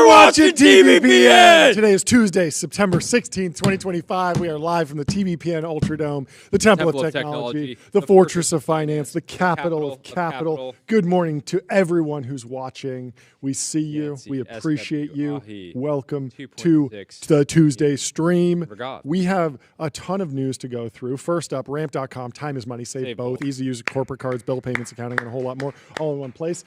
Watching TBPN! Today is Tuesday, September 16th, 2025. We are live from the TBPN Ultradome, the Temple of Technology, the Fortress of Finance, the capital of capital. Good morning to everyone who's watching. We see you. We appreciate you. Welcome to the Tuesday stream. We have a ton of news to go through. First up, ramp.com, time is money, save both. Easy to use corporate cards, bill payments, accounting, and a whole lot more, all in one place.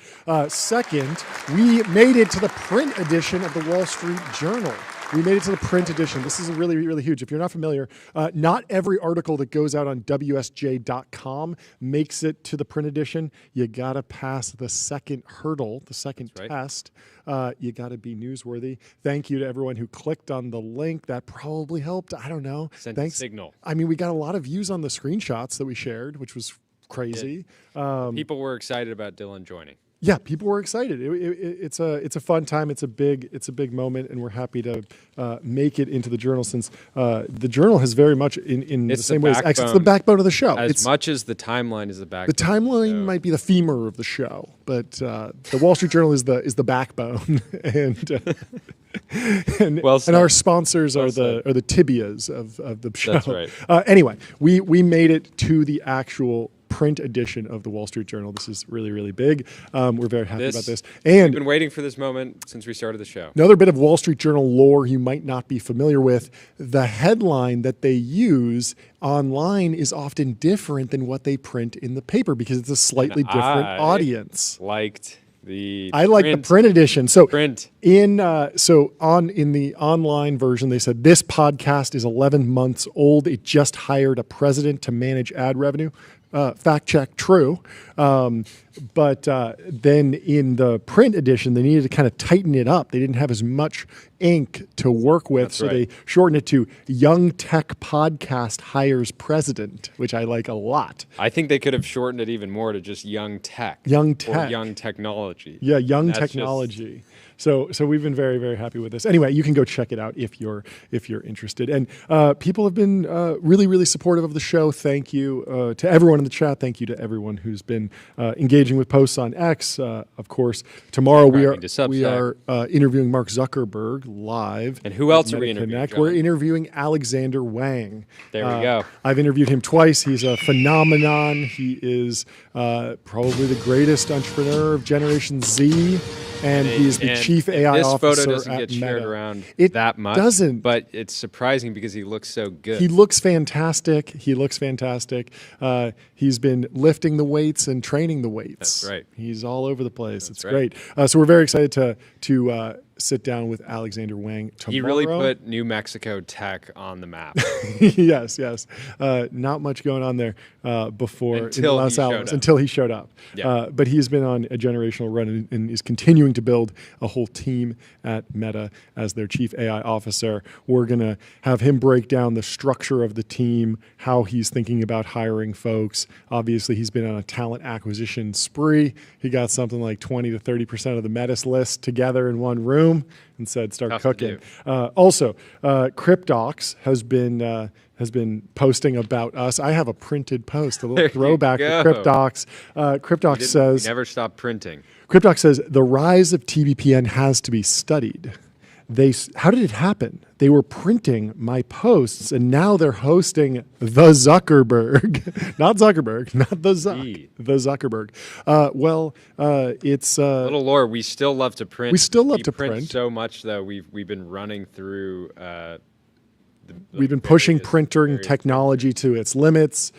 Second, we made it to the print edition of the Wall Street Journal. We made it to the print edition. This is really, really huge. If you're not familiar, not every article that goes out on WSJ.com makes it to the print edition. You got to pass the second hurdle, the second test. You got to be newsworthy. Thank you to everyone who clicked on the link. That probably helped. I don't know. Thanks. Signal. I mean, we got a lot of views on the screenshots that we shared, which was crazy. People were excited about Dylan joining. Yeah, people were excited. It's a fun time. It's a big moment, and we're happy to make it into the Journal, since the Journal has very much in the same way as X. It's the backbone of the show. As much as the timeline is the backbone. The timeline might be the femur of the show, but the Wall Street Journal is the backbone, and our sponsors are the tibias of the show. That's right. Anyway, we made it to the actual print edition of the Wall Street Journal. This is really, really big. We're very happy about this. And we've been waiting for this moment since we started the show. Another bit of Wall Street Journal lore you might not be familiar with. The headline that they use online is often different than what they print in the paper because it's a slightly different audience. I like the print edition. So in the online version, they said this podcast is 11 months old. It just hired a president to manage ad revenue. Fact check, true. But then in the print edition, they needed to kind of tighten it up. They didn't have as much ink to work with, they shortened it to Young Tech Podcast Hires President, which I like a lot. I think they could have shortened it even more to just Young Tech. Young Tech. Or Young Technology. Yeah, Young Technology. So we've been very, very happy with this. Anyway, you can go check it out if you're interested. And people have been really, really supportive of the show. Thank you to everyone in the chat. Thank you to everyone who's been engaging with posts on X. Of course, tomorrow we are interviewing Mark Zuckerberg live. And who else are we interviewing? We're interviewing Alexander Wang. There we go. I've interviewed him twice. He's a phenomenon. He is probably the greatest entrepreneur of Generation Z. And he's the chief AI officer at Meta. This photo doesn't get shared around that much. It doesn't. But it's surprising because he looks so good. He looks fantastic. He's been lifting the weights and training the weights. That's right. He's all over the place. It's great. So we're very excited to sit down with Alexander Wang tomorrow. He really put New Mexico tech on the map. Yes. Not much going on there before until in Los Alamos until he showed up. Yeah. But he's been on a generational run and is continuing to build a whole team at Meta as their chief AI officer. We're going to have him break down the structure of the team, how he's thinking about hiring folks. Obviously, he's been on a talent acquisition spree. He got something like 20 to 30% of the Metis list together in one room and said, start cooking. Also, Cryptox has been posting about us. I have a printed post, a little throwback to Cryptox. Cryptox says... We never stop printing. Cryptox says, the rise of TBPN has to be studied. How did it happen? They were printing my posts, and now they're hosting the Zuckerberg. Not Zuckerberg, not the Zuck. The Zuckerberg. It's... a little lore, we still love to print. We still love to print. So much, though, we've been running through... We've been pushing printing technology to its limits.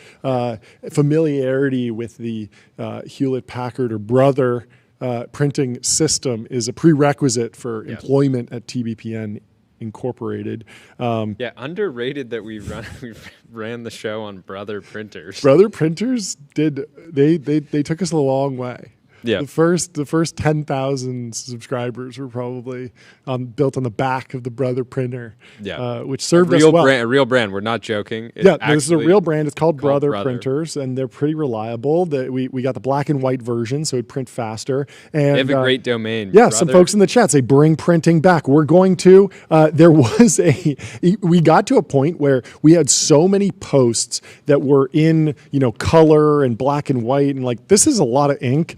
Familiarity with the Hewlett-Packard or Brother printing system is a prerequisite for employment at TBPN Incorporated. Underrated that we ran the show on Brother printers. Brother printers they took us a long way. Yeah. The first 10,000 subscribers were probably built on the back of the Brother printer, which served us well. A real brand. We're not joking. This is a real brand. It's called Brother printers, and they're pretty reliable. We got the black and white version, so it'd print faster. And they have a great domain. Yeah, some folks in the chat say bring printing back. We're going to. We got to a point where we had so many posts that were in color and black and white, and like this is a lot of ink.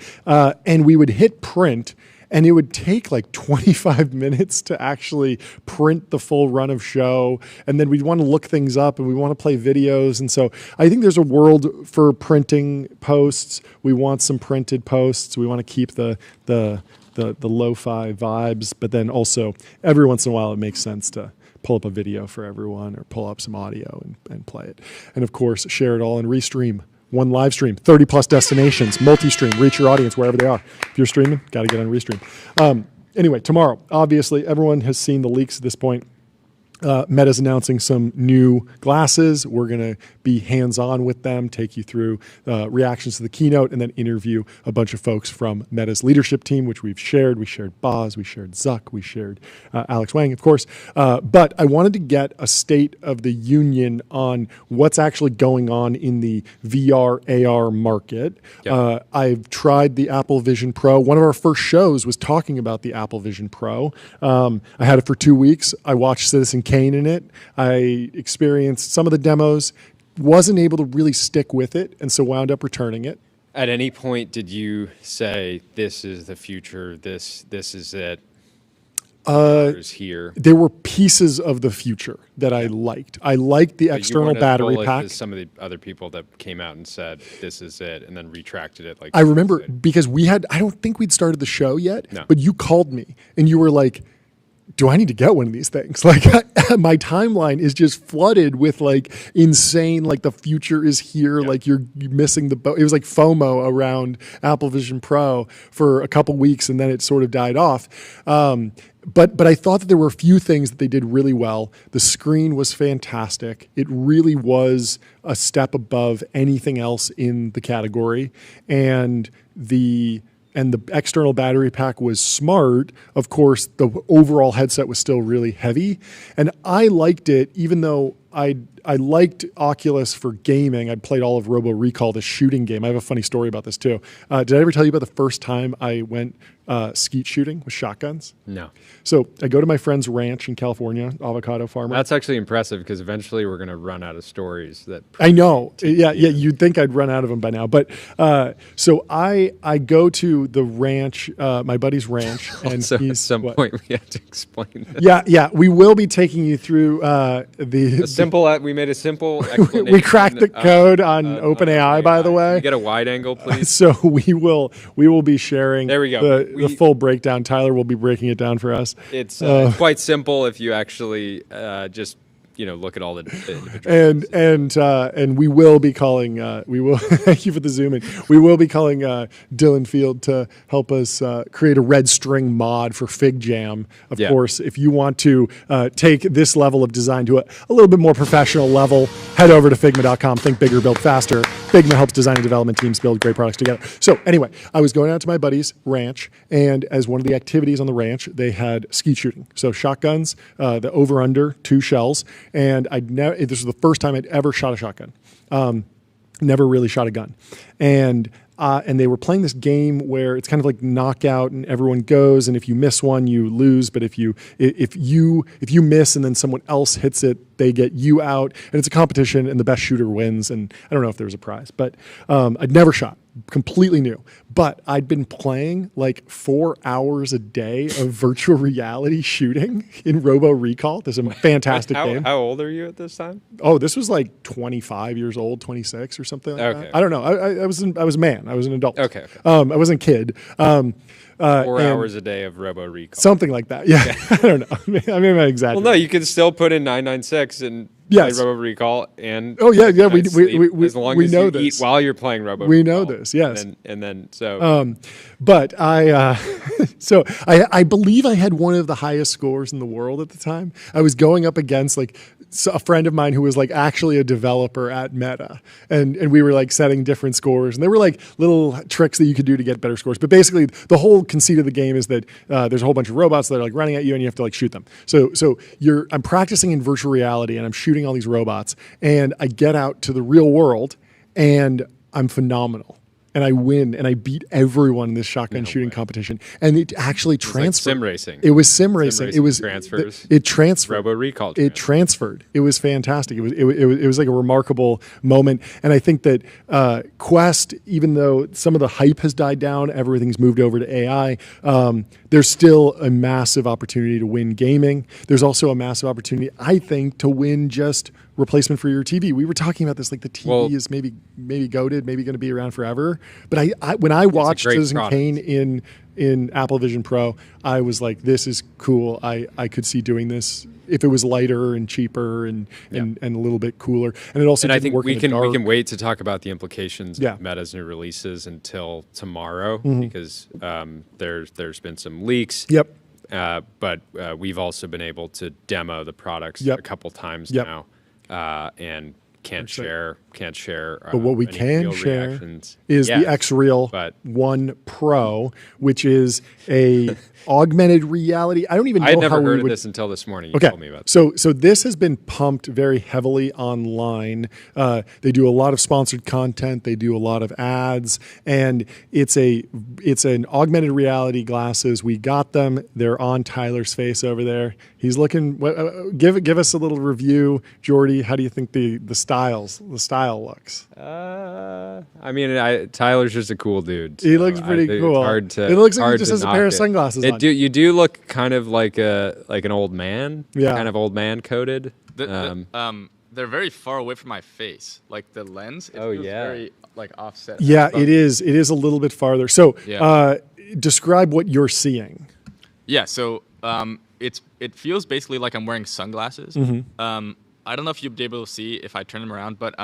And we would hit print, and it would take like 25 minutes to actually print the full run of show. And then we'd want to look things up, and we want to play videos. And so I think there's a world for printing posts. We want some printed posts. We want to keep the lo-fi vibes, but then also every once in a while it makes sense to pull up a video for everyone or pull up some audio and play it. And of course, share it all and restream. One live stream, 30 plus destinations, multi-stream, reach your audience wherever they are. If you're streaming, got to get on Restream. Anyway, tomorrow, obviously, everyone has seen the leaks at this point. Meta's announcing some new glasses. We're going to be hands-on with them, take you through reactions to the keynote, and then interview a bunch of folks from Meta's leadership team, which we've shared. We shared Boz, we shared Zuck, we shared Alex Wang, of course. But I wanted to get a state of the union on what's actually going on in the VR, AR market. Yep. I've tried the Apple Vision Pro. One of our first shows was talking about the Apple Vision Pro. I had it for 2 weeks. I watched Citizen Kane in it. I experienced some of the demos, wasn't able to really stick with it, and so wound up returning it. At any point, did you say, this is the future, this is it? Here. There were pieces of the future that I liked. I liked the external battery pack. Some of the other people that came out and said, this is it, and then retracted it. I remember because I don't think we'd started the show yet, but you called me and you were like, do I need to get one of these things? Like my timeline is just flooded with like insane, like the future is here. Yep. Like you're missing the boat. It was like FOMO around Apple Vision Pro for a couple weeks, and then it sort of died off. But I thought that there were a few things that they did really well. The screen was fantastic. It really was a step above anything else in the category, and the external battery pack was smart. Of course, the overall headset was still really heavy. And I liked it, even though I liked Oculus for gaming. I played all of Robo Recall, the shooting game. I have a funny story about this too. Did I ever tell you about the first time I went skeet shooting with shotguns? No. So I go to my friend's ranch in California, avocado farmer. That's actually impressive because eventually we're going to run out of stories that. I know. Yeah. You'd think I'd run out of them by now. But so I go to the ranch, my buddy's ranch, and so at some point we have to explain this. Yeah. We will be taking you through we made a simple explanation. We cracked the code on OpenAI, by the way. Can you get a wide angle, please? So we will be sharing. There we go. The full breakdown. Tyler will be breaking it down for us. It's quite simple if you actually just look at all the individual and we will be calling. We will thank you for the zoom in. We will be calling Dylan Field to help us create a red string mod for Fig Jam. Of course, if you want to take this level of design to a little bit more professional level, head over to Figma.com. Think bigger, build faster. Figma helps design and development teams build great products together. So anyway, I was going out to my buddy's ranch, and as one of the activities on the ranch, they had skeet shooting. So shotguns, the over/under 2 shells, and this was the first time I'd ever shot a shotgun. Never really shot a gun, and they were playing this game where it's kind of like knockout, and everyone goes, and if you miss one, you lose. But if you miss and then someone else hits it, they get you out, and it's a competition, and the best shooter wins. And I don't know if there was a prize, but I'd never shot. Completely new, but I'd been playing like 4 hours a day of virtual reality shooting in Robo Recall. This is a fantastic game. How old are you at this time? Oh, this was like 25 years old, 26 or something like that. I don't know. I was a man. I was an adult. Okay. I wasn't a kid. 4 hours a day of Robo Recall. Something like that. Yeah. I don't know. I mean, I'm exaggerating. Well, no, you can still put in 996 and play Robo Recall and we as long as know you this. eat while you're playing Robo we Recall. know this, yes. And then so but I believe I had one of the highest scores in the world at the time. I was going up against like a friend of mine who was like actually a developer at Meta, and we were like setting different scores, and there were like little tricks that you could do to get better scores. But basically, the whole conceit of the game is that there's a whole bunch of robots that are like running at you, and you have to like shoot them. So I'm practicing in virtual reality, and I'm shooting all these robots, and I get out to the real world, and I'm phenomenal. And I win, and I beat everyone in this shotgun shooting competition. And it actually transferred. Like sim racing. It was sim racing. It was transfers. It transferred. Robo Recall. It transferred. It was fantastic. It was like a remarkable moment. And I think that Quest, even though some of the hype has died down, everything's moved over to AI. There's still a massive opportunity to win gaming. There's also a massive opportunity, I think, to win just replacement for your TV. We were talking about this, like the TV is maybe goated, maybe going to be around forever. But when I watched Citizen Kane in Apple Vision Pro, I was like, this is cool. I could see doing this if it was lighter and cheaper and a little bit cooler. And it also I think work we in the dark. can wait to talk about the implications of Meta's new releases until tomorrow because there's been some leaks. Yep. But we've also been able to demo the products a couple times now. And can't share. But what we can share is the X-Real 1 Pro, which is a augmented reality. I don't even know I'd never how heard we of this until this morning. You told me about this. So this has been pumped very heavily online. They do a lot of sponsored content. They do a lot of ads, and it's an augmented reality glasses. We got them. They're on Tyler's face over there. He's looking. Give us a little review, Jordy. How do you think the style looks? I mean, Tyler's just a cool dude. So he looks pretty cool. It looks like he just has a pair of sunglasses on. You do look kind of like an old man. Kind of old man coded. They're very far away from my face. Like the lens, it feels very like offset. Yeah, it is. It is a little bit farther. So describe what you're seeing. Yeah, so it feels basically like I'm wearing sunglasses. I don't know if you'll be able to see if I turn them around, but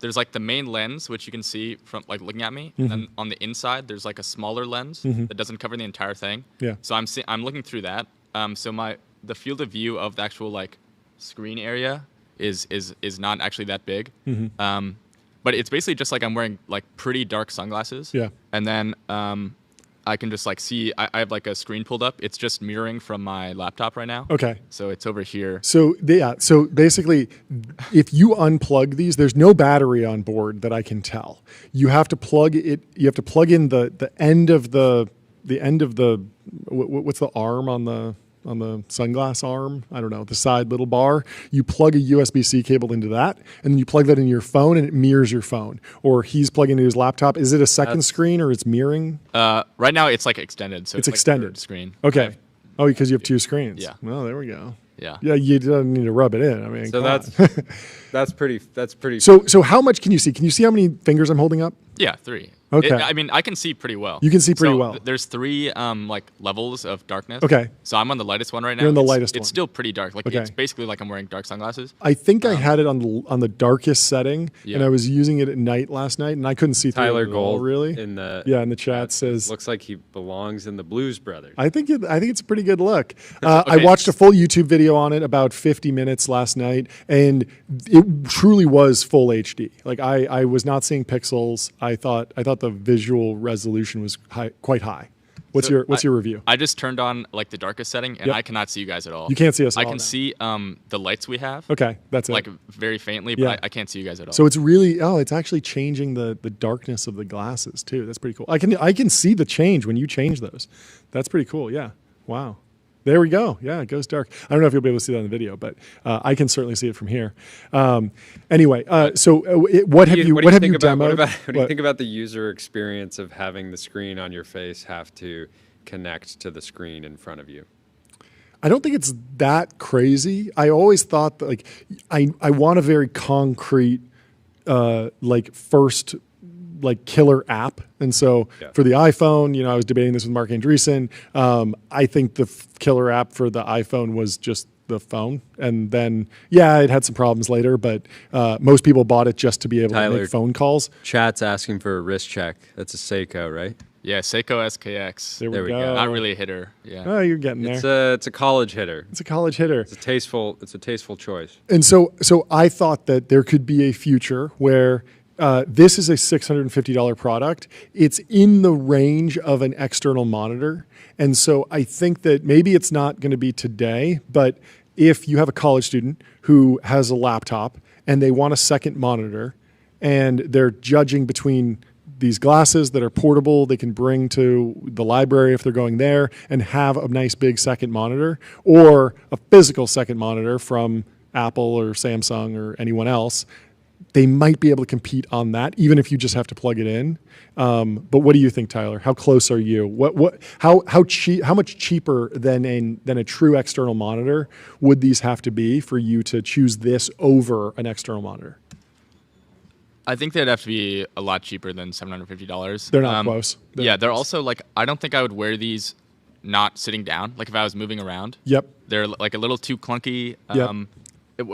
there's like the main lens, which you can see from like looking at me. And then on the inside, there's like a smaller lens that doesn't cover the entire thing. Yeah. So I'm looking through that. So the field of view of the actual like screen area is not actually that big. But it's basically just like I'm wearing like pretty dark sunglasses. Yeah. And then I can just like see, I have like a screen pulled up. It's just mirroring from my laptop right now. Okay. So it's over here. So so basically, if you unplug these, there's no battery on board that I can tell. You have to plug it. You have to plug in the end of the what's the arm on the sunglass arm? I don't know, the side little bar. You plug a USB-C cable into that, and then you plug that into your phone, and it mirrors your phone. Or he's plugging into his laptop. Is it a second screen, or it's mirroring? Right now, it's like extended. So it's extended. Like screen. Okay. Oh, because you have two screens. Yeah. Well, there we go. Yeah. Yeah, you don't need to rub it in. I mean, so that's pretty. So how much can you see? Can you see how many fingers I'm holding up? Yeah, 3. Okay. I mean, I can see pretty well. You can see pretty well. There's 3 like levels of darkness. Okay. So I'm on the lightest one right now. You're on the lightest one. It's still pretty dark. Like Okay. it's basically like I'm wearing dark sunglasses. I think I had it on the darkest setting, and I was using it at night last night, and I couldn't see through Tyler it at all, Gold really. in the chat says looks like he belongs in the Blues Brothers. I think it's a pretty good look. I watched a full YouTube video on it, about 50 minutes last night, and it truly was full HD. Like I was not seeing pixels. I thought the visual resolution was quite high. What's your review? I just turned on like the darkest setting, and I cannot see you guys at all. You can't see us at all. I can see the lights we have. Okay, that's it. Like very faintly, but I can't see you guys at all. So it's really it's actually changing the darkness of the glasses too. That's pretty cool. I can see the change when you change those. That's pretty cool. Yeah. Wow. There we go. Yeah, it goes dark. I don't know if you'll be able to see that in the video, but I can certainly see it from here. Anyway, so what have you demoed? What do you think about the user experience of having the screen on your face have to connect to the screen in front of you? I don't think it's that crazy. I always thought that, like, I want a very concrete, like, first, like, killer app. And so for the iPhone, I was debating this with Mark Andreessen. I think the killer app for the iPhone was just the phone. And then, it had some problems later, but most people bought it just to be able to make phone calls. Chat's asking for a wrist check. That's a Seiko, right? Yeah, Seiko SKX. There we go. Not really a hitter. Yeah. Oh, you're getting there. It's a college hitter. It's a college hitter. It's a tasteful choice. And so I thought that there could be a future where this is a $650 product. It's in the range of an external monitor. And so I think that maybe it's not going to be today, but if you have a college student who has a laptop and they want a second monitor and they're judging between these glasses that are portable, they can bring to the library if they're going there and have a nice big second monitor, or a physical second monitor from Apple or Samsung or anyone else, they might be able to compete on that, even if you just have to plug it in. But what do you think, Tyler? How close are you? How much cheaper than a true external monitor would these have to be for you to choose this over an external monitor? I think they'd have to be a lot cheaper than $750. They're not close. They're also like, I don't think I would wear these not sitting down. Like if I was moving around. Yep. They're like a little too clunky.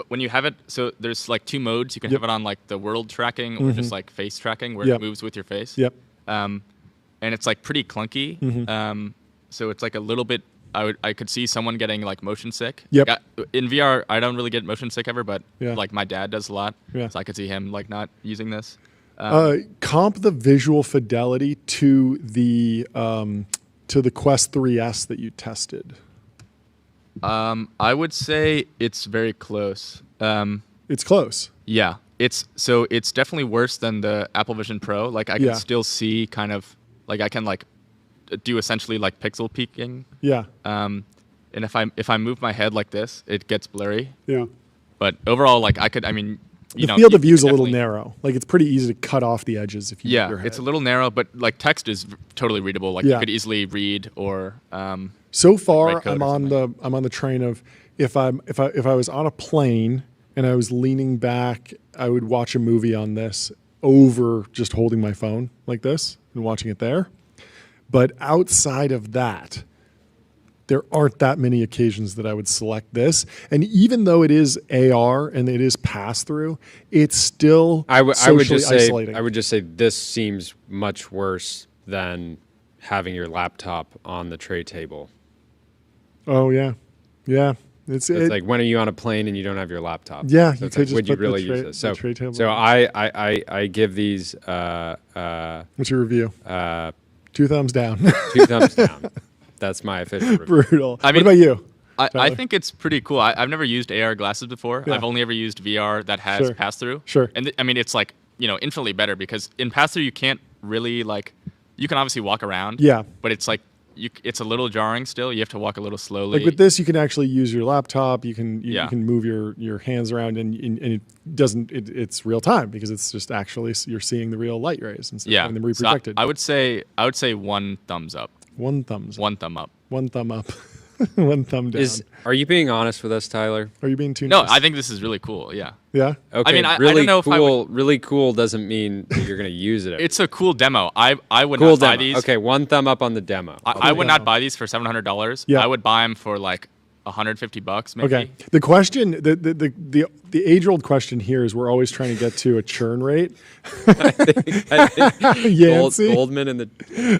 When you have it, so there's like 2 modes. You can have it on like the world tracking or just like face tracking where it moves with your face. Yep. And it's like pretty clunky. So it's like a little bit. I could see someone getting like motion sick. Yep. Like in VR, I don't really get motion sick ever, but like my dad does a lot. Yeah. So I could see him like not using this. Comp the visual fidelity to the Quest 3S that you tested. I would say it's very close. It's close. Yeah. It's definitely worse than the Apple Vision Pro. Like I can still see kind of like I can like do essentially like pixel peeking. Yeah. And if I move my head like this, it gets blurry. Yeah. But overall, like the field of view is a little narrow. Like it's pretty easy to cut off the edges if you move your head. It's a little narrow, but like text is totally readable. Like you could easily read or. So far, I'm on the train of if I was on a plane and I was leaning back, I would watch a movie on this over just holding my phone like this and watching it there. But outside of that, there aren't that many occasions that I would select this. And even though it is AR and it is pass-through, it's still socially isolating. I would just say this seems much worse than having your laptop on the tray table. Oh, yeah. Yeah. It's like, when are you on a plane and you don't have your laptop? Yeah, so you could would you really use this? So I give these. What's your review? 2 thumbs down. 2 thumbs down. That's my official review. Brutal. What about you? I think it's pretty cool. I've never used AR glasses before. I've only ever used VR that has pass-through. Sure. And it's like, infinitely better because in pass-through you can't really like, you can obviously walk around. Yeah. But it's like, it's a little jarring still. You have to walk a little slowly. Like with this, you can actually use your laptop. You can move your hands around, and it doesn't. It's real time because it's just actually you're seeing the real light rays instead of having them reprojected. So I would say 1 thumbs up. 1 thumbs. 1 thumb up. 1 thumb up. One thumb down. Are you being honest with us, Tyler? Are you being too No, nice? I think this is really cool. Yeah. Yeah? Okay. I mean, I really don't know if I cool. Really cool doesn't mean that you're going to use it. It's a cool demo. I would cool not buy demo. these. Okay, one thumb up on the demo. I would not buy these for $700. Yeah. I would buy them for like $150 maybe. Okay. The question, the age-old question here is we're always trying to get to a churn rate. Yancey? Goldman in the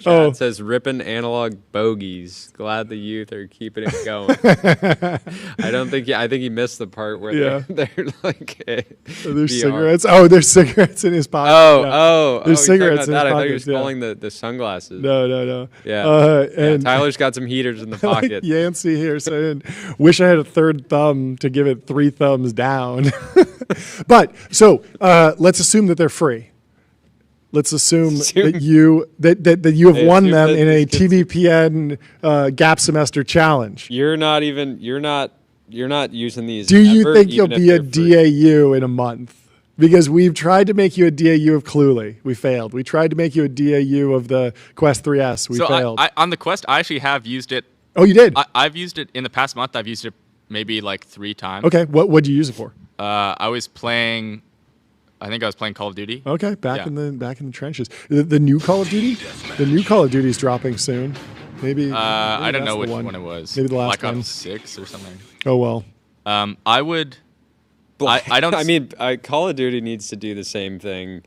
chat says, ripping analog bogeys. Glad the youth are keeping it going. I think he missed the part where they're like, there's cigarettes. Oh, there's cigarettes in his pocket. There's cigarettes in his pocket. I thought he was calling the sunglasses. No. Yeah. And Tyler's got some heaters in the pocket. Like Yancey here saying, wish I had a third thumb to give it 3 thumbs down. But so let's assume that they're free. Let's assume that you have won them in a TBPN gap semester challenge. You're not using these. Do you think you'll be a DAU in a month? Because we've tried to make you a DAU of Cluely. We failed. We tried to make you a DAU of the Quest 3S. We failed. On the Quest, I actually have used it. Oh, you did? I've used it in the past month. I've used it maybe like 3 times. Okay. What'd you use it for? I was playing. I think I was playing Call of Duty. Okay, back in the trenches. The new Call of Duty. The new Call of Duty is dropping soon. Maybe I don't know which one it was. Maybe the last Black one. Ops 6 or something. Oh well. I would. I don't. I mean, Call of Duty needs to do the same thing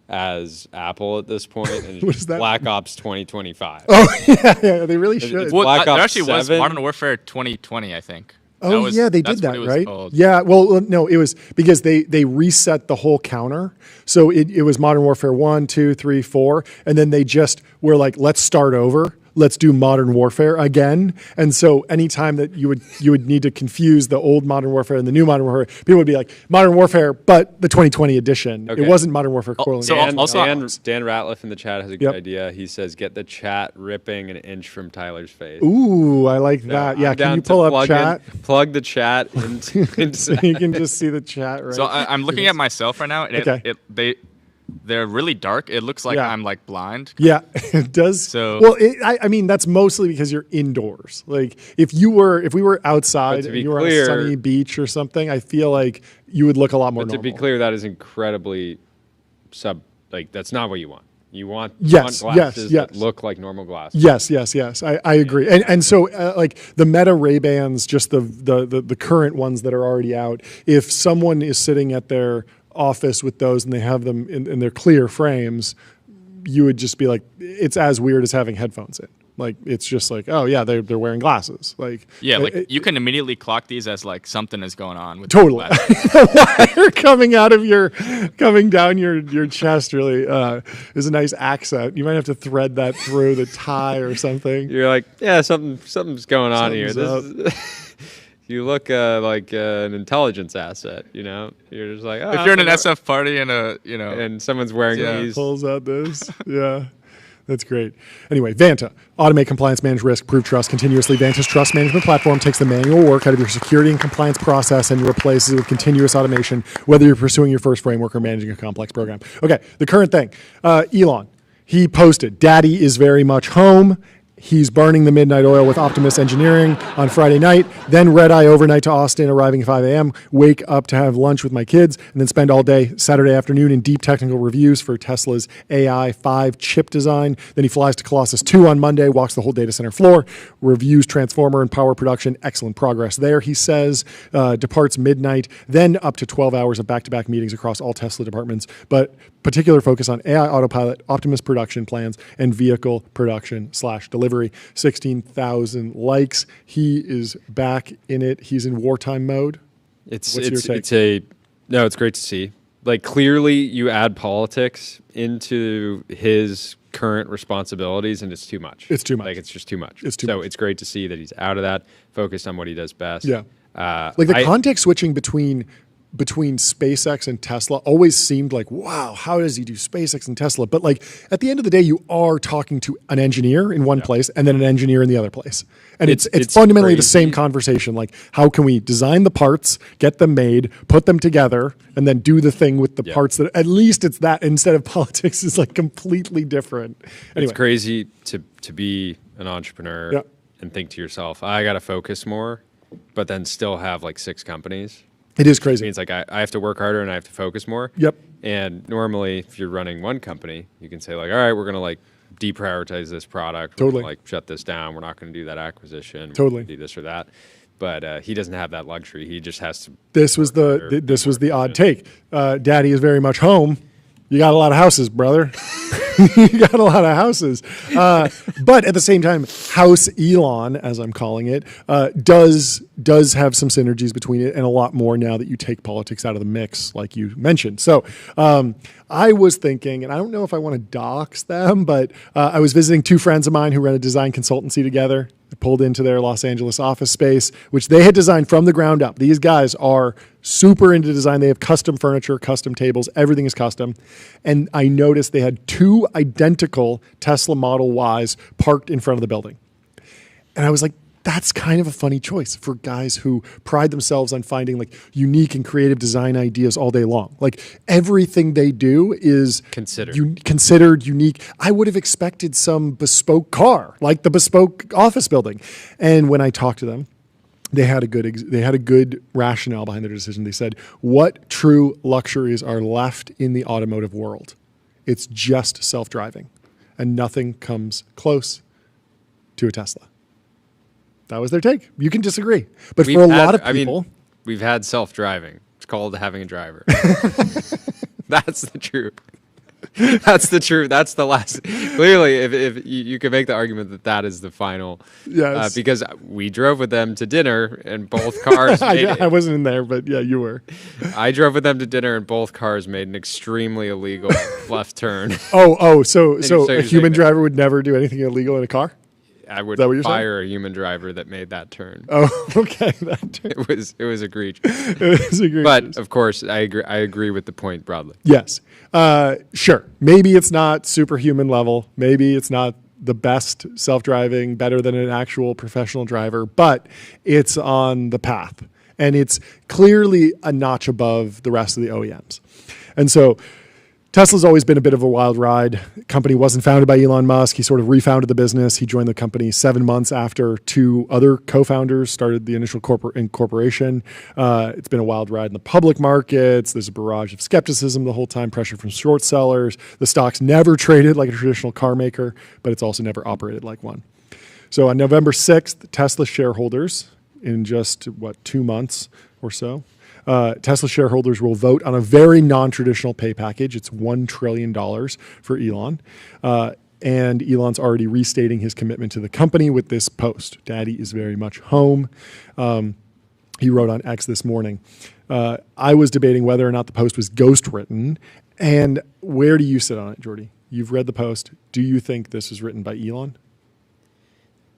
as Apple at this point, and What is that? Black Ops 2025. Oh yeah, they really should. Well, Black there Ops actually 7? was Modern Warfare 2020, I think. Oh yeah, they did that's that, what it was right? called. Yeah. Well, no, it was because they reset the whole counter. So it was Modern Warfare 1, 2, 3, 4, and then they just were like, let's start over. Let's do Modern Warfare again. And so anytime that you would need to confuse the old Modern Warfare and the new Modern Warfare, people would be like, Modern Warfare, but the 2020 edition. Okay. It wasn't Modern Warfare. So Dan Ratliff in the chat has a good idea. He says, get the chat ripping an inch from Tyler's face. Ooh, I like that. Yeah, can you pull up chat? Plug the chat into so you can just see the chat, right? So I'm looking at myself right now, and they're really dark. It looks like I'm like blind. Yeah, it does. So well, I mean that's mostly because you're indoors. Like if we were outside and you were on a sunny beach or something, I feel like you would look a lot more normal. To be clear, that is incredibly that's not what you want. You want glasses that look like normal glasses. Yes. I agree. And so like the Meta Ray-Bans, just the current ones that are already out, if someone is sitting at their office with those and they have them in their clear frames, you would just be like, it's as weird as having headphones in. Like it's just like, oh yeah, they're wearing glasses. Like you can immediately clock these as like something is going on with totally. Wire coming down your chest really is a nice accent. You might have to thread that through the tie or something. You're like, yeah, something's going on here. You look like an intelligence asset, you know? You're just like, oh. If you're in an SF party and and someone's wearing these. Pulls out this. Yeah. That's great. Anyway, Vanta. Automate compliance, manage risk, prove trust continuously. Vanta's trust management platform takes the manual work out of your security and compliance process and replaces it with continuous automation, whether you're pursuing your first framework or managing a complex program. Okay, the current thing. Elon, he posted, Daddy is very much home. He's burning the midnight oil with Optimus Engineering on Friday night, then red-eye overnight to Austin, arriving at 5 a.m., wake up to have lunch with my kids, and then spend all day Saturday afternoon in deep technical reviews for Tesla's AI 5 chip design. Then he flies to Colossus 2 on Monday, walks the whole data center floor, reviews transformer and power production. Excellent progress there, he says. Departs midnight, then up to 12 hours of back-to-back meetings across all Tesla departments, but particular focus on AI autopilot, Optimus production plans, and vehicle production/delivery. 16,000 likes. He is back in it. He's in wartime mode. It's great to see. Like clearly you add politics into his current responsibilities and it's too much. It's too much. Like it's just too much. It's too much. It's great to see that he's out of that, focused on what he does best. Yeah. Like the context switching between SpaceX and Tesla always seemed like, wow, how does he do SpaceX and Tesla? But like at the end of the day, you are talking to an engineer in one place and then an engineer in the other place. And it's fundamentally the same conversation. Like how can we design the parts, get them made, put them together, and then do the thing with the parts that at least it's that instead of politics is like completely different. Anyway. It's crazy to be an entrepreneur and think to yourself, I got to focus more, but then still have like 6 companies. It is crazy. It means like I have to work harder and I have to focus more. Yep. And normally, if you're running one company, you can say like, all right, we're going to like deprioritize this product. Totally. We're gonna, like shut this down. We're not going to do that acquisition. Totally. We're gonna do this or that. But he doesn't have that luxury. He just has to. This was the odd take. Daddy is very much home. You got a lot of houses, brother. You got a lot of houses. But at the same time, House Elon, as I'm calling it, does have some synergies between it, and a lot more now that you take politics out of the mix, like you mentioned. So I was thinking, and I don't know if I want to dox them, but I was visiting 2 friends of mine who run a design consultancy together. I pulled into their Los Angeles office space, which they had designed from the ground up. These guys are super into design. They have custom furniture, custom tables. Everything is custom. And I noticed they had 2 identical Tesla Model Ys parked in front of the building. And I was like, that's kind of a funny choice for guys who pride themselves on finding like unique and creative design ideas all day long. Like everything they do is considered unique. I would have expected some bespoke car, like the bespoke office building. And when I talked to them, they had a good rationale behind their decision. They said, what true luxuries are left in the automotive world? It's just self-driving, and nothing comes close to a Tesla. That was their take. You can disagree. But for a lot of people... we've had self-driving. It's called having a driver. That's the truth. That's the truth. That's the last... Clearly, if you can make the argument that is the final... Yes. Because we drove with them to dinner, and both cars... I wasn't in there, but yeah, you were. I drove with them to dinner, and both cars made an extremely illegal left turn. So a human driver would never do anything illegal in a car? I would fire a human driver that made that turn. Oh, okay. It was egregious. It was egregious. But of course, I agree with the point broadly. Yes. Sure. Maybe it's not superhuman level. Maybe it's not the best self-driving, better than an actual professional driver, but it's on the path. And it's clearly a notch above the rest of the OEMs. And so Tesla's always been a bit of a wild ride. The company wasn't founded by Elon Musk. He sort of refounded the business. He joined the company 7 months after 2 other co-founders started the initial incorporation. It's been a wild ride in the public markets. There's a barrage of skepticism the whole time, pressure from short sellers. The stock's never traded like a traditional car maker, but it's also never operated like one. So on November 6th, Tesla shareholders, in just, 2 months or so, Tesla shareholders will vote on a very non-traditional pay package. It's $1 trillion for Elon. And Elon's already restating his commitment to the company with this post. Daddy is very much home. He wrote on X this morning. I was debating whether or not the post was ghost written. And where do you sit on it, Jordy? You've read the post. Do you think this is written by Elon?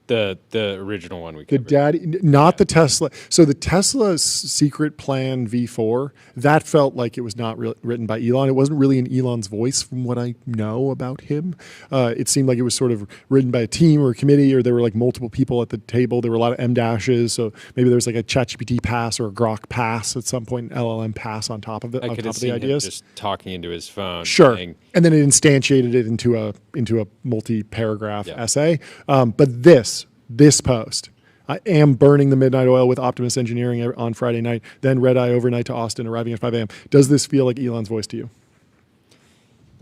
The original one we covered. The daddy, not the Tesla. So the Tesla secret plan V4, that felt like it was not written by Elon. It wasn't really in Elon's voice from what I know about him. It seemed like it was sort of written by a team or a committee, or there were like multiple people at the table. There were a lot of M dashes. So maybe there was like a ChatGPT pass or a Grok pass at some point, an LLM pass on top of it. I could have seen him just talking into his phone. Sure. And then it instantiated it into a multi-paragraph essay. But this post, I am burning the midnight oil with Optimus Engineering on Friday night, then red eye overnight to Austin, arriving at 5 a.m. Does this feel like Elon's voice to you?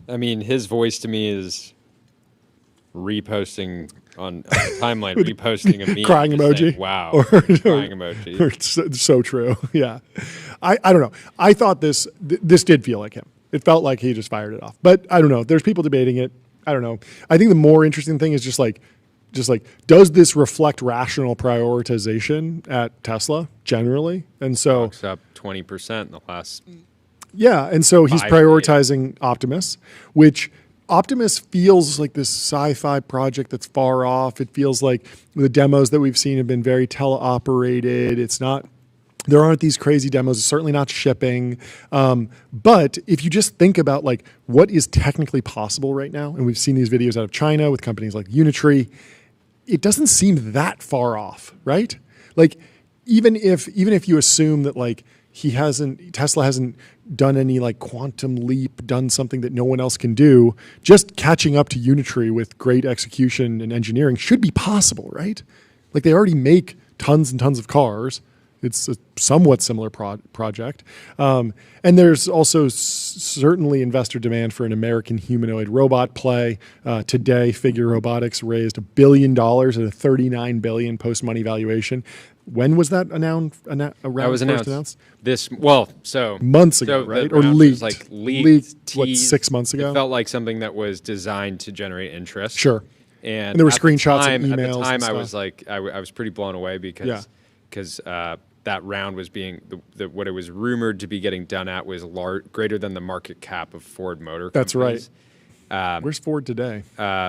I mean, his voice to me is reposting on the timeline, reposting a meme. Crying emoji. Saying, wow. Crying emoji. It's so true. Yeah. I don't know. I thought this did feel like him. It felt like he just fired it off. But I don't know. There's people debating it. I don't know. I think the more interesting thing is just like, does this reflect rational prioritization at Tesla generally? And so it's up 20% in the last. Yeah, and so he's prioritizing Optimus, which Optimus feels like this sci-fi project that's far off. It feels like the demos that we've seen have been very teleoperated. It's not. There aren't these crazy demos. It's certainly not shipping. But if you just think about like what is technically possible right now, and we've seen these videos out of China with companies like Unitree, it doesn't seem that far off, right? Like even if you assume that like Tesla hasn't done any like quantum leap, done something that no one else can do, just catching up to Unitree with great execution and engineering should be possible, right? Like they already make tons and tons of cars. It's a somewhat similar project. And there's also certainly investor demand for an American humanoid robot play. Today, Figure Robotics raised $1 billion at a $39 billion post-money valuation. When was that announced? That was announced. Months ago, right? Or leaked? Like leaked, what, 6 months ago? It felt like something that was designed to generate interest. Sure. And there were screenshots and emails. At the time, and I stuff. was like, I was pretty blown away because that round was being what it was rumored to be getting done at was greater than the market cap of Ford Motor Company. That's right. Where's Ford today?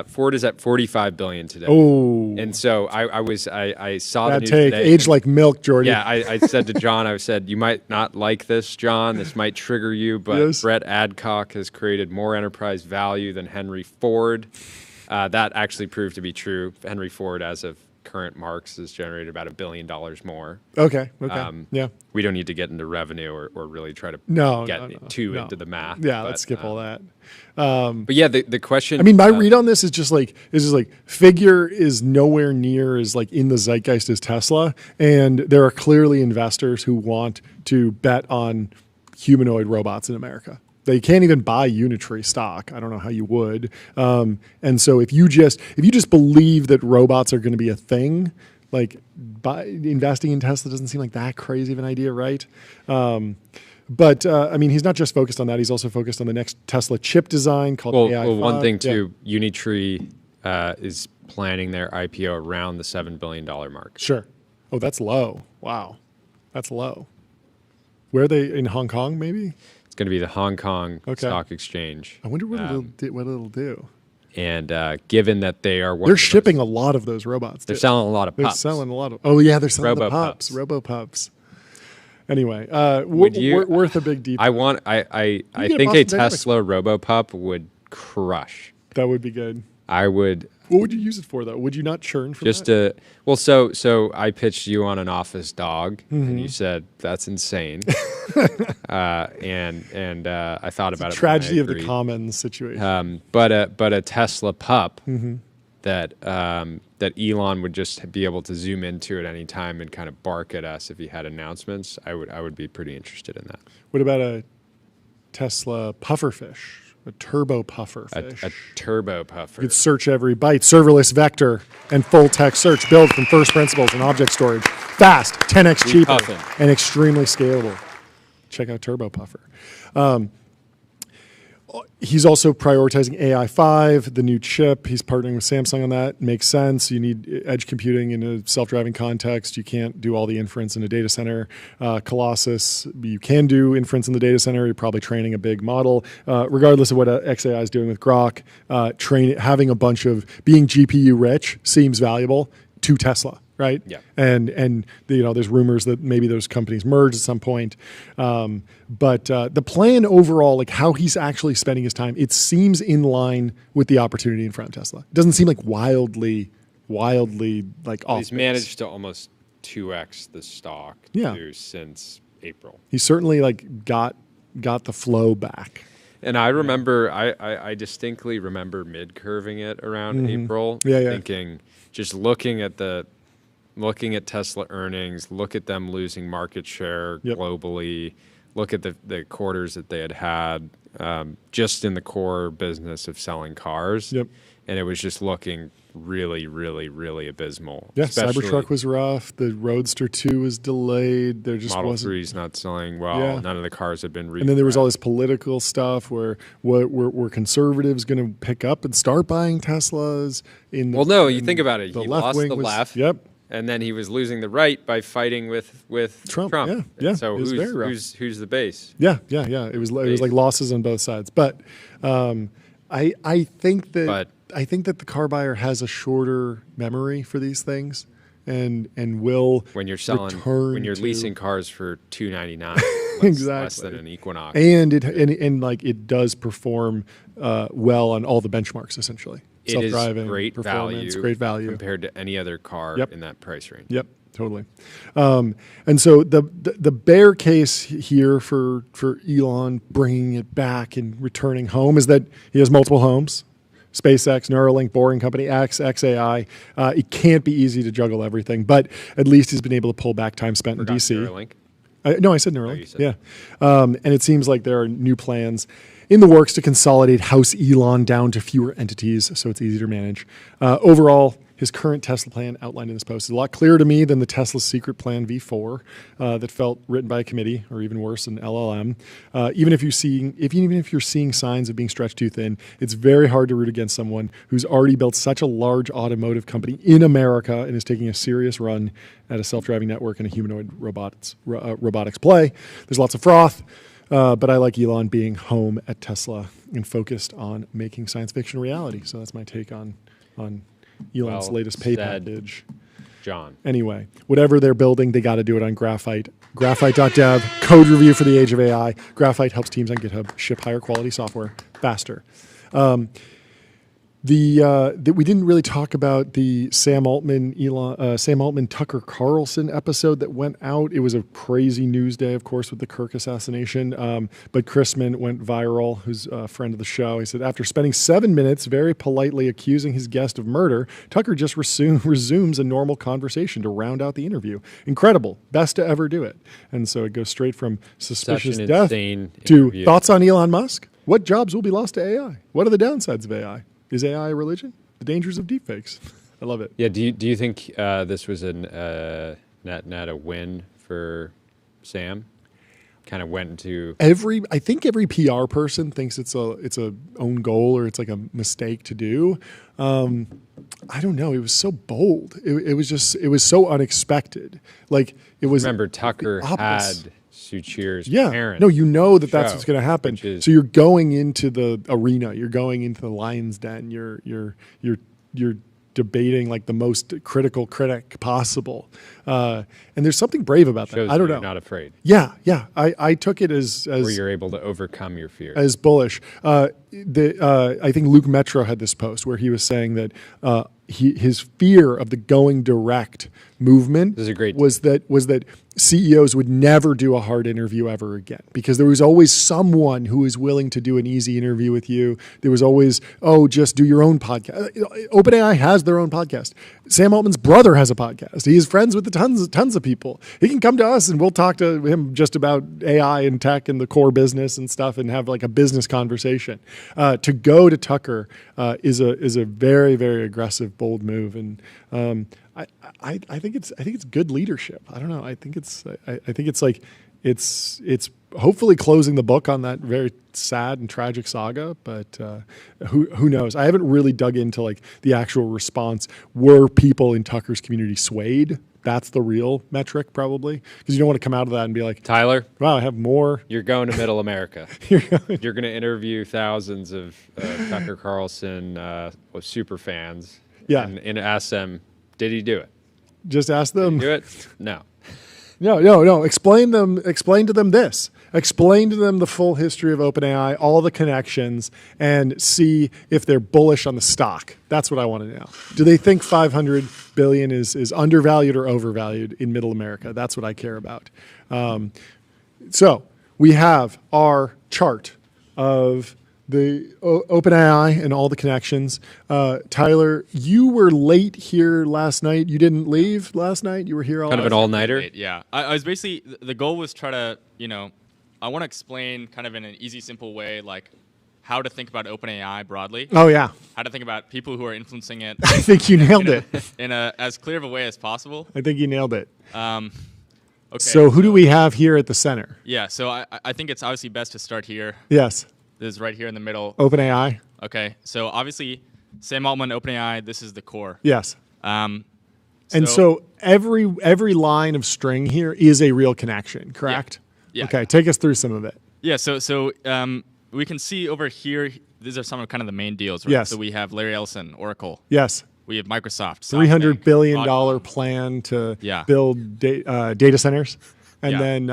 Ford is at $45 billion today. Oh, and so I saw bad the news take. today. Aged like milk, Jordy. Yeah, I said to John, I said, you might not like this, John. This might trigger you, but yes. Brett Adcock has created more enterprise value than Henry Ford. That actually proved to be true. Henry Ford, as of current marks, has generated about $1 billion more. Okay. Yeah. We don't need to get into revenue or really try to get into the math. Yeah, let's skip all that. But yeah, the question. I mean, my read on this is just like Figure is nowhere near as like in the zeitgeist as Tesla, and there are clearly investors who want to bet on humanoid robots in America. They can't even buy Unitree stock. I don't know how you would. And so if you just believe that robots are going to be a thing, like investing in Tesla doesn't seem like that crazy of an idea, right? But I mean, he's not just focused on that. He's also focused on the next Tesla chip design called AI5. Well, one thing too, Unitree is planning their IPO around the $7 billion mark. Sure. Oh, that's low. Wow. That's low. Where are they? In Hong Kong, maybe? It's going to be the Hong Kong Stock Exchange. I wonder what it'll do. And given that they are, they're shipping a lot of those robots. They're selling a lot of pups. They're selling a lot of. Oh yeah, they're selling the pups. Robo-pups. Anyway, worth a big deep. I think a Tesla Robo-pup would crush. That would be good. I would. What would you use it for, though? Would you not churn for just that? So I pitched you on an office dog, and you said that's insane. and I thought about it. Tragedy of the commons situation. But a Tesla pup that Elon would just be able to zoom into at any time and kind of bark at us if he had announcements. I would be pretty interested in that. What about a Tesla pufferfish? A turbo puffer fish. A turbo puffer. You could search every byte, serverless vector, and full text search. Build from first principles and object storage. Fast, 10x cheaper, and extremely scalable. Check out Turbo Puffer. He's also prioritizing AI5, the new chip. He's partnering with Samsung on that. Makes sense. You need edge computing in a self-driving context. You can't do all the inference in a data center. Colossus, you can do inference in the data center. You're probably training a big model. Regardless of what XAI is doing with Grok, having a bunch of being GPU rich seems valuable to Tesla. Right. Yeah. And there's rumors that maybe those companies merge at some point. But the plan overall, like how he's actually spending his time, it seems in line with the opportunity in front of Tesla. It doesn't seem like wildly like off. He's managed to almost 2x the stock since April. He certainly like got the flow back. And I remember, I distinctly remember mid-curving it around April, thinking, just looking at Tesla earnings, look at them losing market share globally, look at the quarters that they had just in the core business of selling cars. Yep. And it was just looking really, really, really abysmal. Yeah, Cybertruck was rough. The Roadster 2 was delayed. There just Model wasn't. 3's not selling well. Yeah. None of the cars had been And then there was all this political stuff where were conservatives going to pick up and start buying Teslas? You think about it. He lost the left. Yep. And then he was losing the right by fighting with Trump. Yeah. So who's the base? Yeah. It was like losses on both sides. But I think that the car buyer has a shorter memory for these things, and will when you're leasing cars for $299, exactly less than an Equinox, and it does perform well on all the benchmarks essentially. It is great value compared to any other car in that price range. Yep, totally. And so the bear case here for Elon bringing it back and returning home is that he has multiple homes. SpaceX, Neuralink, Boring Company, XAI. It can't be easy to juggle everything, but at least he's been able to pull back time spent in DC. Neuralink. No, I said Neuralink. Said yeah. And it seems like there are new plans in the works to consolidate House Elon down to fewer entities so it's easier to manage. Overall, his current Tesla plan outlined in this post is a lot clearer to me than the Tesla secret plan V4 that felt written by a committee, or even worse, an LLM. Even if you're seeing signs of being stretched too thin, it's very hard to root against someone who's already built such a large automotive company in America and is taking a serious run at a self-driving network and a humanoid robotics play. There's lots of froth. But I like Elon being home at Tesla and focused on making science fiction reality. So that's my take on Elon's latest pay package. John. Anyway, whatever they're building, they got to do it on Graphite. Graphite.dev, code review for the age of AI. Graphite helps teams on GitHub ship higher quality software faster. We didn't really talk about the Sam Altman Tucker Carlson episode that went out. It was a crazy news day, of course, with the Kirk assassination. But Chrisman went viral, who's a friend of the show. He said, after spending 7 minutes very politely accusing his guest of murder, Tucker just resumes a normal conversation to round out the interview. Incredible. Best to ever do it. And so it goes straight from suspicious death to thoughts on Elon Musk. What jobs will be lost to AI? What are the downsides of AI? Is AI a religion? The dangers of deepfakes. I love it. Yeah. Do you think this was a win for Sam? Kind of went into I think every PR person thinks it's a own goal or it's like a mistake to do. I don't know. It was so bold. It was so unexpected. Like it was. Remember, Tucker had Suchir's parents. No, you know that's what's going to happen. So you're going into the arena. You're going into the lion's den. You're debating like the most critical critic possible. And there's something brave about that. I don't know. You're not afraid. Yeah. I took it as where you're able to overcome your fear. As bullish. I think Luke Metro had this post where he was saying that his fear of the going direct movement was that CEOs would never do a hard interview ever again because there was always someone who was willing to do an easy interview with you. There was always, just do your own podcast. OpenAI has their own podcast. Sam Altman's brother has a podcast. He is friends with tons of people. He can come to us and we'll talk to him just about AI and tech and the core business and stuff and have like a business conversation. To go to Tucker is a very, very aggressive, bold move, and I think it's good leadership. I don't know. I think it's hopefully closing the book on that very sad and tragic saga. But who knows? I haven't really dug into like the actual response. Were people in Tucker's community swayed? That's the real metric, probably, because you don't want to come out of that and be like, Tyler, wow, I have more. You're going to Middle America. You're going to interview thousands of Tucker Carlson super fans. Yeah, and ask them, did he do it? Just ask them. Did he do it? No. No. Explain to them this. Explain to them the full history of OpenAI, all the connections, and see if they're bullish on the stock. That's what I want to know. Do they think 500 billion is undervalued or overvalued in Middle America? That's what I care about. So we have our chart of the OpenAI and all the connections. Tyler, you were late here last night. You didn't leave last night. You were here all kind of an all-nighter. Yeah, I was basically the goal was try to I want to explain kind of in an easy, simple way like how to think about OpenAI broadly. Oh yeah. How to think about people who are influencing it. I think you nailed it in a as clear of a way as possible. I think you nailed it. Okay. So who do we have here at the center? Yeah. So I think it's obviously best to start here. Yes. This is right here in the middle. OpenAI. Okay. So obviously, Sam Altman, OpenAI. This is the core. Yes. And so every line of string here is a real connection, correct? Yeah. Okay. Take us through some of it. Yeah. So we can see over here. These are some of kind of the main deals, right? Yes. So we have Larry Ellison, Oracle. Yes. We have Microsoft. $300 billion plan to build data centers. And then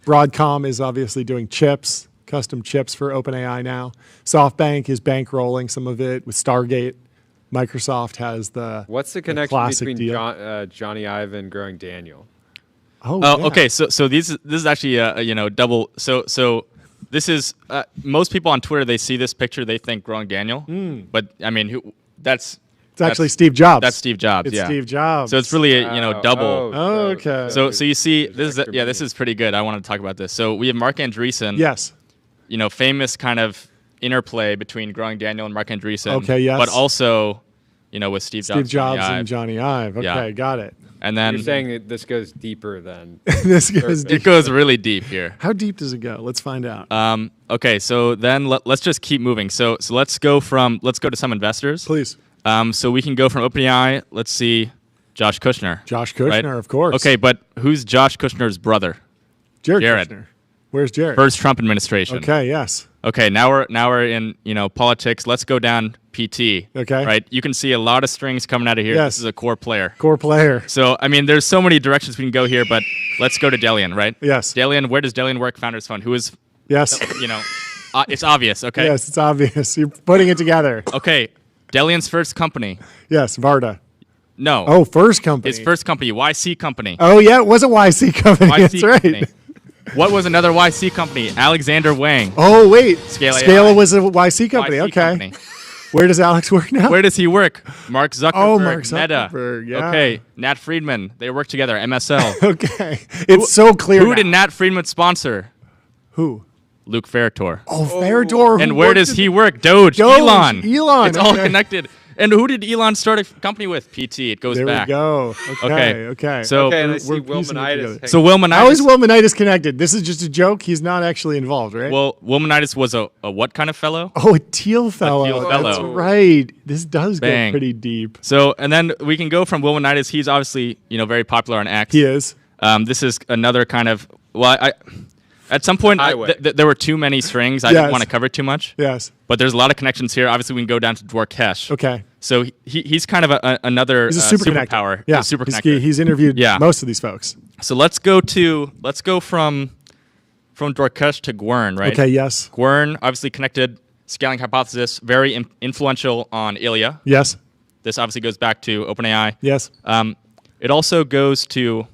Broadcom is obviously doing chips, custom chips for OpenAI now. SoftBank is bankrolling some of it with Stargate. Microsoft has What's the connection between Johnny Ive growing Daniel? Okay. So this is actually double. So this is most people on Twitter. They see this picture, they think growing Daniel, but I mean, it's actually Steve Jobs. That's Steve Jobs. It's Steve Jobs. So it's really a double. Okay. So you see, this is pretty good. I want to talk about this. So we have Mark Andreessen. Yes. Famous kind of interplay between growing Daniel and Mark Andreessen. Okay. Yes. But also, with Steve Jobs and Johnny Ive. Okay, got it. And then you're saying that this goes deeper than it goes really deep here. How deep does it go? Let's find out. Okay, so then let's just keep moving. So let's go to some investors, please. So we can go from OpenAI. Let's see, Josh Kushner. Josh Kushner, right? of course. Okay, but who's Josh Kushner's brother? Jared Kushner. Where's Jared? First Trump administration. Okay. Yes. Okay. Now we're in politics. Let's go down PT. Okay. Right. You can see a lot of strings coming out of here. Yes. This is a core player. Core player. So I mean, there's so many directions we can go here, but let's go to Delian. Right. Yes. Delian. Where does Delian work? Founders Fund. Who is? Yes. It's obvious. Okay. Yes, it's obvious. You're putting it together. Okay. Delian's first company. Yes. Varda. No. Oh, first company. His first company. YC company. Oh yeah, it was a YC company. YC That's right. company. What was another YC company? Alexander Wang. Oh wait, Scala was a YC company. YC okay. company. Where does Alex work now? Where does he work? Mark Zuckerberg. Oh, Mark Meta. Zuckerberg. Yeah. Okay. Nat Friedman. They work together. MSL. Okay. It's so clear. Who now. did Nat Friedman sponsor? Who? Luke Ferritor. Oh, Ferritor. And where does he work? Doge. Elon. It's all connected. And who did Elon start a company with? PT. It goes back. There we go. Okay. So, and I see Will Menitis. So Will Menitis. How is Will Menitis connected? This is just a joke. He's not actually involved, right? Well, Will Menitis was a what kind of fellow? Oh, a Teal fellow. Teal fellow. That's right. This does Bang. go pretty deep. So, and then we can go from Will Menitis. He's obviously, very popular on X. He is. This is another kind of, at some point, there were too many strings. I didn't want to cover too much. Yes. But there's a lot of connections here. Obviously, we can go down to Dwarkesh. Okay. So he's kind of another He's a superpower. Yeah. Super connector. He's interviewed most of these folks. So let's go from Dwarkesh to Gwern, right? Okay. Yes. Gwern, obviously connected, scaling hypothesis, very influential on Ilya. Yes. This obviously goes back to OpenAI. Yes. It also goes to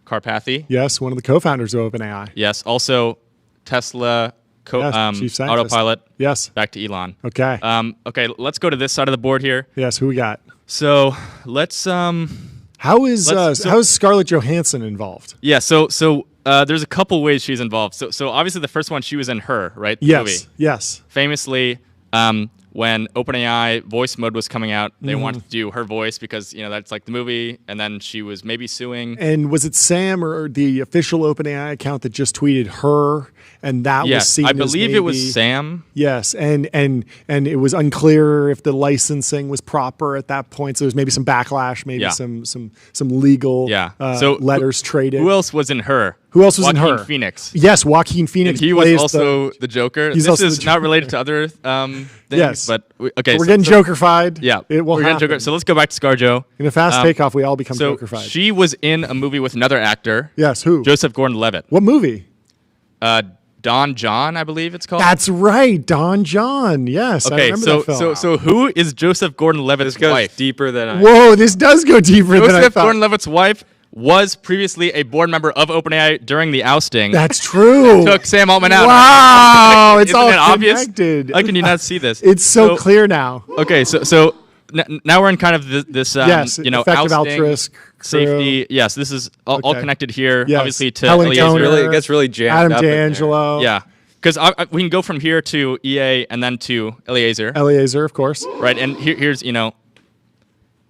Karpathy. Yes, one of the co-founders of OpenAI. Yes, also Tesla, Chief scientist. Autopilot. Yes. Back to Elon. Okay. Okay, let's go to this side of the board here. Yes, who we got? So let's How is Scarlett Johansson involved? Yeah, so there's a couple ways she's involved. So obviously the first one, she was in Her, right? The movie. Yes. Famously, when OpenAI voice mode was coming out, they wanted to do her voice because that's like the movie, and then she was maybe suing. And was it Sam or the official OpenAI account that just tweeted Her, and that was seen I as believe it was Sam. Yes, and it was unclear if the licensing was proper at that point. So there's maybe some backlash, maybe some legal letters traded. Who else was in Her? Who else was in Her? Joaquin Phoenix. Yes, Joaquin Phoenix. And he was also the Joker. This is not related to other things. Yes, but we're getting Jokerfied. Yeah, it will happen. Joker. So let's go back to ScarJo. In a fast takeoff, we all become Jokerfied. She was in a movie with another actor. Yes, who? Joseph Gordon-Levitt. What movie? Don John, I believe it's called. That's right, Don John. Yes, okay, I remember that film. So who is Joseph Gordon-Levitt's wife? Deeper than I. Whoa, this does go deeper than I thought. Joseph Gordon-Levitt's wife was previously a board member of OpenAI during the ousting. That's true. Took Sam Altman out. Wow, it's all obvious? connected. How can you not see this? It's so clear now. Okay, so now we're in kind of this effective ousting, altruist safety. Yes, this is all connected here. Yes. Obviously to Helen Eliezer. Toner, It gets really jammed Adam up D'Angelo. Yeah, because we can go from here to EA and then to Eliezer. Eliezer, of course. Right, and here's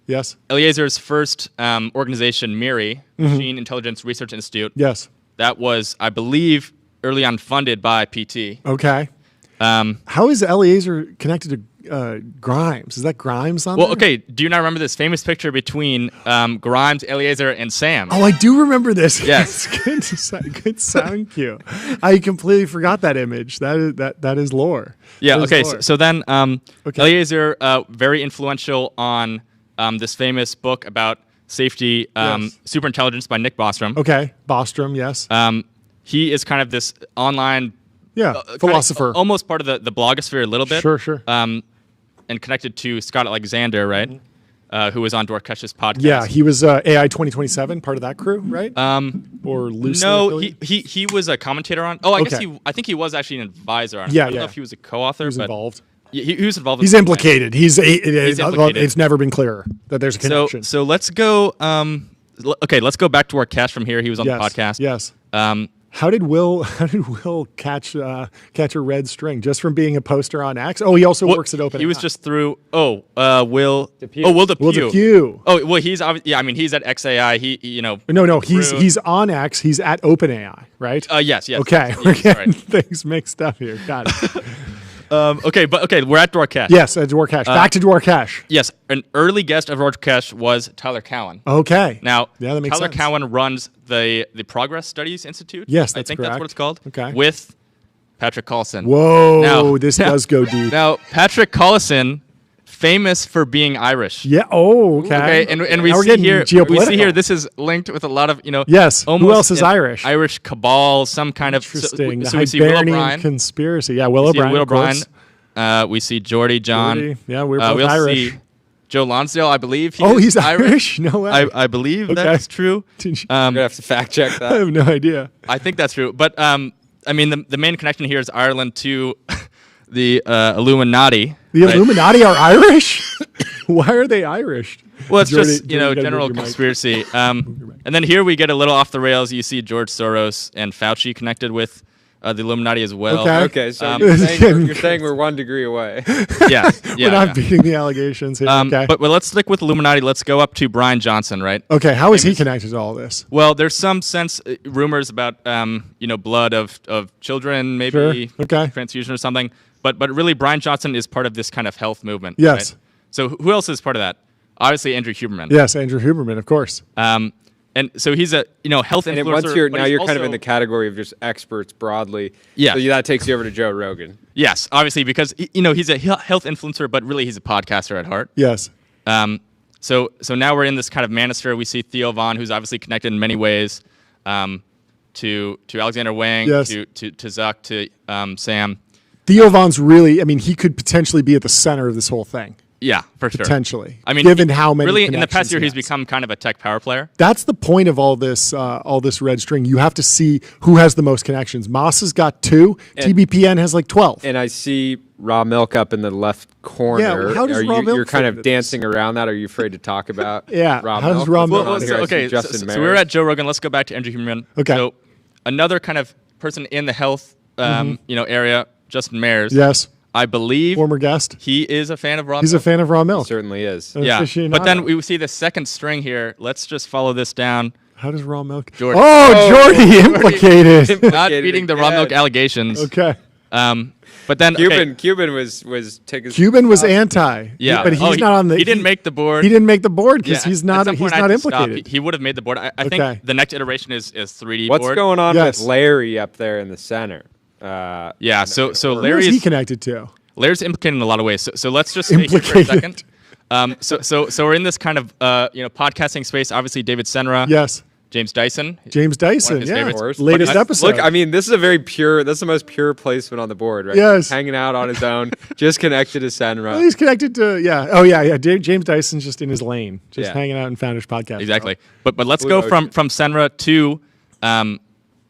Yes. Eliezer's first organization, MIRI, Machine Intelligence Research Institute. Yes. That was, I believe, early on funded by PT. Okay. How is Eliezer connected to Grimes? Is that Grimes on there? Well, okay. Do you not remember this famous picture between Grimes, Eliezer, and Sam? Oh, I do remember this. Yes. Good sound cue. I completely forgot that image. That is lore. Yeah. Okay. Lore. So then, Eliezer, very influential on this famous book about safety, Superintelligence by Nick Bostrom. Okay, Bostrom, yes. He is kind of this online philosopher. Almost part of the blogosphere a little bit. Sure. And connected to Scott Alexander, right? who was on Dwarkesh's podcast. Yeah, he was AI 2027, part of that crew, right? Or loosely No, affiliated? he was a commentator on. Oh, I think he was actually an advisor on it. I don't know if he was a co-author. He was but involved. He was involved. He's implicated. He's implicated. It's never been clearer that there's a connection. So let's go. Let's go back to Dwarkesh from here. He was on the podcast. Yes. How did Will catch a red string just from being a poster on X? Oh, he also works at OpenAI. He was just through. Will Depew. Will Depew. Oh, well, he's obviously. Yeah, I mean, he's at XAI. No. He's on X. He's at OpenAI, right? Yes. Okay, we're getting things mixed up here. Got it. Okay, we're at Dwarkesh. Yes, at Dwarkesh. Back to Dwarkesh. Yes, an early guest of Dwarkesh was Tyler Cowan. Okay. Now, that makes Tyler sense. Cowan runs the Progress Studies Institute. Yes, I think correct. that's what it's called. Okay. With Patrick Collison. Whoa, this does go deep. Now, Patrick Collison, famous for being Irish. Yeah. Oh, okay. And we see here. This is linked with a lot of Yes. Almost who else is Irish? Irish cabal, some kind of. Interesting. So we see Will O'Brien. Conspiracy. Yeah, Will O'Brien. Will O'Brien. We see Geordie John. Yeah, we're both we'll Irish. See Joe Lonsdale, I believe. He's Irish? No way. I believe that's true. You're gonna have to fact check that. I have no idea. I think that's true. But I mean, the main connection here is Ireland to the Illuminati. The Illuminati are Irish? Why are they Irish? Well, it's just general conspiracy. And then here we get a little off the rails. You see George Soros and Fauci connected with the Illuminati as well. Okay, so you're saying we're 1 degree away. Yeah. We're not beating the allegations here. Okay. But let's stick with Illuminati. Let's go up to Brian Johnson, right? Okay, how is he connected to all this? Well, there's some rumors about blood of children, maybe transfusion or something. But really, Brian Johnson is part of this kind of health movement. Yes. Right? So who else is part of that? Obviously, Andrew Huberman. Yes, Andrew Huberman, of course. And so he's a health influencer. And once you're kind of in the category of just experts broadly. Yeah. So that takes you over to Joe Rogan. Yes, obviously, because he's a health influencer, but really he's a podcaster at heart. Yes. So now we're in this kind of manosphere. We see Theo Von, who's obviously connected in many ways to Alexander Wang, yes. to Zuck, to Sam. Theo Von's really, he could potentially be at the center of this whole thing. Yeah, for sure. Potentially. Given how many really in the past year he's become kind of a tech power player. That's the point of all this red string. You have to see who has the most connections. Moss has got 2. TBPN has like 12. And I see Raw Milk up in the left corner. Yeah, how does Raw Milk You're kind of dancing around that. Are you afraid to talk about Raw how Milk? does Raw Milk? So we're at Joe Rogan. Let's go back to Andrew Huberman. Okay. So another kind of person in the health area, Justin Mayers. Yes. I believe former guest. He is a fan of raw milk. He's a fan of raw milk. He certainly is. Yeah. But then we see the second string here. Let's just follow this down. How does raw milk? Jordy. Jordy implicated. Not beating the raw milk allegations. Okay. But then Cuban was taking. Cuban was anti. Yeah. But he's not on the. He didn't make the board. He didn't make the board because he's not implicated. He would have made the board. I think the next iteration is 3D What's board. going on with Larry up there in the center? So Larry is he connected to? Larry's implicated in a lot of ways. So let's just stay here for a second. So we're in this kind of podcasting space. Obviously, David Senra. Yes. James Dyson. Yeah. Latest episode. Look, this is a very pure. That's the most pure placement on the board, right? Yes. Hanging out on his own, just connected to Senra. Well, he's connected to yeah. James Dyson's just in his lane, just hanging out in Founders Podcast. Exactly. But let's go from Senra to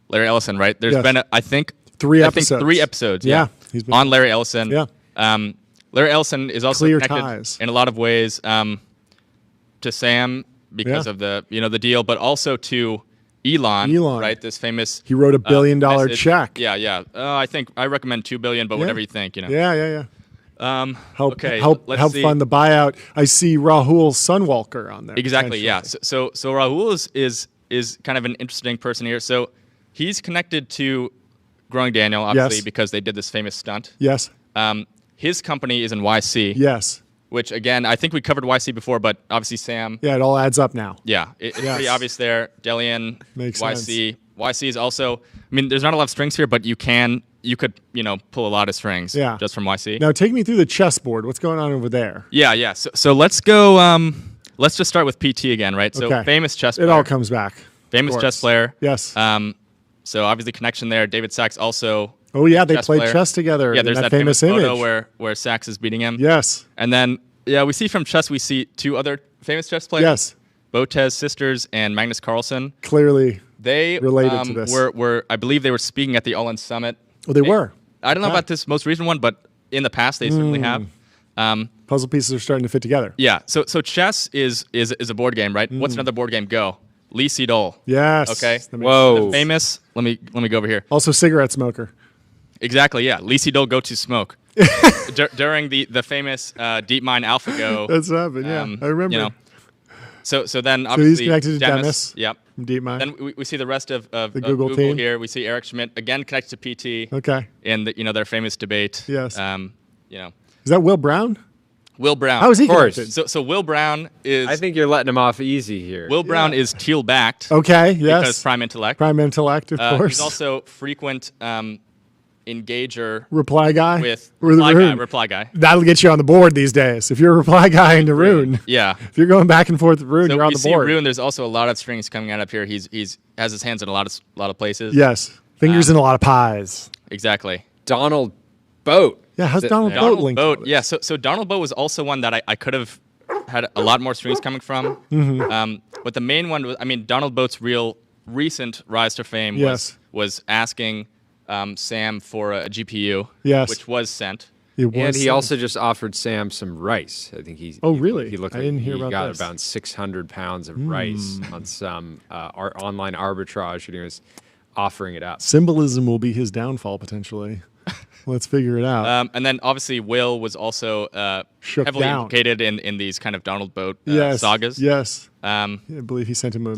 Larry Ellison. Right. There's been I think 3 episodes. 3 episodes. Yeah. He's been on Larry Ellison. Yeah. Larry Ellison is also clear connected ties in a lot of ways to Sam because of the the deal, but also to Elon, right? This famous. He wrote $1 billion check. Yeah. I recommend $2 billion, but whatever you think, Yeah. Help see. fund the buyout. I see Rahul Sunwalker on there. Exactly. Yeah. So Rahul is kind of an interesting person here. So he's connected to Growing Daniel, obviously, because they did this famous stunt. Yes. His company is in YC. Yes. Which, again, I think we covered YC before, but obviously Sam. Yeah, it all adds up now. Yeah, it's pretty obvious there. Delian, Makes YC. sense. YC is also, there's not a lot of strings here, but you could, pull a lot of strings just from YC. Now, take me through the chessboard. What's going on over there? Yeah. So let's go, let's just start with PT again, right? So famous chess player. It all comes back. Famous chess player. Yes. So obviously connection there. David Sachs also. Oh yeah, they played chess together. Yeah, there's that famous image photo where Sachs is beating him. Yes. And then we see from chess 2 other famous chess players. Yes. Botez sisters and Magnus Carlsen. Clearly they related to this. Were I believe they were speaking at the All In Summit. Oh, they were. I don't know about this most recent one, but in the past they certainly have. Puzzle pieces are starting to fit together. Yeah. So chess is a board game, right? What's another board game? Go. Lee Sedol. Yes. Okay. Whoa. The famous. Let me go over here. Also, cigarette smoker. Exactly. Yeah. Lee Sedol go to smoke. During the famous DeepMind AlphaGo. That's what happened. Yeah, I remember. You know, so then So obviously he's connected to Demis. Yep. From DeepMind. Then we see the rest of the Google team here. We see Eric Schmidt again connected to PT. Okay. In their famous debate. Yes. Is that Will Brown? Will Brown. How is he Of course. connected? So Will Brown is. I think you're letting him off easy here. Will Brown is Thiel backed. Okay. Yes. Because Prime Intellect. Prime Intellect, of course. He's also frequent engager. Reply guy. With Or the Rune. reply guy. That'll get you on the board these days. If you're a reply guy into Rune. Yeah. If you're going back and forth with Rune, So you're on we the see board. Rune. There's also a lot of strings coming out up here. He's has his hands in a lot of places. Yes. Fingers in a lot of pies. Exactly. Donald Boat. Yeah, how's Donald Boat Donald linked? Boat. Yeah. So Donald Boat was also one that I could have had a lot more strings coming from. But the main one was, Donald Boat's real recent rise to fame was asking Sam for a GPU, which was sent. And he also just offered Sam some rice. I think he's. Oh, really? He looked I like didn't hear he about got this. about 600 pounds of rice on some online arbitrage, and he was offering it up. Symbolism will be his downfall, potentially. Let's figure it out. And then obviously Will was also heavily implicated in these kind of Donald Boat sagas. Yes. I believe he sent him a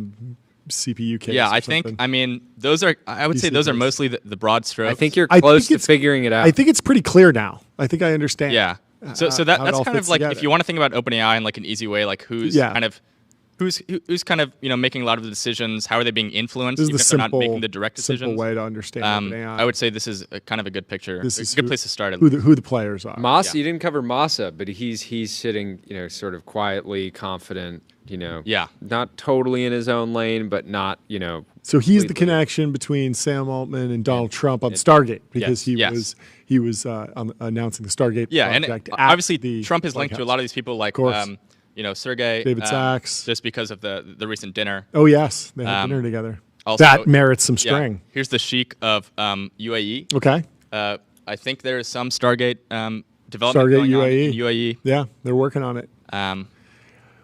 CPU case. Yeah, I think. Those are. I would say those are mostly the broad strokes. I think you're close to figuring it out. I think it's pretty clear now. I think I understand. Yeah. So that's kind of like together. if you want to think about OpenAI in like an easy way, like who's kind of making a lot of the decisions. How are they being influenced? This is even the if they're not making the direct decisions. simple way to understand OpenAI. I would say this is kind of a good picture. This is a good place to start. Who the players are. Massa, you didn't cover Massa, but he's sitting, sort of quietly confident, not totally in his own lane, but not, So he's the connection between Sam Altman and Donald Trump on Stargate because he was announcing the Stargate project. And obviously Trump is linked to a lot of these people like Sergey, David Sachs, just because of the recent dinner. Oh yes, they had dinner together. Also, that merits some string. Here's the Sheikh of UAE. Okay. I think there is some Stargate development Stargate going UAE. on in UAE. Yeah, they're working on it.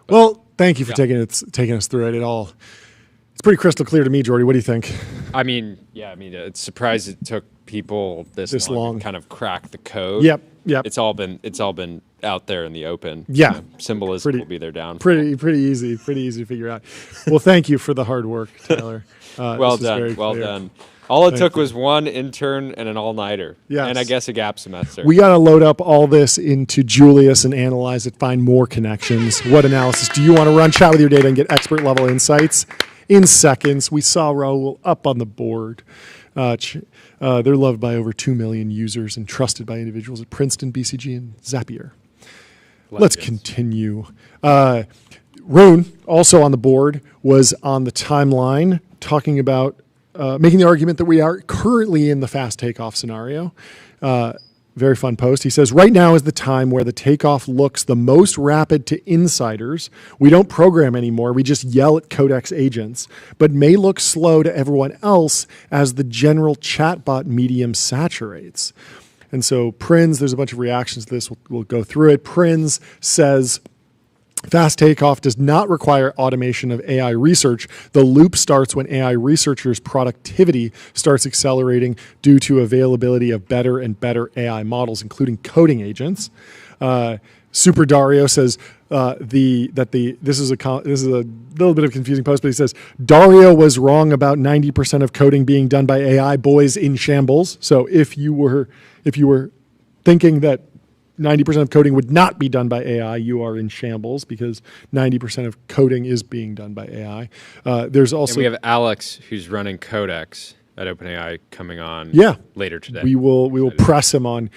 Well, thank you for taking us through it. It's pretty crystal clear to me, Jordy. What do you think? It's surprised it took people this long to kind of crack the code. Yep. It's all been out there in the open. Yeah. Symbolism will be their downfall. Pretty easy to figure out. Well, thank you for the hard work, Taylor. Well done. All it took was one intern and an all-nighter. Yes. And I guess a gap semester. We got to load up all this into Julius and analyze it, find more connections. What analysis? Do you want to run chat with your data and get expert-level insights? In seconds, we saw Raul up on the board. They're loved by over 2 million users and trusted by individuals at Princeton, BCG, and Zapier. Let's continue. Rune, also on the board, was on the timeline talking about making the argument that we are currently in the fast takeoff scenario. Very fun post. He says, right now is the time where the takeoff looks the most rapid to insiders. We don't program anymore. We just yell at Codex agents, but may look slow to everyone else as the general chatbot medium saturates. And so Prinz, there's a bunch of reactions to this. We'll go through it. Prinz says, fast takeoff does not require automation of AI research. The loop starts when AI researchers' productivity starts accelerating due to availability of better and better AI models, including coding agents. Super Dario says this is a little bit of a confusing post, but he says Dario was wrong about 90% of coding being done by AI. Boys in shambles. So if you were thinking that 90% of coding would not be done by AI, you are in shambles because 90% of coding is being done by AI. There's also... And we have Alex, who's running Codex at OpenAI, coming on later today. We will press him on,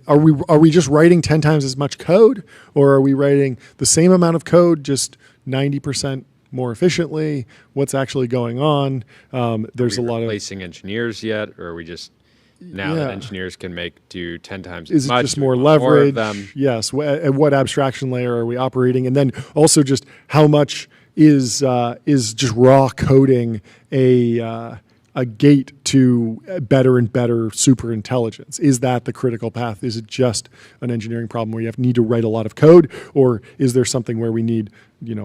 are we just writing 10 times as much code, or are we writing the same amount of code, just 90% more efficiently? What's actually going on? There's a lot of... replacing engineers yet, or are we just now that engineers can do 10 times is as much? Is it just more leverage? More of them? Yes. At what abstraction layer are we operating? And then also just how much is just raw coding a gate to better and better super intelligence? Is that the critical path? Is it just an engineering problem where you need to write a lot of code, or is there something where we need,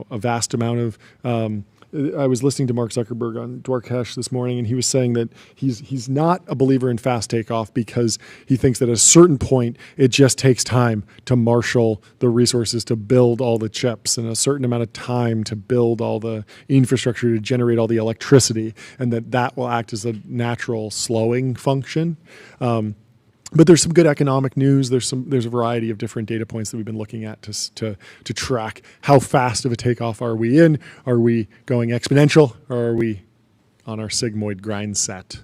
a vast amount of I was listening to Mark Zuckerberg on Dwarkesh this morning, and he was saying that he's not a believer in fast takeoff because he thinks that at a certain point it just takes time to marshal the resources to build all the chips and a certain amount of time to build all the infrastructure to generate all the electricity, and that will act as a natural slowing function. But there's some good economic news. There's a variety of different data points that we've been looking at to track how fast of a takeoff are we in. Are we going exponential, or are we on our sigmoid grind set?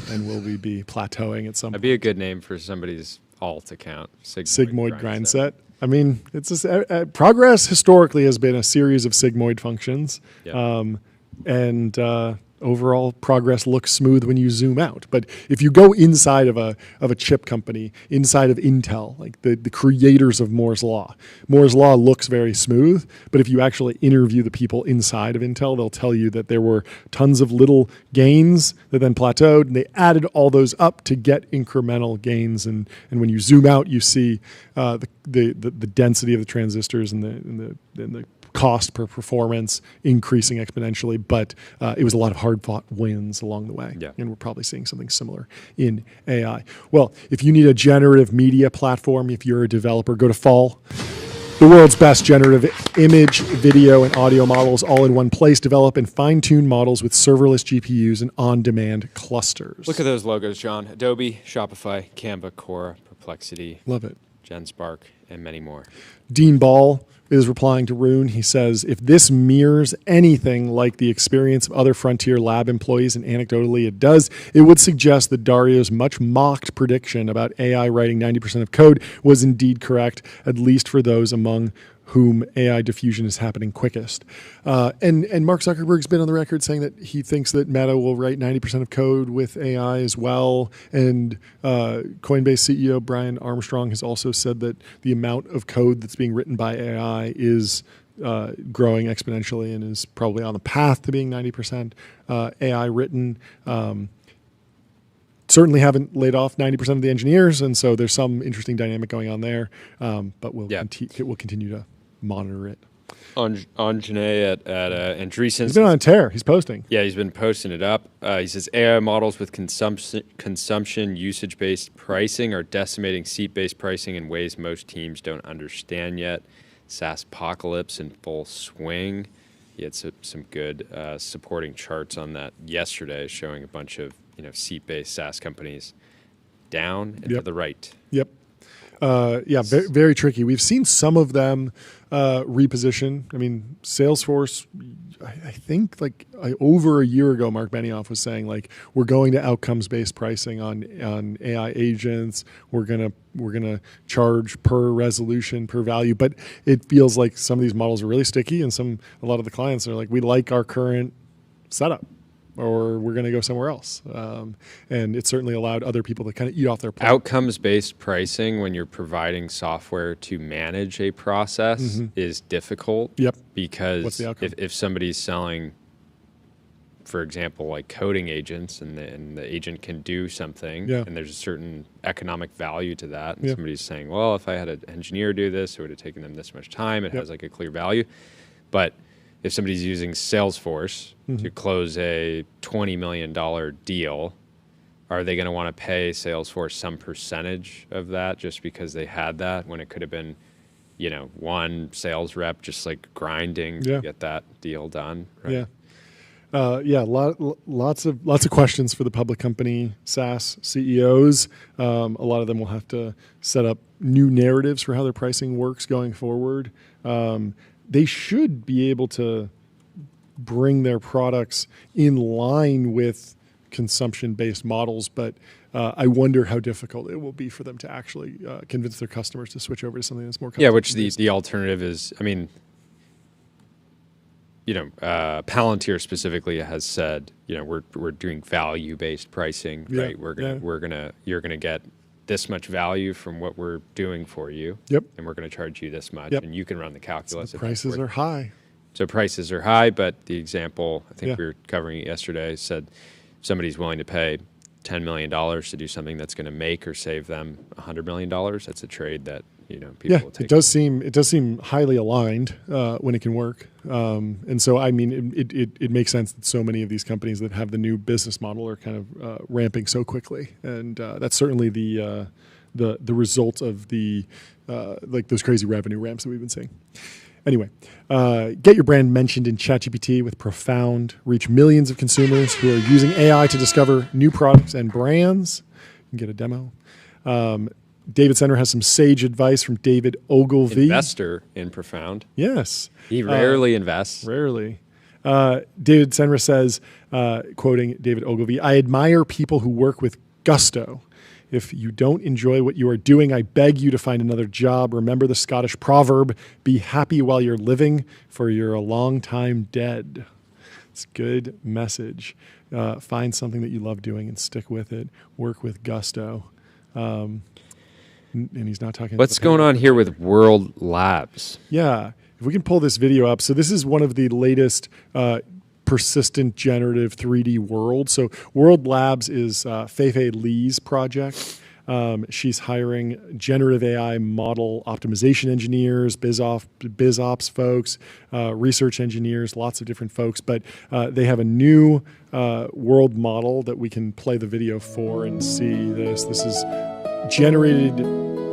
And will we be plateauing at some point? That'd be a good name for somebody's alt account. Sigmoid grind set. I mean, it's just, progress historically has been a series of sigmoid functions. Yep. Overall progress looks smooth when you zoom out. But if you go inside of a chip company, inside of Intel, like the creators of Moore's Law looks very smooth. But if you actually interview the people inside of Intel, they'll tell you that there were tons of little gains that then plateaued, and they added all those up to get incremental gains. And when you zoom out, you see the density of the transistors and the cost per performance increasing exponentially, but it was a lot of hard-fought wins along the way. Yeah. And we're probably seeing something similar in AI. Well, if you need a generative media platform, if you're a developer, go to Fall. The world's best generative image, video, and audio models all in one place. Develop and fine-tune models with serverless GPUs and on-demand clusters. Look at those logos, John. Adobe, Shopify, Canva, Quora, Perplexity. Love it. GenSpark, and many more. Dean Ball is replying to Rune. He says, if this mirrors anything like the experience of other Frontier Lab employees, and anecdotally it does, it would suggest that Dario's much mocked prediction about AI writing 90% of code was indeed correct, at least for those among whom AI diffusion is happening quickest. And Mark Zuckerberg's been on the record saying that he thinks that Meta will write 90% of code with AI as well. And Coinbase CEO Brian Armstrong has also said that the amount of code that's being written by AI is growing exponentially and is probably on the path to being 90% AI written. Certainly haven't laid off 90% of the engineers, and so there's some interesting dynamic going on there. But we'll continue to monitor it. Anjane at Andreessen. He's been on a tear. He's posting. Yeah, he's been posting it up. He says AI models with consumption usage-based pricing are decimating seat-based pricing in ways most teams don't understand yet. SaaS apocalypse in full swing. He had some good supporting charts on that yesterday, showing a bunch of seat-based SaaS companies down and to the right. Yep. Very, very tricky. We've seen some of them reposition. I mean, Salesforce, I think over a year ago, Mark Benioff was saying we're going to outcomes-based pricing on AI agents. We're gonna charge per resolution, per value. But it feels like some of these models are really sticky, and a lot of the clients are like, we like our current setup, or we're going to go somewhere else. And it certainly allowed other people to kind of eat off their plate. Outcomes-based pricing, when you're providing software to manage a process, is difficult. Yep. Because what's the outcome? If somebody's selling, for example, like coding agents, and the agent can do something, and there's a certain economic value to that, and somebody's saying, well, if I had an engineer do this, it would have taken them this much time. It has a clear value. But if somebody's using Salesforce to close a $20 million deal, are they going to want to pay Salesforce some percentage of that just because they had that, when it could have been, one sales rep just grinding to get that deal done? Right? Lots of questions for the public company SaaS CEOs. A lot of them will have to set up new narratives for how their pricing works going forward. They should be able to bring their products in line with consumption-based models, but I wonder how difficult it will be for them to actually convince their customers to switch over to something that's more consumption-based. Which the alternative is, Palantir specifically has said, we're doing value-based pricing, right? You're gonna get this much value from what we're doing for you, and we're going to charge you this much, and you can run the calculus. So the prices are high. So prices are high, but the example I think we were covering it yesterday said somebody's willing to pay $10 million to do something that's going to make or save them $100 million. That's a trade that people will take. It does seem highly aligned when it can work, and so I mean it makes sense that so many of these companies that have the new business model are kind of ramping so quickly, and that's certainly the result of the like those crazy revenue ramps that we've been seeing. Anywy, get your brand mentioned in ChatGPT with Profound. Reach millions of consumers who are using AI to discover new products and brands. You can get a demo. David Senner has some sage advice from David Ogilvy. Investor in Profound. Yes. He rarely invests. Rarely. David Senner says, quoting David Ogilvy, "I admire people who work with gusto. If you don't enjoy what you are doing, I beg you to find another job. Remember the Scottish proverb, be happy while you're living, for you're a long time dead." It's a good message. Find something that you love doing and stick with it. Work with gusto. And he's not talking. What's going on here with World Labs? Yeah. If we can pull this video up. So this is one of the latest persistent generative 3D world. So World Labs is Fei Li's project. She's hiring generative AI model optimization engineers, biz ops folks, research engineers, lots of different folks. But they have a new world model that we can play the video for and see this. This is generated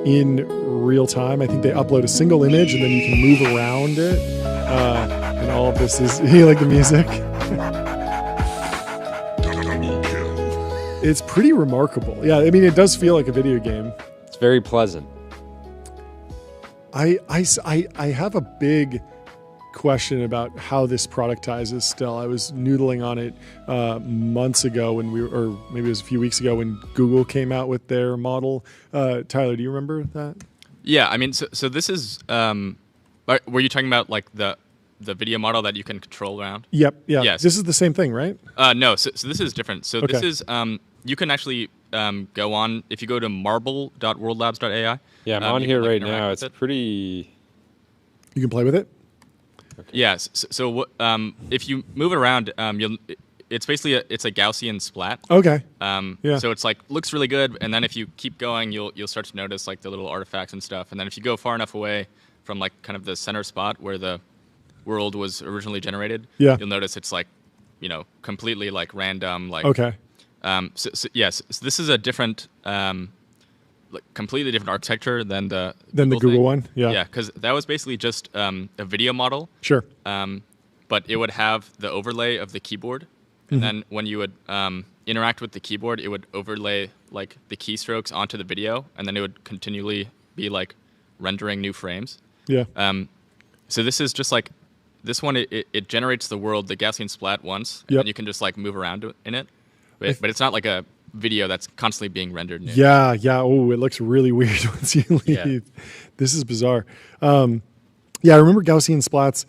in real time. I think they upload a single image and then you can move around it. And all of this is, you like the music? It's pretty remarkable. Yeah, I mean, it does feel like a video game. It's very pleasant. I have a big question about how this productizes still. I was noodling on it months ago or maybe it was a few weeks ago when Google came out with their model. Tyler, do you remember that? Yeah, I mean, so this is, were you talking about like the video model that you can control around? Yep. Yeah. Yes. This is the same thing, right? No. So this is different. So this is you can actually go on if you go to marble.worldlabs.ai. Yeah, I'm on here right now. It's pretty. You can play with it. Okay. Yes. So if you move it around, it's basically it's a Gaussian splat. Okay. Yeah. So it's like looks really good, and then if you keep going, you'll start to notice like the little artifacts and stuff, and then if you go far enough away from like kind of the center spot where the world was originally generated, you'll notice it's like, completely like random, like. Okay. So this is a different, completely different architecture than the Google one. Yeah. Yeah, because that was basically just a video model. Sure. But it would have the overlay of the keyboard, and then when you would interact with the keyboard, it would overlay like the keystrokes onto the video, and then it would continually be like rendering new frames. Yeah. So this is just like this one. It generates the world, the Gaussian splat once, and then you can just like move around in it. But it's not like a video that's constantly being rendered new. Yeah. Oh, it looks really weird once you leave. Yeah. This is bizarre. Yeah, I remember Gaussian splats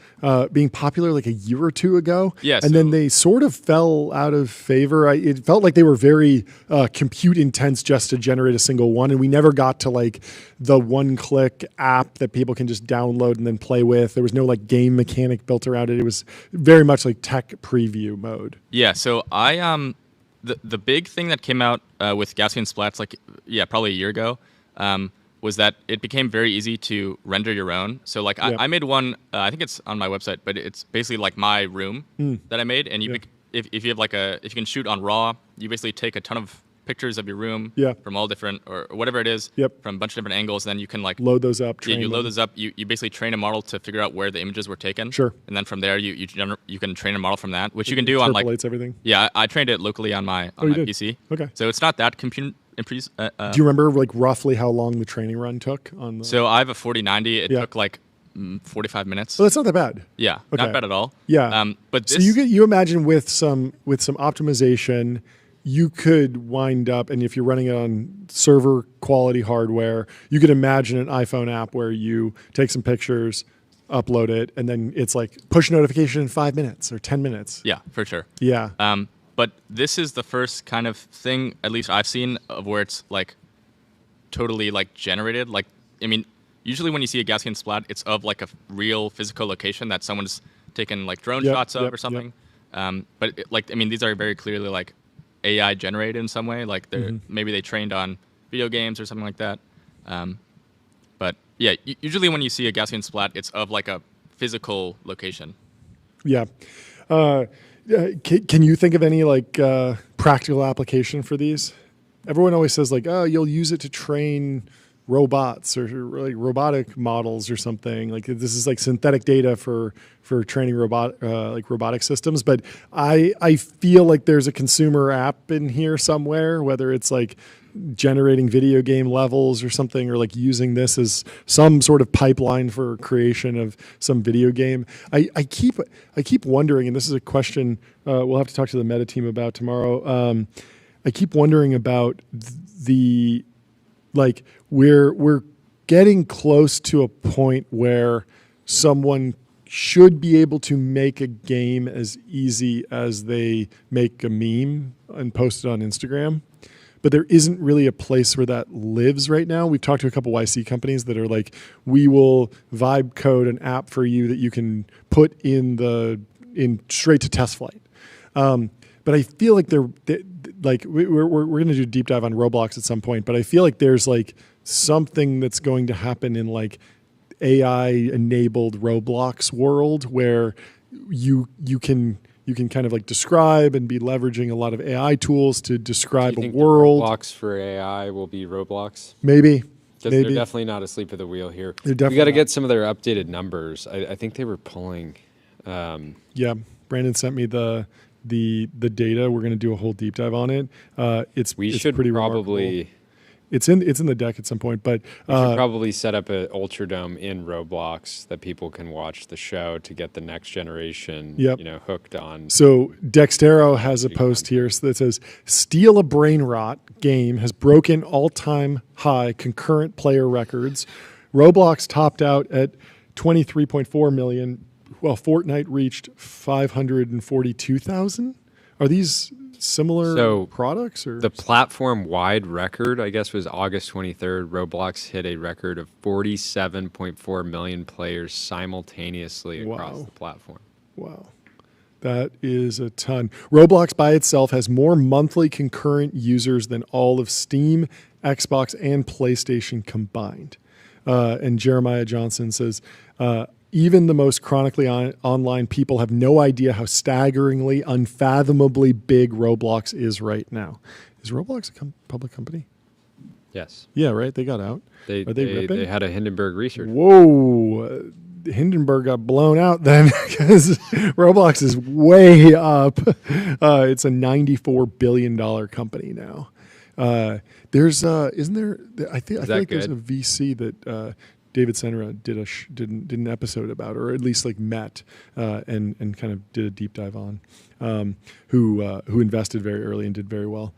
being popular like a year or two ago. Yes. And then they sort of fell out of favor. It felt like they were very compute intense just to generate a single one. And we never got to like the one-click app that people can just download and then play with. There was no like game mechanic built around it. It was very much like tech preview mode. Yeah, so the big thing that came out with Gaussian splats probably a year ago was that it became very easy to render your own. So like I made one, I think it's on my website, but it's basically like my room that I made. And if you have if you can shoot on RAW, you basically take a ton of pictures of your room from all different, or whatever it is, from a bunch of different angles. Then you can like load those up. You load those up. You basically train a model to figure out where the images were taken. Sure. And then from there, you can train a model from that, which you can do on like everything. Yeah, I trained it locally on my PC. Okay. So it's not that compute. Do you remember like roughly how long the training run took on the? So I have a 4090. It took like 45 minutes. Well, that's not that bad. Yeah, not bad at all. Yeah. But this, so you imagine with some optimization, you could wind up, and if you're running it on server quality hardware, you could imagine an iPhone app where you take some pictures, upload it, and then it's like push notification in 5 minutes or 10 minutes. Yeah, for sure. Yeah. But this is the first kind of thing, at least I've seen, of where it's like totally like generated. Like, I mean, usually when you see a Gaussian splat, it's of like a real physical location that someone's taken like drone shots of or something. But like, I mean, these are very clearly like AI generated in some way. Like maybe they trained on video games or something like that. But yeah, usually when you see a Gaussian splat, it's of like a physical location. Yeah. Can you think of any like practical application for these? Everyone always says like, oh, you'll use it to train robots or like robotic models or something. Like this is like synthetic data for training robotic systems. But I feel like there's a consumer app in here somewhere, whether it's like generating video game levels or something, or like using this as some sort of pipeline for creation of some video game. I keep wondering, and this is a question we'll have to talk to the meta team about tomorrow. I keep wondering about the like we're getting close to a point where someone should be able to make a game as easy as they make a meme and post it on Instagram. But there isn't really a place where that lives right now. We've talked to a couple YC companies that are like, we will vibe code an app for you that you can put in straight to test flight. But I feel like we're going to do a deep dive on Roblox at some point. But I feel like there's like something that's going to happen in like AI enabled Roblox world where you can kind of like describe and be leveraging a lot of AI tools to describe a world. Roblox for AI will be Roblox. Maybe. Because they're definitely not asleep at the wheel here. We got to get some of their updated numbers. I think they were pulling. Yeah, Brandon sent me the data. We're going to do a whole deep dive on it. It's pretty probably. Remarkable. It's in the deck at some point, but we should probably set up an Ultradome in Roblox that people can watch the show to get the next generation, hooked on. So Dextero has a post here that says, "Steal a Brain Rot game has broken all-time high concurrent player records. Roblox topped out at 23.4 million, while Fortnite reached 542,000." Are these similar products? Or the platform-wide record, I guess, was August 23rd. Roblox hit a record of 47.4 million players simultaneously across the platform. Wow. That is a ton. Roblox by itself has more monthly concurrent users than all of Steam, Xbox, and PlayStation combined. And Jeremiah Johnson says, even the most chronically online people have no idea how staggeringly, unfathomably big Roblox is right now. Is Roblox a public company? Yes. Yeah, right? They got out. They had a Hindenburg research. Whoa. Hindenburg got blown out then because Roblox is way up. It's a $94 billion company now. There's isn't there? I feel like there's a VC that David Senra did an episode about, or at least like met and kind of did a deep dive on, who invested very early and did very well.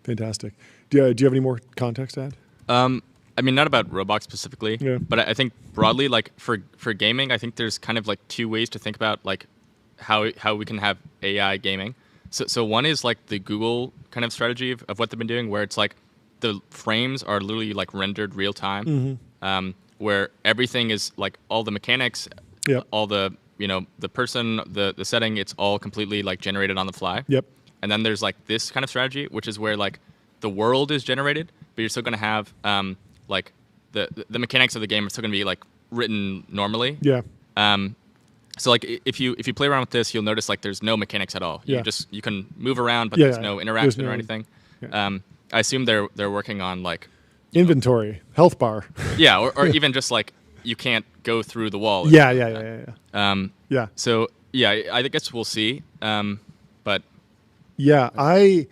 Fantastic. Do you have any more context to add? I mean, not about Roblox specifically, but I think broadly, like for gaming, I think there's kind of like two ways to think about like how we can have AI gaming. So one is like the Google kind of strategy of what they've been doing, where it's like the frames are literally like rendered real time, where everything is like all the mechanics, all the the person, the setting, it's all completely like generated on the fly. Yep. And then there's like this kind of strategy, which is where like the world is generated, but you're still going to have like the mechanics of the game are still going to be like written normally. Yeah. So like if you play around with this, you'll notice like there's no mechanics at all. You can move around, but there's no interaction or anything. Yeah. I assume they're working on like inventory, health bar. Yeah, or even just like you can't go through the wall. Yeah. So yeah, I guess we'll see. But yeah, I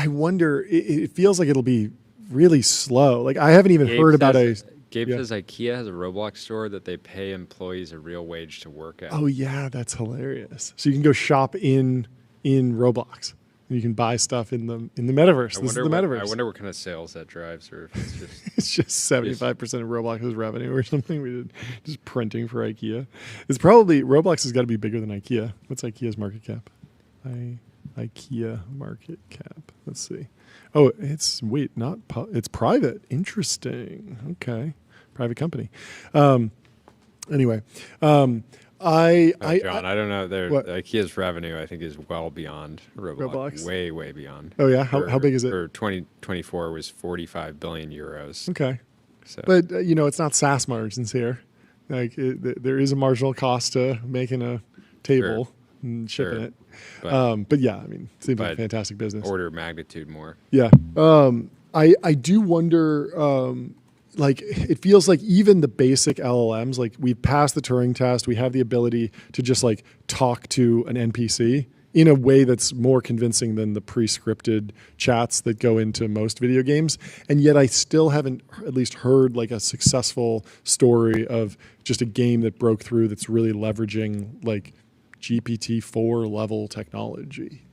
wonder. It feels like it'll be really slow. Like I haven't even heard about a. Gabe says IKEA has a Roblox store that they pay employees a real wage to work at. Oh yeah, that's hilarious. So you can go shop in Roblox. You can buy stuff in the metaverse. This is the metaverse. I wonder what kind of sales that drives, or if it's just it's just 75% of Roblox's revenue or something. We did just printing for IKEA. It's probably Roblox has got to be bigger than IKEA. What's IKEA's market cap? IKEA market cap. Let's see. Oh, it's it's private. Interesting. Okay, private company. Anyway, John, I don't know. IKEA's revenue, I think, is well beyond Roblox. Way beyond. Oh yeah, how big is it? For 2024 was 45 billion euros. Okay, so. But it's not SaaS margins here. Like there is a marginal cost to making a table and shipping it. But yeah, I mean, it seems like a fantastic business. Order of magnitude more. Yeah. I do wonder. Like it feels like even the basic LLMs, like we've passed the Turing test, we have the ability to just like talk to an NPC in a way that's more convincing than the pre-scripted chats that go into most video games. And yet I still haven't at least heard like a successful story of just a game that broke through that's really leveraging like GPT-4 level technology.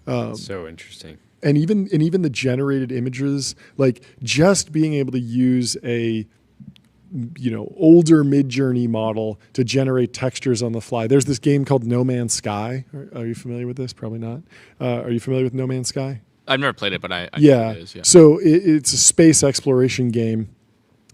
So interesting. And even the generated images, like just being able to use a older Mid-Journey model to generate textures on the fly. There's this game called No Man's Sky. Are you familiar with this? Probably not. Are you familiar with No Man's Sky? I've never played it, but I yeah. know it is, yeah. So it's a space exploration game.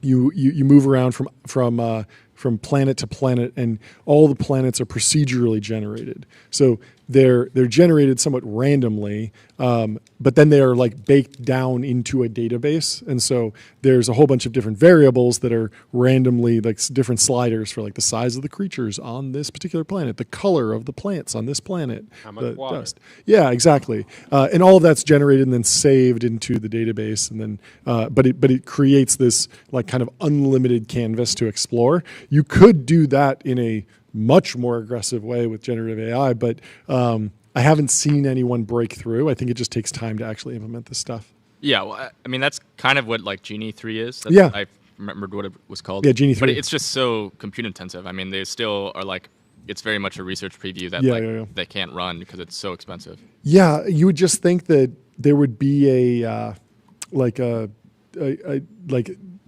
You move around from planet to planet, and all the planets are procedurally generated. So they're generated somewhat randomly, but then they are like baked down into a database. And so there's a whole bunch of different variables that are randomly like different sliders for like the size of the creatures on this particular planet, the color of the plants on this planet, how much water. Dust. Yeah, exactly. And all of that's generated and then saved into the database. And then, but it creates this like kind of unlimited canvas to explore. You could do that in a much more aggressive way with generative AI, but I haven't seen anyone break through. I think it just takes time to actually implement this stuff. Yeah, well, I mean, that's kind of what like Genie 3 is. I remembered what it was called. Yeah, Genie 3. But it's just so compute intensive. I mean, they still are like, it's very much a research preview that they can't run because it's so expensive. Yeah, you would just think that there would be like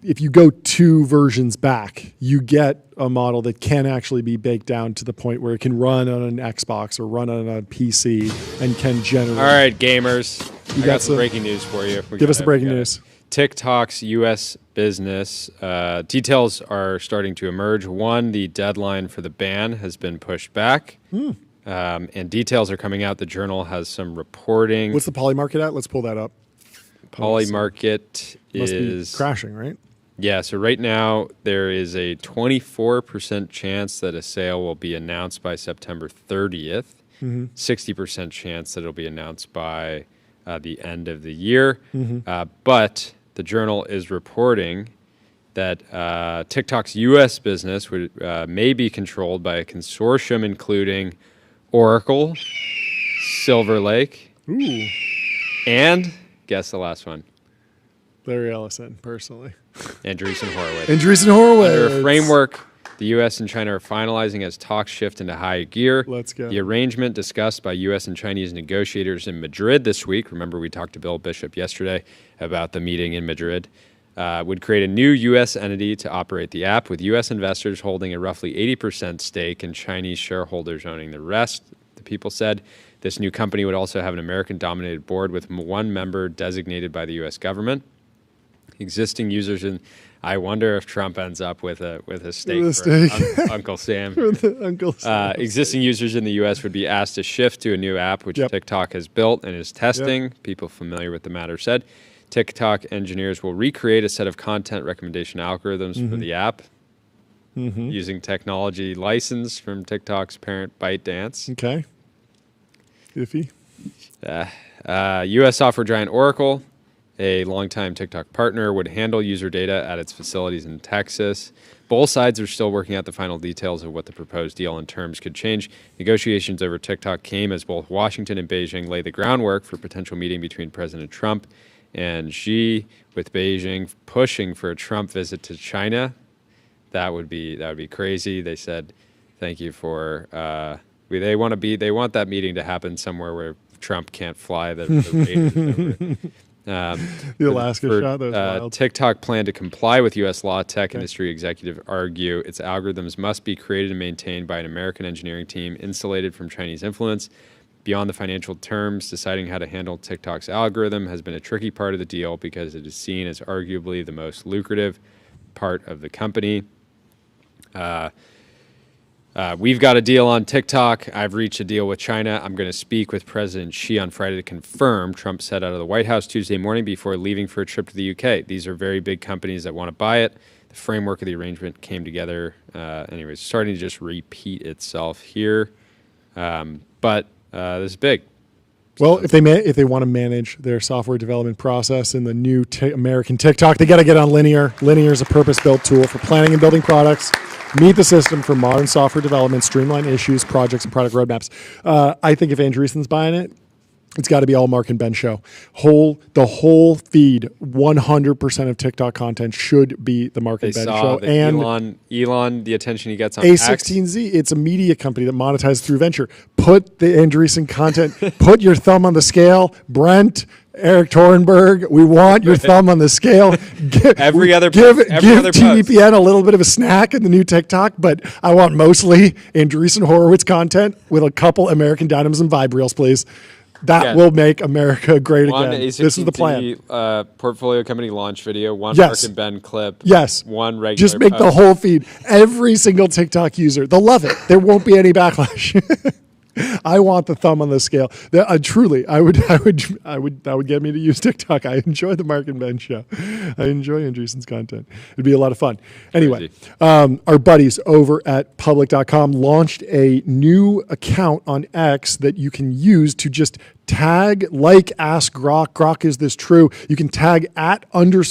if you go 2 versions back, you get a model that can actually be baked down to the point where it can run on an Xbox or run on a PC and can generate. All right, gamers. I got some breaking news for you. Give us the breaking news. TikTok's U.S. business details are starting to emerge. One, the deadline for the ban has been pushed back. And details are coming out. The Journal has some reporting. What's the Polymarket at? Let's pull that up. Polymarket must be crashing, right? Yeah, so right now there is a 24% chance that a sale will be announced by September 30th, 60% chance that it'll be announced by the end of the year. But the Journal is reporting that TikTok's U.S. business may be controlled by a consortium including Oracle, Silver Lake, and guess the last one. Larry Ellison, personally. Andreessen Horowitz. Under a framework the U.S. and China are finalizing as talks shift into high gear. Let's go. The arrangement discussed by U.S. and Chinese negotiators in Madrid this week, remember we talked to Bill Bishop yesterday about the meeting in Madrid, would create a new U.S. entity to operate the app, with U.S. investors holding a roughly 80% stake and Chinese shareholders owning the rest, the people said. This new company would also have an American-dominated board with one member designated by the U.S. government. Existing users I wonder if Trump ends up with a stake for Uncle Sam. Uncle Sam. Existing users in the U.S. would be asked to shift to a new app, which TikTok has built and is testing. People familiar with the matter said. TikTok engineers will recreate a set of content recommendation algorithms for the app using technology licensed from TikTok's parent ByteDance. Okay. Iffy. U.S. software giant Oracle, a longtime TikTok partner, would handle user data at its facilities in Texas. Both sides are still working out the final details of what the proposed deal and terms could change. Negotiations over TikTok came as both Washington and Beijing lay the groundwork for a potential meeting between President Trump and Xi, with Beijing pushing for a Trump visit to China. That would be crazy. They said, "Thank you for." They want that meeting to happen somewhere where Trump can't fly the Raiders over. The Alaska shot, that was wild. TikTok plan to comply with U.S. law. Tech industry executive argue its algorithms must be created and maintained by an American engineering team insulated from Chinese influence. Beyond the financial terms, deciding how to handle TikTok's algorithm has been a tricky part of the deal because it is seen as arguably the most lucrative part of the company. We've got a deal on TikTok. I've reached a deal with China. I'm going to speak with President Xi on Friday to confirm, Trump said out of the White House Tuesday morning before leaving for a trip to the UK. These are very big companies that want to buy it. The framework of the arrangement came together. Anyways, starting to just repeat itself here. But this is big. Well, if they want to manage their software development process in the new American TikTok, they got to get on Linear. Linear is a purpose-built tool for planning and building products. Meet the system for modern software development, streamline issues, projects, and product roadmaps. I think if Andreessen's buying it, it's got to be all Mark and Ben show. The whole feed, 100% of TikTok content should be the Mark and Ben show. And Elon, the attention he gets on A16Z, it's a media company that monetizes through venture. Put the Andreessen content, put your thumb on the scale. Brent, Eric Torenberg, we want your thumb on the scale. Give TBPN a little bit of a snack in the new TikTok, but I want mostly Andreessen Horowitz content with a couple American Dynamism vibe reels, please. That will make America great again. This is the plan. Portfolio company launch video, one Mark and Ben clip. Yes. One regular Just make the whole feed. Every single TikTok user. They'll love it. There won't be any backlash. I want the thumb on the scale. Truly, that would get me to use TikTok. I enjoy the Mark and Ben show. I enjoy Andreessen's content. It'd be a lot of fun. Anyway, our buddies over at public.com launched a new account on X that you can use to just tag, ask Grok. Grok, is this true? You can tag at gen_assets,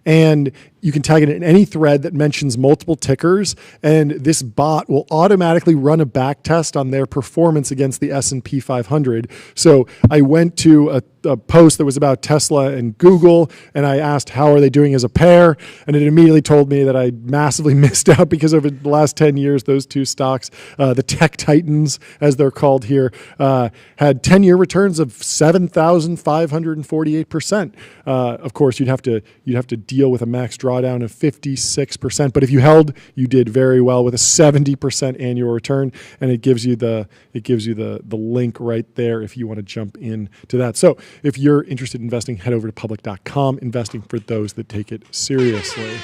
and you can tag it in any thread that mentions multiple tickers, and this bot will automatically run a back test on their performance against the S&P 500. So I went to a post that was about Tesla and Google, and I asked how are they doing as a pair, and it immediately told me that I massively missed out because over the last 10 years, those two stocks, the tech titans, as they're called here, had 10-year returns of 7,548%. Of course, you'd have to deal with a max drawdown of 56%, but if you held, you did very well with a 70% annual return, and it gives you the link right there if you want to jump in to that. So if you're interested in investing, head over to public.com, investing for those that take it seriously.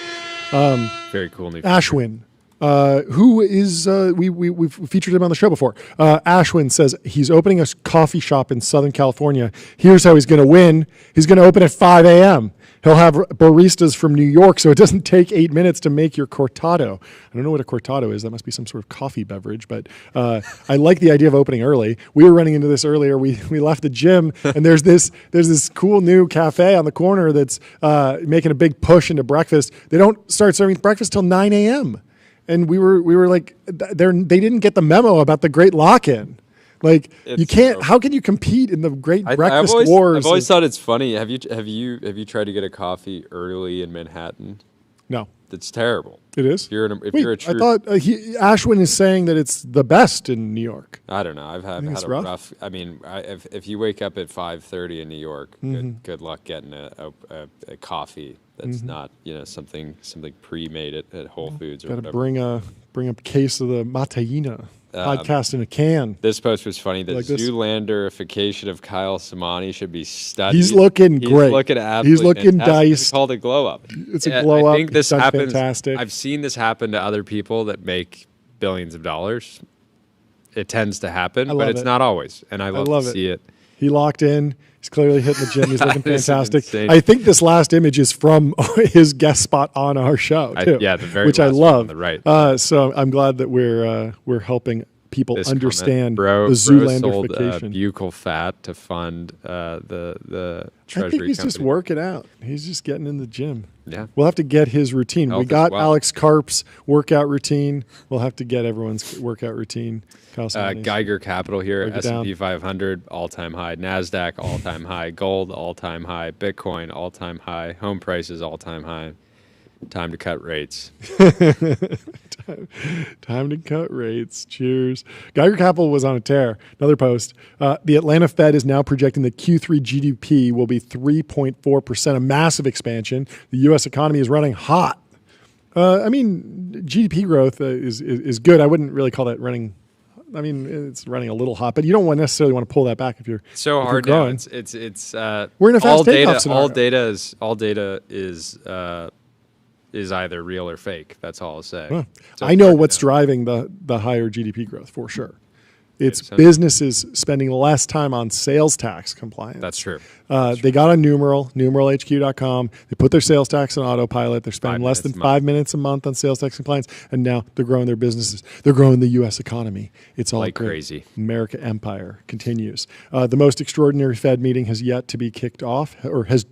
Very cool. Ashwin, who is, we've featured him on the show before. Ashwin says he's opening a coffee shop in Southern California. Here's how he's going to win. He's going to open at 5 a.m. He'll have baristas from New York, so it doesn't take 8 minutes to make your cortado. I don't know what a cortado is. That must be some sort of coffee beverage, but I like the idea of opening early. We were running into this earlier. We left the gym, and there's this cool new cafe on the corner that's making a big push into breakfast. They don't start serving breakfast till 9 a.m. And we were like, they didn't get the memo about the great lock-in. Like, you can't. How can you compete in the great breakfast wars? I've always thought it's funny. Have you tried to get a coffee early in Manhattan? No, it's terrible. It is. You're a true. I thought Ashwin is saying that it's the best in New York. I don't know. I've had a rough. I mean, if you wake up at 5:30 in New York, good luck getting a coffee. That's not something pre-made at Whole Foods or whatever. Got to bring a case of the Matayina. Podcast in a can. This post was funny. The Zoolander-ification of Kyle Samani should be studied. He's looking great. He's looking diced. It's called a glow up. It's a glow up. I think this happens. Fantastic. I've seen this happen to other people that make billions of dollars. It tends to happen, but it's not always. And I love to see it. He locked in. He's clearly hitting the gym. He's looking fantastic. I think this last image is from his guest spot on our show too. The very which last I love. On the right. So I'm glad that we're helping people understand the Zoolanderification. Sold buccal fat to fund the Treasury. I think he's company. just working out. He's just getting in the gym. Yeah, we'll have to get his routine. We got Alex Karp's workout routine. We'll have to get everyone's workout routine. Geiger Capital here, S&P 500 all-time high, NASDAQ all-time high, gold all-time high, Bitcoin all-time high, home prices all-time high. Time to cut rates. Time to cut rates. Cheers. Geiger Capital was on a tear. Another post. The Atlanta Fed is now projecting that Q3 GDP will be 3.4%, a massive expansion. The U.S. economy is running hot. I mean, GDP growth is good. I wouldn't really call that running. I mean, it's running a little hot, but you don't necessarily want to pull that back if you're so if hard you're now. growing. It's we're in a fast takeoff scenario. All data is either real or fake. That's all I'll say. Huh. So I know what's driving the higher GDP growth for sure. It's businesses spending less time on sales tax compliance. That's true. They got on numeralhq.com. They put their sales tax on autopilot. They're spending less than 5 minutes a month on sales tax compliance, and now they're growing their businesses. They're growing the U.S. economy. It's all like great. Crazy. America empire continues. The most extraordinary Fed meeting has yet to be kicked off, or has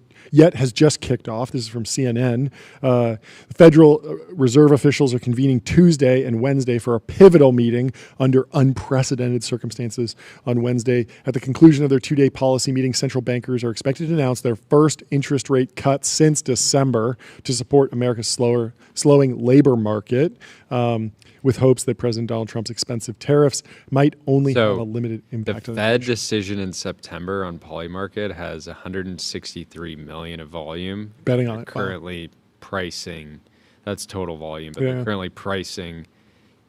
just kicked off. This is from CNN. The Federal Reserve officials are convening Tuesday and Wednesday for a pivotal meeting under unprecedented circumstances. On Wednesday, at the conclusion of their two-day policy meeting, central bankers are expected to announce their first interest rate cut since December to support America's slowing labor market, with hopes that President Donald Trump's expensive tariffs might only have a limited impact on the Fed decision in September on Polymarket has 163 million of volume. Betting on it. Currently pricing, that's total volume, but they're currently pricing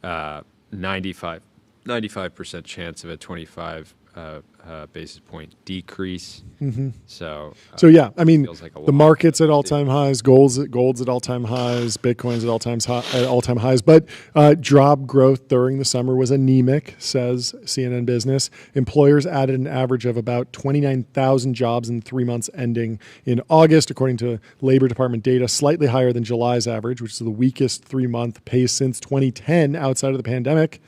95% chance of a 25 basis point decrease. Mm-hmm. So yeah, I mean, like the market's at all-time highs, gold's at all-time highs, Bitcoin's at all-time highs, but job growth during the summer was anemic, says CNN Business. Employers added an average of about 29,000 jobs in the 3 months ending in August, according to Labor Department data, slightly higher than July's average, which is the weakest 3-month pace since 2010 outside of the pandemic.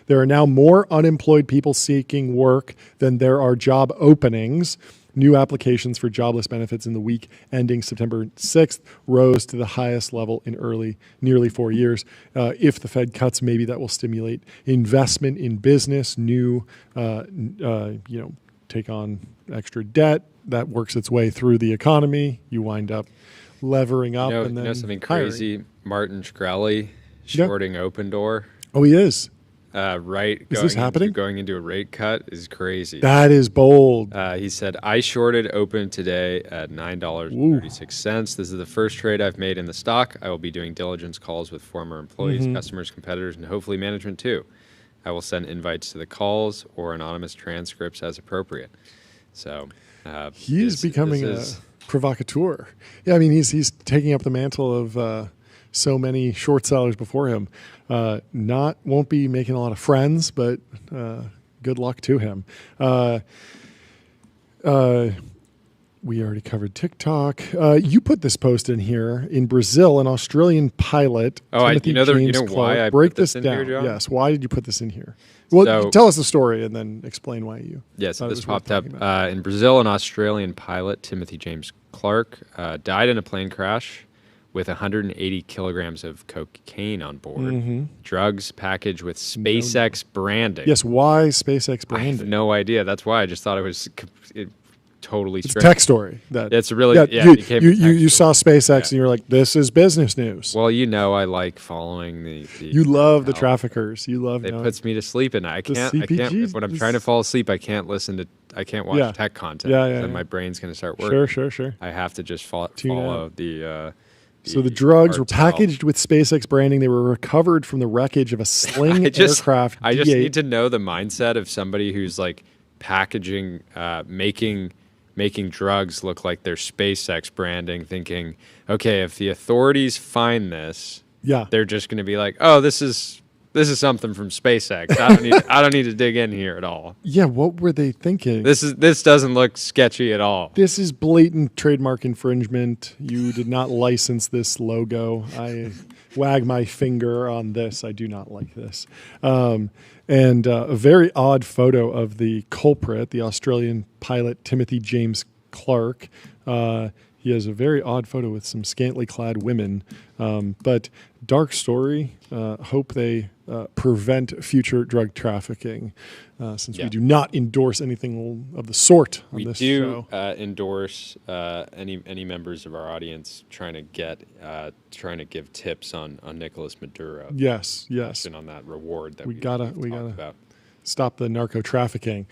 There are now more unemployed people seeking work than there are job openings. New applications for jobless benefits in the week ending September 6th rose to the highest level in nearly 4 years. If the Fed cuts, maybe that will stimulate investment in business, take on extra debt. That works its way through the economy. You wind up levering up. And then something crazy? Hiring. Martin Shkreli shorting Open Door. Oh, he is. Is this happening? Going into a rate cut is crazy. That is bold. He said, I shorted Open today at $9.36. This is the first trade I've made in the stock. I will be doing diligence calls with former employees, customers, competitors, and hopefully management too. I will send invites to the calls or anonymous transcripts as appropriate. So he is becoming a provocateur. Yeah, I mean, he's taking up the mantle of so many short sellers before him. Won't be making a lot of friends, but good luck to him. We already covered TikTok. You put this post in here. In Brazil, an Australian pilot, Timothy James Clark, why I break put this in down. here, John? Yes, why did you put this in here? Well, tell us the story and then explain why you. Yes, this popped up. In Brazil, an Australian pilot, Timothy James Clark, died in a plane crash with 180 kilograms of cocaine on board. Drugs packaged with SpaceX branding. Yes, why SpaceX branding? I have no idea. That's why I just thought it was totally strange. strange. Tech story. It's really, you saw SpaceX and you're like, this is business news. Well, I like following the you love the traffickers. You love it. Puts me to sleep at night. I can't, when I'm trying to fall asleep, I can't watch tech content. Then my brain's going to start working. Sure. I have to just follow the... So the drugs were packaged with SpaceX branding. They were recovered from the wreckage of a Sling aircraft. I just need to know the mindset of somebody who's like packaging, making drugs look like they're SpaceX branding, thinking, okay, if the authorities find this, they're just going to be like, oh, this is something from SpaceX. I don't need to dig in here at all. Yeah, what were they thinking? This doesn't look sketchy at all. This is blatant trademark infringement. You did not license this logo. I wag my finger on this. I do not like this. And a very odd photo of the culprit, the Australian pilot Timothy James Clark. He has a very odd photo with some scantily clad women, but dark story. Hope they prevent future drug trafficking, since we do not endorse anything of the sort on this show. We do endorse any members of our audience trying to give tips on Nicolas Maduro. Yes. On that reward that we gotta about. Stop the narco trafficking.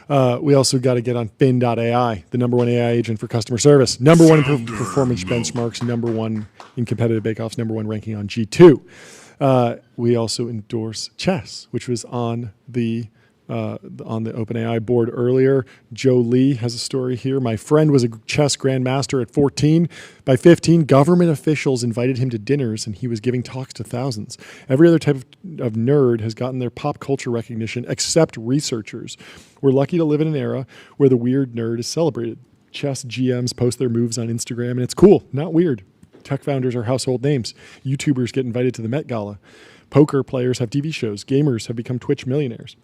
We also got to get on Fin.ai, the number one AI agent for customer service, number one in performance benchmarks, number one in competitive bake-offs, number one ranking on G2. We also endorse Chess, which was on the OpenAI board earlier. Joe Lee has a story here. My friend was a chess grandmaster at 14. By 15, government officials invited him to dinners, and he was giving talks to thousands. Every other type of nerd has gotten their pop culture recognition, except researchers. We're lucky to live in an era where the weird nerd is celebrated. Chess GMs post their moves on Instagram, and it's cool, not weird. Tech founders are household names. YouTubers get invited to the Met Gala. Poker players have TV shows. Gamers have become Twitch millionaires.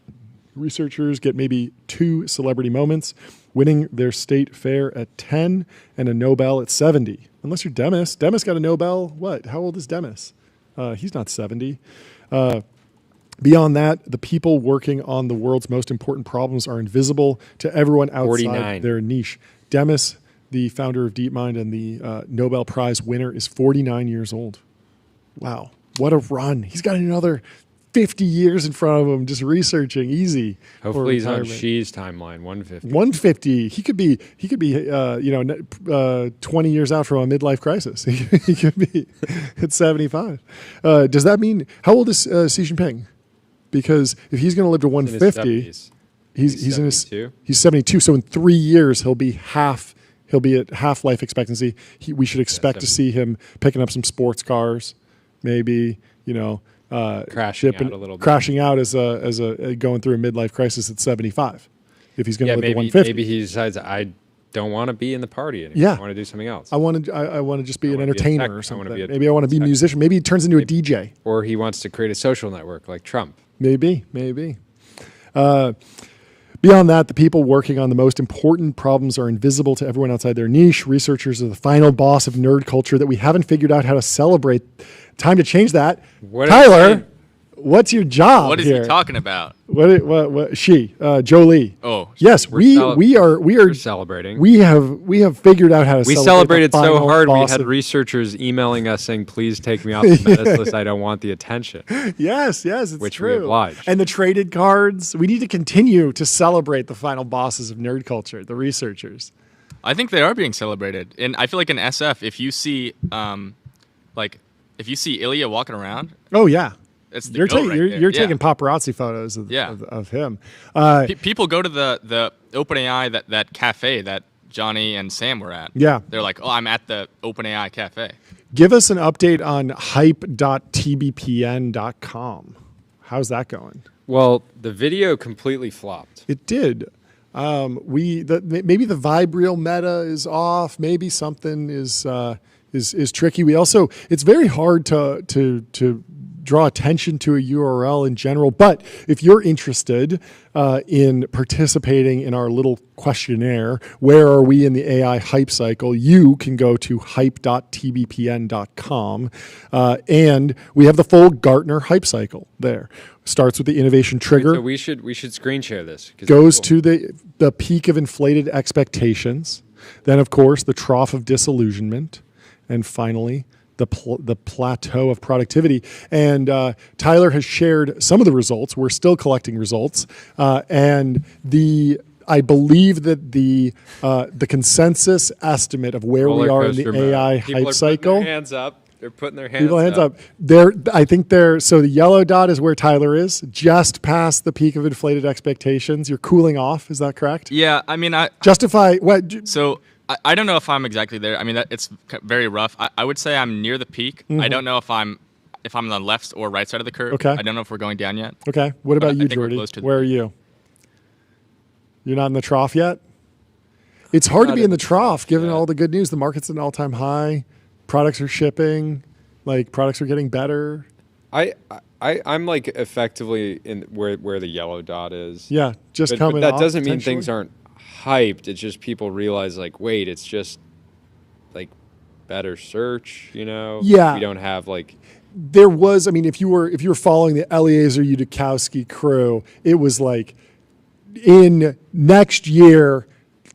Researchers get maybe 2 celebrity moments, winning their state fair at 10 and a Nobel at 70. Unless you're Demis. Demis got a Nobel, what? How old is Demis? He's not 70. Beyond that, the people working on the world's most important problems are invisible to everyone outside 49. Their niche. Demis, the founder of DeepMind and the Nobel Prize winner, is 49 years old. Wow. What a run. He's got another 50 years in front of him just researching easy. Hopefully he's on Xi's timeline, 150. 150. He could be 20 years out from a midlife crisis. He could be at 75. Does that mean, how old is Xi Jinping? Because if he's going to live to 150, he's in his 72. He's 72. So in 3 years he'll be at half life expectancy. We should expect to see him picking up some sports cars, maybe, crashing out as a going through a midlife crisis at 75. If he's going to live to 150, maybe he decides I don't want to be in the party anymore. Yeah. I want to do something else. I want to just be an entertainer or something. Maybe I want to be a musician. Maybe he turns into a DJ. Or he wants to create a social network like Trump. Maybe. Beyond that, the people working on the most important problems are invisible to everyone outside their niche. Researchers are the final boss of nerd culture that we haven't figured out how to celebrate. Time to change that. Tyler, what's your job? What is here? he talking about? Joe Lee. Oh, yes, we are celebrating. We have figured out how to. We celebrated so hard. We had researchers emailing us saying, "Please take me off the menace list. I don't want the attention." Yes, it's which true. We obliged. And the traded cards. We need to continue to celebrate the final bosses of nerd culture, the researchers. I think they are being celebrated, and I feel like in SF, if you see, Ilya walking around. Oh yeah. You're taking paparazzi photos of him. People go to the OpenAI that cafe that Johnny and Sam were at. Yeah. They're like, oh, I'm at the OpenAI cafe. Give us an update on hype.tbpn.com. How's that going? Well, the video completely flopped. It did. Maybe the Vibreel meta is off. Maybe something is tricky. It's very hard to draw attention to a URL in general. But if you're interested in participating in our little questionnaire, where are we in the AI hype cycle, you can go to hype.tbpn.com. And we have the full Gartner hype cycle there. Starts with the innovation trigger. So we should screen share this. Goes to the peak of inflated expectations. Then, of course, the trough of disillusionment. And finally, the plateau of productivity. And Tyler has shared some of the results. We're still collecting results. And I believe that the consensus estimate of where we are in the AI hype cycle. They're putting their hands up. I think so the yellow dot is where Tyler is, just past the peak of inflated expectations. You're cooling off. Is that correct? Yeah. I mean, justify what? So I don't know if I'm exactly there. I mean, it's very rough. I would say I'm near the peak. Mm-hmm. I don't know if I'm on the left or right side of the curve. Okay. I don't know if we're going down yet. Okay. What about you, Jordy? Where are you? You're not in the trough yet? It's hard to be in the trough given all the good news. The market's at an all-time high. Products are shipping. Products are getting better. I'm like effectively in where the yellow dot is. Yeah, coming But that off, doesn't mean things aren't hyped. It's just people realize wait, it's just better search, Yeah. We don't have there was, I mean, if you were following the Eliezer Yudikowsky crew, it was like in next year,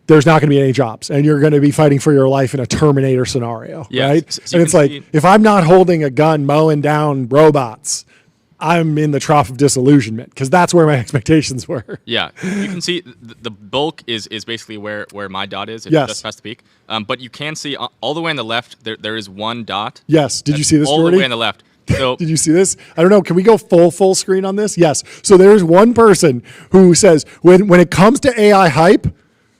there's not going to be any jobs and you're going to be fighting for your life in a Terminator scenario, right? So and it's like, if I'm not holding a gun mowing down robots, I'm in the trough of disillusionment because that's where my expectations were. Yeah, you can see the bulk is basically where my dot is. It's just past the peak. But you can see all the way on the left, there is one dot. Yes. Did you see this, all Jordy? The way on the left. So did you see this? I don't know. Can we go full screen on this? Yes. So there's one person who says when it comes to AI hype,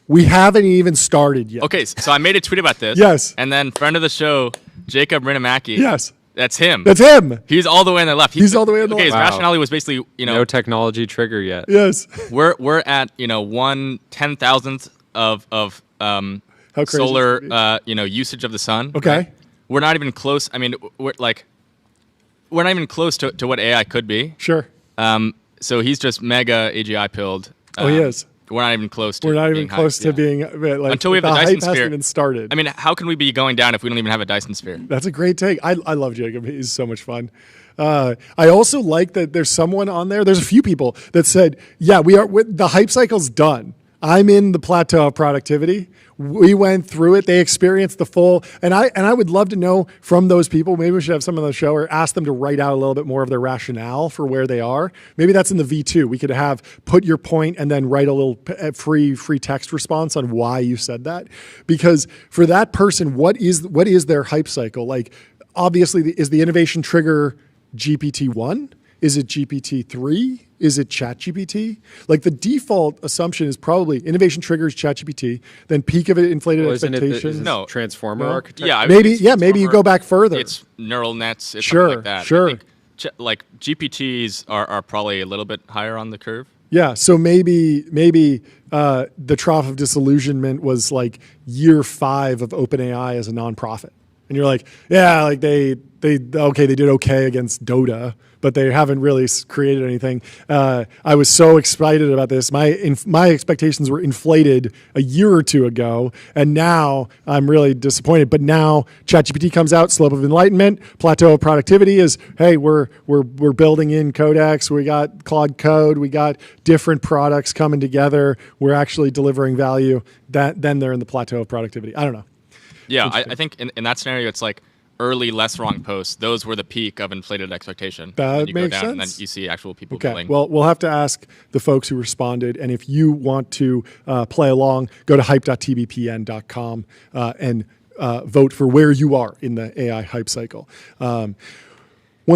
we haven't even started yet. Okay, so I made a tweet about this. Yes. And then friend of the show, Jacob Rinamaki. Yes. That's him. That's him. He's all the way on the left. He's all the way on the left. Okay, his rationale was basically, no technology trigger yet. Yes. We're at 1/10,000th of solar usage of the sun. Okay. Right? We're not even close. I mean, we're not even close to what AI could be. Sure. So he's just mega AGI pilled. He is. We're not even close to. We're not even close to being like until we have the a Dyson hype sphere. hasn't even started. I mean, how can we be going down if we don't even have a Dyson sphere? That's a great take. I love Jacob. He's so much fun. I also like that there's someone on there. There's a few people that said, "Yeah, the hype cycle's done. I'm in the plateau of productivity. We went through it. They experienced the full." And I would love to know from those people. Maybe we should have some on the show or ask them to write out a little bit more of their rationale for where they are. Maybe that's in the V2. We could have put your point and then write a little free text response on why you said that. Because for that person, what is their hype cycle? Like, obviously, is the innovation trigger GPT-1? Is it GPT-3? Is it ChatGPT? Like the default assumption is probably innovation triggers ChatGPT, then peak of it inflated expectations. No. Transformer architecture. Yeah, maybe you go back further. It's neural nets. It's sure, something like that. Sure. I think, like GPTs are probably a little bit higher on the curve. Yeah, so maybe the trough of disillusionment was like year 5 of OpenAI as a nonprofit, and you're like, yeah, like they did okay against Dota, but they haven't really created anything. I was so excited about this. My expectations were inflated a year or two ago, and now I'm really disappointed. But now ChatGPT comes out, slope of enlightenment, plateau of productivity is, hey, we're building in Codex, we got Claude Code, we got different products coming together. We're actually delivering value. Then they're in the plateau of productivity. I don't know. Yeah, I think in that scenario, it's like early less wrong posts. Those were the peak of inflated expectation. That you makes go down sense. And then you see actual people Okay. billing. Well, we'll have to ask the folks who responded. And if you want to play along, go to hype.tbpn.com and vote for where you are in the AI hype cycle. One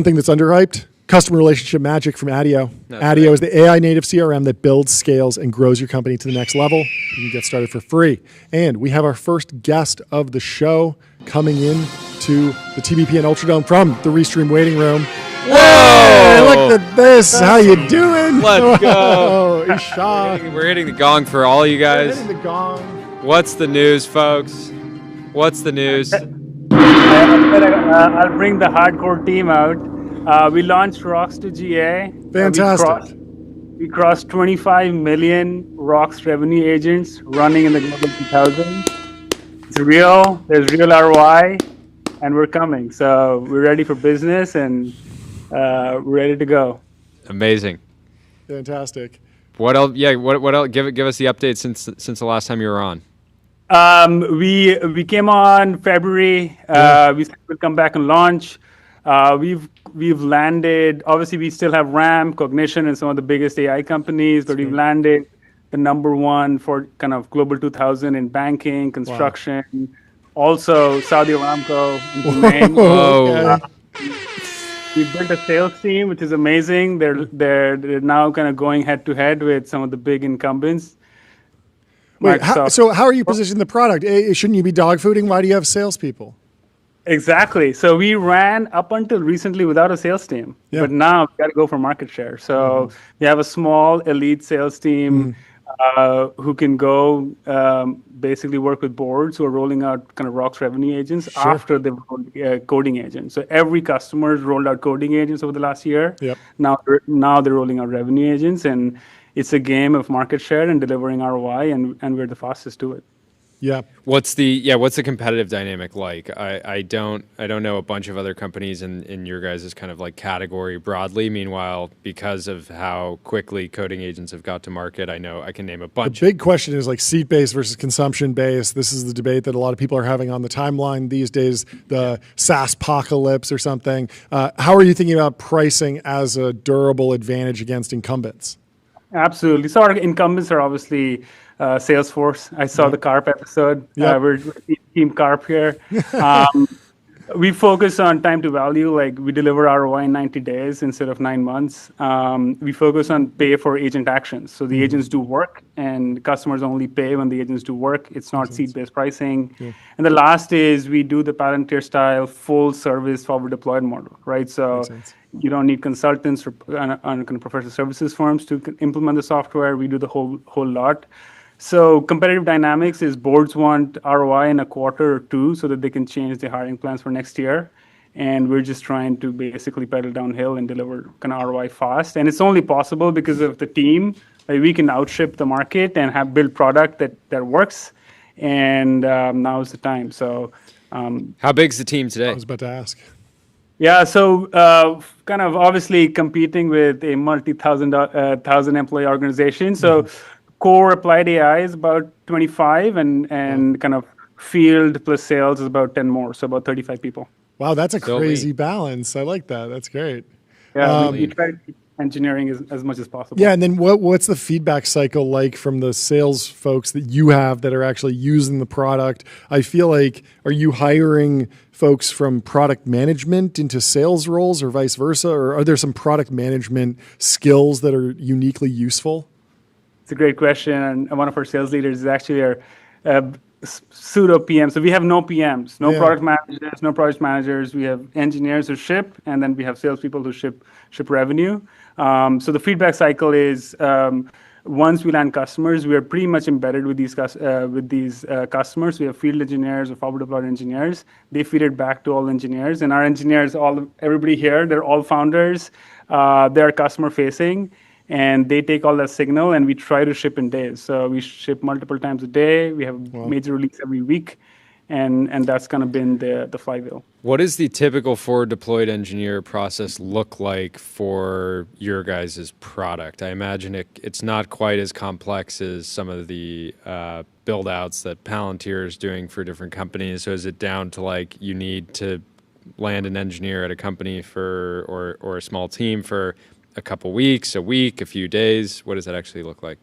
thing that's underhyped, customer relationship magic from Adio. Adio is the AI native CRM that builds, scales, and grows your company to the next level. You can get started for free. And we have our first guest of the show coming in to the TBPN Ultradome from the Restream waiting room. Whoa! Hey, look at this. How you doing? Let's go. Isha. We're hitting the gong for all you guys. We're hitting the gong. What's the news, folks? What's the news? I'll bring the hardcore team out. We launched Rocks to GA. Fantastic. We crossed 25 million Rocks revenue agents running in the Global 2000. It's real. There's real ROI, and we're coming. So we're ready for business, and we're ready to go. Amazing. Fantastic. What else? Yeah. What else? Give us the update since the last time you were on. We came on February. We said we'll come back and launch. We've landed. Obviously, we still have RAM, Cognition, and some of the biggest AI companies, but we've landed the #1 for kind of Global 2000 in banking, construction, also Saudi Aramco. We built a sales team, which is amazing. They're now kind of going head to head with some of the big incumbents. Wait, so how are you positioning the product? Shouldn't you be dog fooding? Why do you have salespeople? Exactly. So we ran up until recently without a sales team, but now we got to go for market share. So we have a small elite sales team who can go basically work with boards who are rolling out kind of Rocks revenue agents after they've rolled coding agents. So every customer's rolled out coding agents over the last year. Yep. Now they're rolling out revenue agents, and it's a game of market share and delivering ROI, and we're the fastest to it. Yeah. What's the competitive dynamic like? I don't know a bunch of other companies in your guys' kind of like category broadly. Meanwhile, because of how quickly coding agents have got to market, I know I can name a bunch. The big question is like seat-based versus consumption-based. This is the debate that a lot of people are having on the timeline these days, the SaaS apocalypse or something. How are you thinking about pricing as a durable advantage against incumbents? Absolutely. So our incumbents are obviously Salesforce. I saw the Carp episode. We're Team Carp here. We focus on time to value, like we deliver ROI in 90 days instead of 9 months. We focus on pay for agent actions. So the agents do work and customers only pay when the agents do work. It's not seat-based pricing. Yeah. And the last is we do the Palantir style full service forward deployed model, right? So you don't need consultants or professional services firms to implement the software. We do the whole lot. So competitive dynamics is boards want ROI in a quarter or two so that they can change their hiring plans for next year. And we're just trying to basically pedal downhill and deliver kind of ROI fast. And it's only possible because of the team. Like we can outship the market and have built product that works. And now is the time. So how big's the team today? I was about to ask. Yeah, so kind of obviously competing with a multi-thousand employee organization. So core applied AI is about 25 and kind of field plus sales is about 10 more, so about 35 people. Wow, that's a crazy balance. I like that. That's great. Yeah, we try to keep engineering as much as possible. Yeah, and then what's the feedback cycle like from the sales folks that you have that are actually using the product? I feel like, are you hiring folks from product management into sales roles or vice versa? Or are there some product management skills that are uniquely useful? It's a great question. And one of our sales leaders is actually our pseudo PM. So we have no PMs, no product managers, no project managers. We have engineers who ship, and then we have salespeople who ship revenue. So the feedback cycle is once we land customers, we are pretty much embedded with these customers. We have field engineers or forward deployed engineers. They feed it back to all engineers, and our engineers, everybody here, they're all founders. They're customer facing. And they take all that signal, and we try to ship in days. So we ship multiple times a day. We have major release every week, and that's kind of been the flywheel. What does the typical forward deployed engineer process look like for your guys' product? I imagine it's not quite as complex as some of the build outs that Palantir is doing for different companies. So is it down to like you need to land an engineer at a company or a small team for a couple weeks, a week, a few days? What does that actually look like?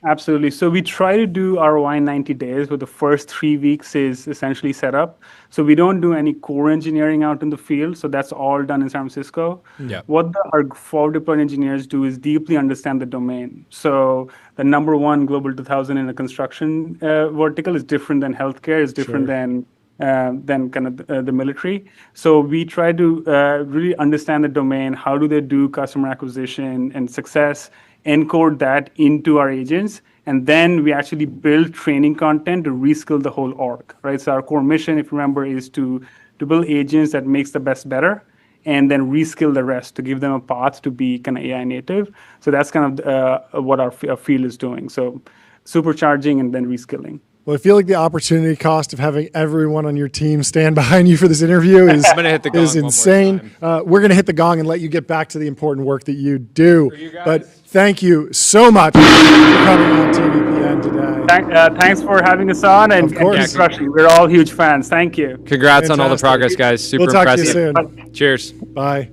Absolutely. So we try to do ROI in 90 days, but the first 3 weeks is essentially set up. So we don't do any core engineering out in the field. So that's all done in San Francisco. Yeah. What our forward deployed engineers do is deeply understand the domain. So the number one Global 2000 in the construction vertical is different than healthcare, is different than kind of the military. So we try to really understand the domain. How do they do customer acquisition and success? Encode that into our agents. And then we actually build training content to reskill the whole org, right? So our core mission, if you remember, is to build agents that makes the best better and then reskill the rest to give them a path to be kind of AI native. So that's kind of what our field is doing. So supercharging and then reskilling. Well, I feel like the opportunity cost of having everyone on your team stand behind you for this interview is insane. We're going to hit the gong and let you get back to the important work that you do. But thank you so much for coming on TBPN today. Thanks for having us on. And keep crushing. We're all huge fans. Thank you. Congrats on all the progress, guys. Super impressive. To you soon. Cheers. Bye.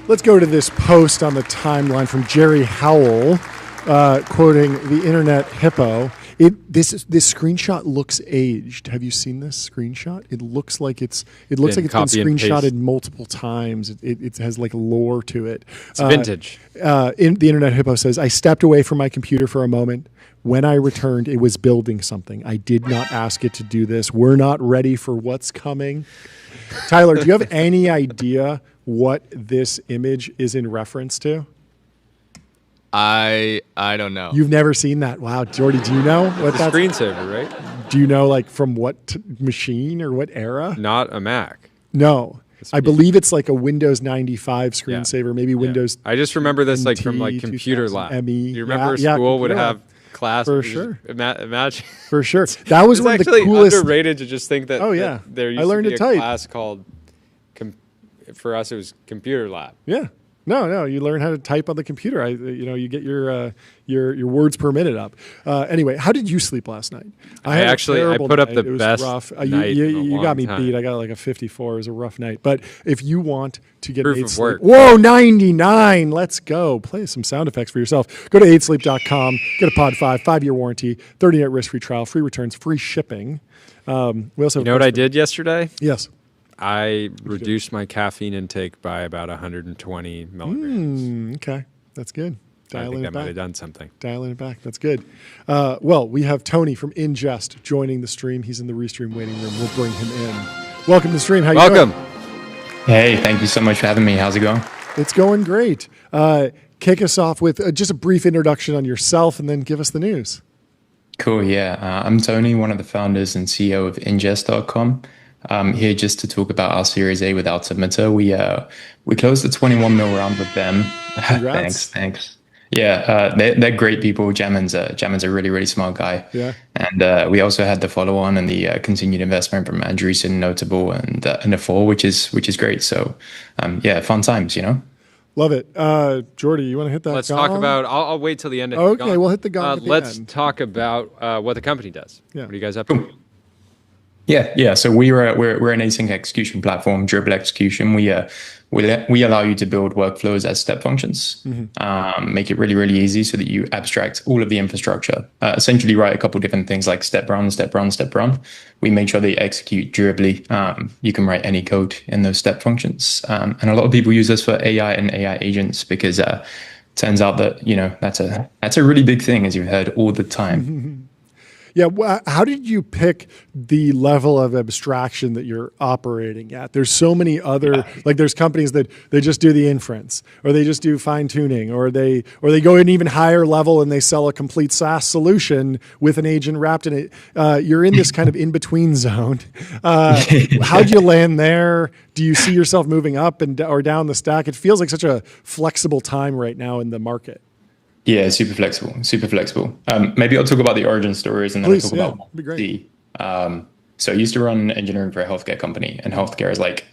Let's go to this post on the timeline from Jerry Howell, quoting the Internet Hippo. This screenshot looks aged. Have you seen this screenshot? It looks like it's been screenshotted multiple times. It has like lore to it. It's vintage. The Internet Hippo says, I stepped away from my computer for a moment. When I returned, it was building something. I did not ask it to do this. We're not ready for what's coming. Tyler, do you have any idea what this image is in reference to? I don't know. You've never seen that? Wow, Jordy, do you know what that's? It's a screensaver, right? Do you know like from what machine or what era? Not a Mac. No. I believe it's like a Windows 95 screensaver, maybe Windows. I just remember this like from like computer lab. ME. You remember school would have class. For sure. Imagine. For sure. That was one of the coolest. Underrated to just think that. Oh yeah. That there used to be a class called. For us, it was computer lab. Yeah. No, you learn how to type on the computer. You get your words per minute up. Anyway, how did you sleep last night? I put up the best rough. night You got me time. beat. I got like a 54. It was a rough night. But if you want to get Proof 8 of sleep, work. whoa, 99. Let's go. Play some sound effects for yourself. Go to 8sleep.com. Get a Pod 5, 5-year warranty, 30-night risk-free trial, free returns, free shipping. We also know what I did yesterday? Yes. I reduced my caffeine intake by about 120 milligrams. Okay, that's good. I think that might have done something. Dialing it back. That's good. Well, we have Tony from Ingest joining the stream. He's in the Restream waiting room. We'll bring him in. Welcome to the stream. How you doing? Hey, thank you so much for having me. How's it going? It's going great. Kick us off with just a brief introduction on yourself and then give us the news. Cool, yeah. I'm Tony, one of the founders and CEO of Ingest.com. I'm here just to talk about our Series A with Altimeter. We closed the 21 mil round with them. Thanks. Yeah, they're great people. Jamin's a really, really smart guy. Yeah. And we also had the follow-on and the continued investment from Andreessen, Notable, and the fall, which is great. So, fun times, Love it. Jordy, you want to hit that Let's gong? talk about, I'll wait till the end. Okay, we'll hit the gong at the Let's end. talk about what the company does. Yeah. What are you guys up to? Yeah. So we're an async execution platform, dribble execution. We allow you to build workflows as step functions, make it really, really easy so that you abstract all of the infrastructure. Essentially, write a couple different things like step run. We make sure they execute durably. You can write any code in those step functions, and a lot of people use this for AI and AI agents because turns out that that's a really big thing, as you've heard all the time. Yeah, how did you pick the level of abstraction that you're operating at? There's so many other, like there's companies that they just do the inference, or they just do fine tuning, or they go an even higher level and they sell a complete SaaS solution with an agent wrapped in it. You're in this kind of in between zone. How'd you land there? Do you see yourself moving up or down the stack? It feels like such a flexible time right now in the market. Yeah, super flexible. Maybe I'll talk about the origin stories and then I'll talk about be great. So I used to run engineering for a healthcare company, and healthcare is like,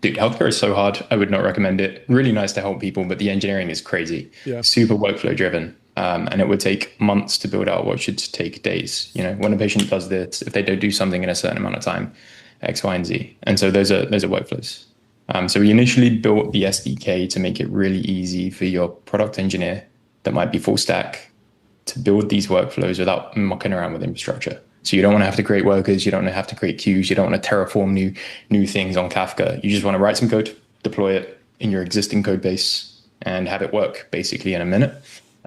dude, healthcare is so hard. I would not recommend it. Really nice to help people, but the engineering is crazy. Yeah. Super workflow driven. And it would take months to build out what should take days. When a patient does this, if they don't do something in a certain amount of time, X, Y, and Z. And so those are workflows. So we initially built the SDK to make it really easy for your product engineer that might be full stack to build these workflows without mucking around with infrastructure. So you don't want to have to create workers, you don't want to have to create queues, you don't want to terraform new things on Kafka. You just want to write some code, deploy it in your existing code base, and have it work basically in a minute.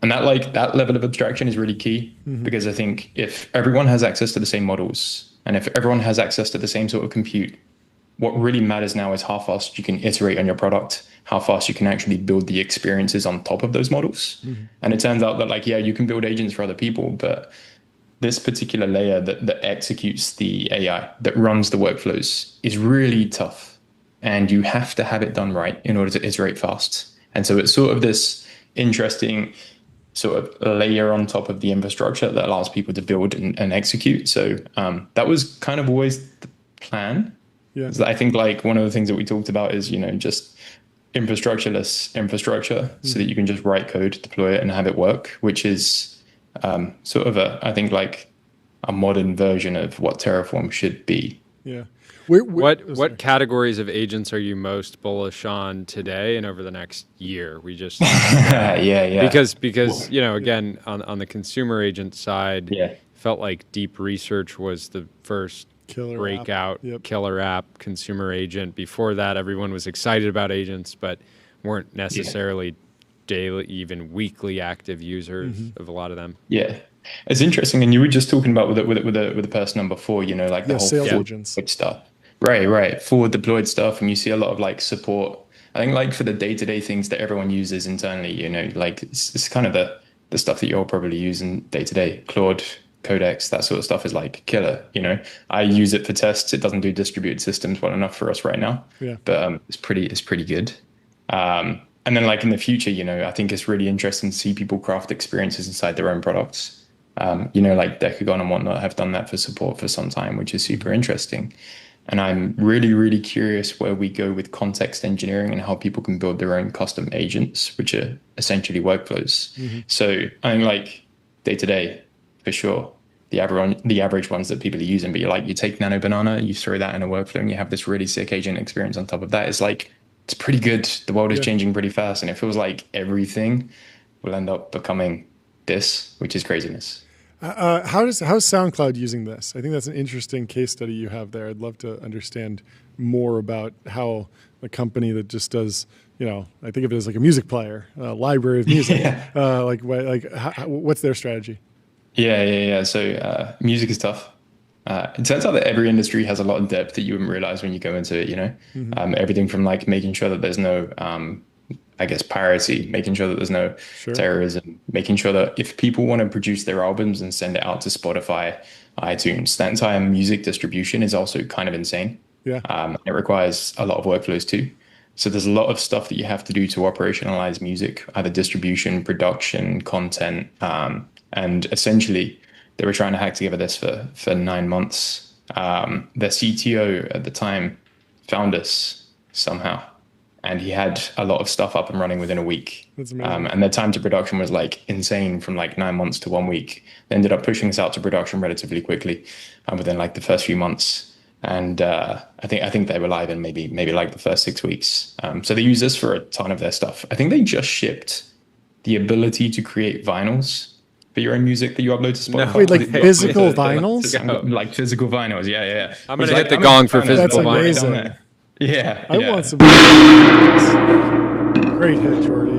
And that level of abstraction is really key, because I think if everyone has access to the same models, and if everyone has access to the same sort of compute, what really matters now is how fast you can iterate on your product, how fast you can actually build the experiences on top of those models. And it turns out that you can build agents for other people, but this particular layer that executes the AI, that runs the workflows, is really tough. And you have to have it done right in order to iterate fast. And so it's sort of this interesting sort of layer on top of the infrastructure that allows people to build and execute. So that was kind of always the plan. Yeah. So I think one of the things that we talked about is, just infrastructureless infrastructure so that you can just write code, deploy it, and have it work, which is sort of a modern version of what Terraform should be. Yeah. What categories of agents are you most bullish on today and over the next year? We just yeah. Because again, on the consumer agent side, felt like deep research was the first killer app, consumer agent. Before that, everyone was excited about agents, but weren't necessarily daily, even weekly active users of a lot of them. Yeah, it's interesting. And you were just talking about with the person on before, the whole sales agents stuff. Right. Forward deployed stuff, and you see a lot of support. I think for the day-to-day things that everyone uses internally, it's kind of the stuff that you're probably using day-to-day. Claude, Codex, that sort of stuff is killer. I use it for tests. It doesn't do distributed systems well enough for us right now. Yeah. But it's pretty good. And then in the future, I think it's really interesting to see people craft experiences inside their own products. Like Decagon and whatnot have done that for support for some time, which is super interesting. And I'm really, really curious where we go with context engineering and how people can build their own custom agents, which are essentially workflows. So I'm like day to day, for sure, the average ones that people are using, but you take Nano Banana, you throw that in a workflow and you have this really sick agent experience on top of that. It's like, it's pretty good. The world is changing pretty fast. And it feels like everything will end up becoming this, which is craziness. How's SoundCloud using this? I think that's an interesting case study you have there. I'd love to understand more about how a company that just does, I think of it as like a music player, a library of music. What's their strategy? Yeah. So music is tough. It turns out that every industry has a lot of depth that you wouldn't realize when you go into it. Everything from like making sure that there's no piracy, making sure that there's no terrorism, making sure that if people want to produce their albums and send it out to Spotify, iTunes, that entire music distribution is also kind of insane. Yeah. It requires a lot of workflows too. So there's a lot of stuff that you have to do to operationalize music, either distribution, production, content. And essentially, they were trying to hack together this for 9 months. Their CTO at the time found us somehow. And he had a lot of stuff up and running within a week. That's amazing. And their time to production was like insane, from like 9 months to 1 week. They ended up pushing us out to production relatively quickly within like the first few months. And I think they were live in maybe like the first 6 weeks. So they use this for a ton of their stuff. I think they just shipped the ability to create vinyls for your own music that you upload to Spotify. Wait, like physical vinyls? Like physical vinyls, yeah. I'm going to hit the gong for physical vinyls. Amazing. Yeah. I want some. Great hit, Jordy.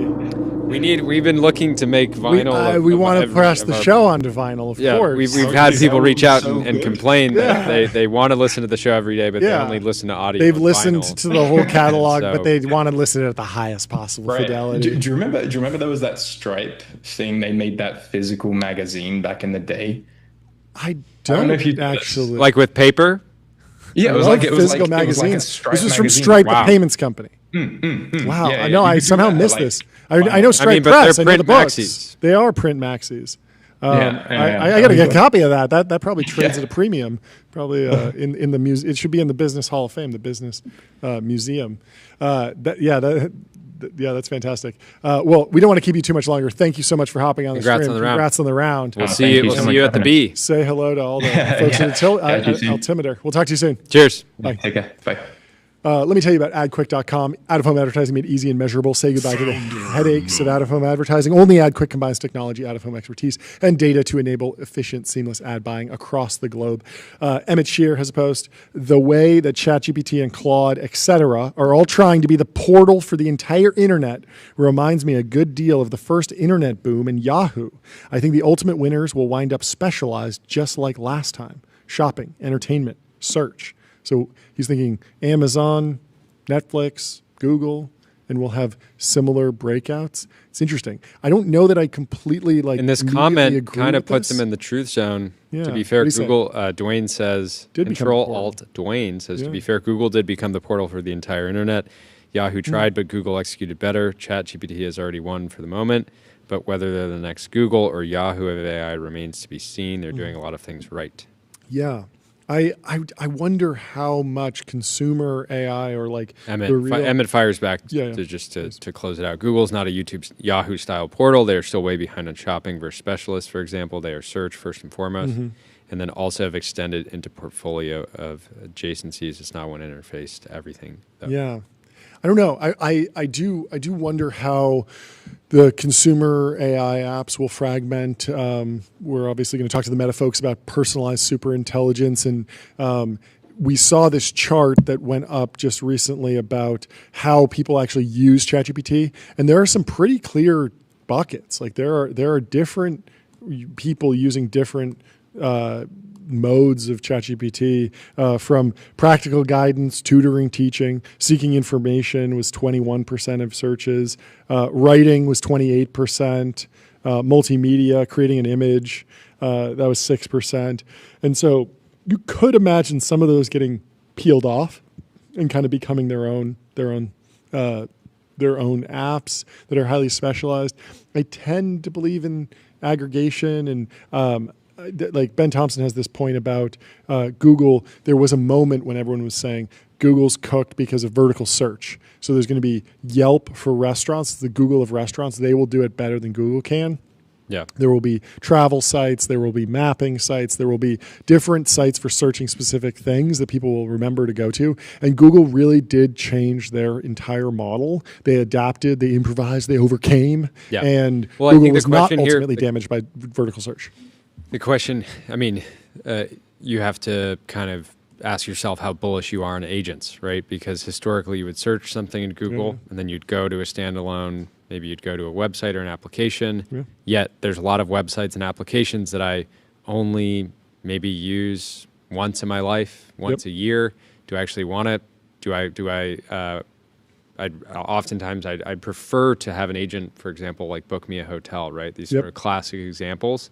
We've been looking to make vinyl. We want to press the show onto vinyl, of course. We've had people reach out and complain that they want to listen to the show every day, but they only listen to audio. They've listened to the whole catalog, but they want to listen at the highest possible fidelity. Do you remember there was that Stripe thing? They made that physical magazine back in the day. I don't know if you actually like with paper. Yeah, it was like physical magazines. This was from Stripe, the payments company. Wow, I know. I somehow missed this. I know Stripe Press. I know the books. Maxis. They are print maxis. I got to get a copy of that. That probably trades at a premium. Probably in the museum. It should be in the Business Hall of Fame, the Business Museum. That's fantastic. Well, we don't want to keep you too much longer. Thank you so much for hopping on the stream. Congrats on the round. We'll see you at the B. Say hello to all the folks at Altimeter. We'll talk to you soon. Cheers. Bye. Take care. Bye. Let me tell you about adquick.com. Out-of-home advertising made easy and measurable. Say goodbye to the headaches of out-of-home advertising. Only AdQuick combines technology, out-of-home expertise, and data to enable efficient, seamless ad buying across the globe. Emmett Shear has a post. The way that ChatGPT and Claude, etc., are all trying to be the portal for the entire internet reminds me a good deal of the first internet boom in Yahoo. I think the ultimate winners will wind up specialized just like last time. Shopping, entertainment, search. So he's thinking Amazon, Netflix, Google, and we'll have similar breakouts. It's interesting. I don't know that I completely like. And this comment kind of puts him in the truth zone. Yeah. To be fair, Google, Dwayne says, Dwayne says, to be fair, Google did become the portal for the entire internet. Yahoo tried, but Google executed better. ChatGPT has already won for the moment. But whether they're the next Google or Yahoo of AI remains to be seen. They're doing a lot of things right. Yeah. I wonder how much consumer AI or like Emmett fires back to close it out. Google's not a Yahoo style portal. They're still way behind on shopping versus specialists, for example. They are search first and foremost, and then also have extended into portfolio of adjacencies. It's not one interface to everything, though. Yeah. I don't know. I do wonder how the consumer AI apps will fragment. We're obviously going to talk to the Meta folks about personalized superintelligence, and we saw this chart that went up just recently about how people actually use ChatGPT, and there are some pretty clear buckets. Like there are different people using different modes of ChatGPT, from practical guidance, tutoring, teaching, seeking information was 21% of searches, writing was 28%, multimedia, creating an image, that was 6%. And so you could imagine some of those getting peeled off and kind of becoming their own apps that are highly specialized. I tend to believe in aggregation and like Ben Thompson has this point about Google. There was a moment when everyone was saying Google's cooked because of vertical search. So there's going to be Yelp for restaurants, the Google of restaurants. They will do it better than Google can. Yeah. There will be travel sites. There will be mapping sites. There will be different sites for searching specific things that people will remember to go to. And Google really did change their entire model. They adapted, they improvised, they overcame. Yeah. And well, Google I think was the not question ultimately here, damaged by vertical search. The question, I mean, you have to kind of ask yourself how bullish you are on agents, right? Because historically you would search something in Google and then you'd go to a standalone, maybe you'd go to a website or an application. Yeah. Yet there's a lot of websites and applications that I only maybe use once in my life, once a year. Do I actually want it? Oftentimes I'd prefer to have an agent, for example, like book me a hotel, right? These sort of classic examples.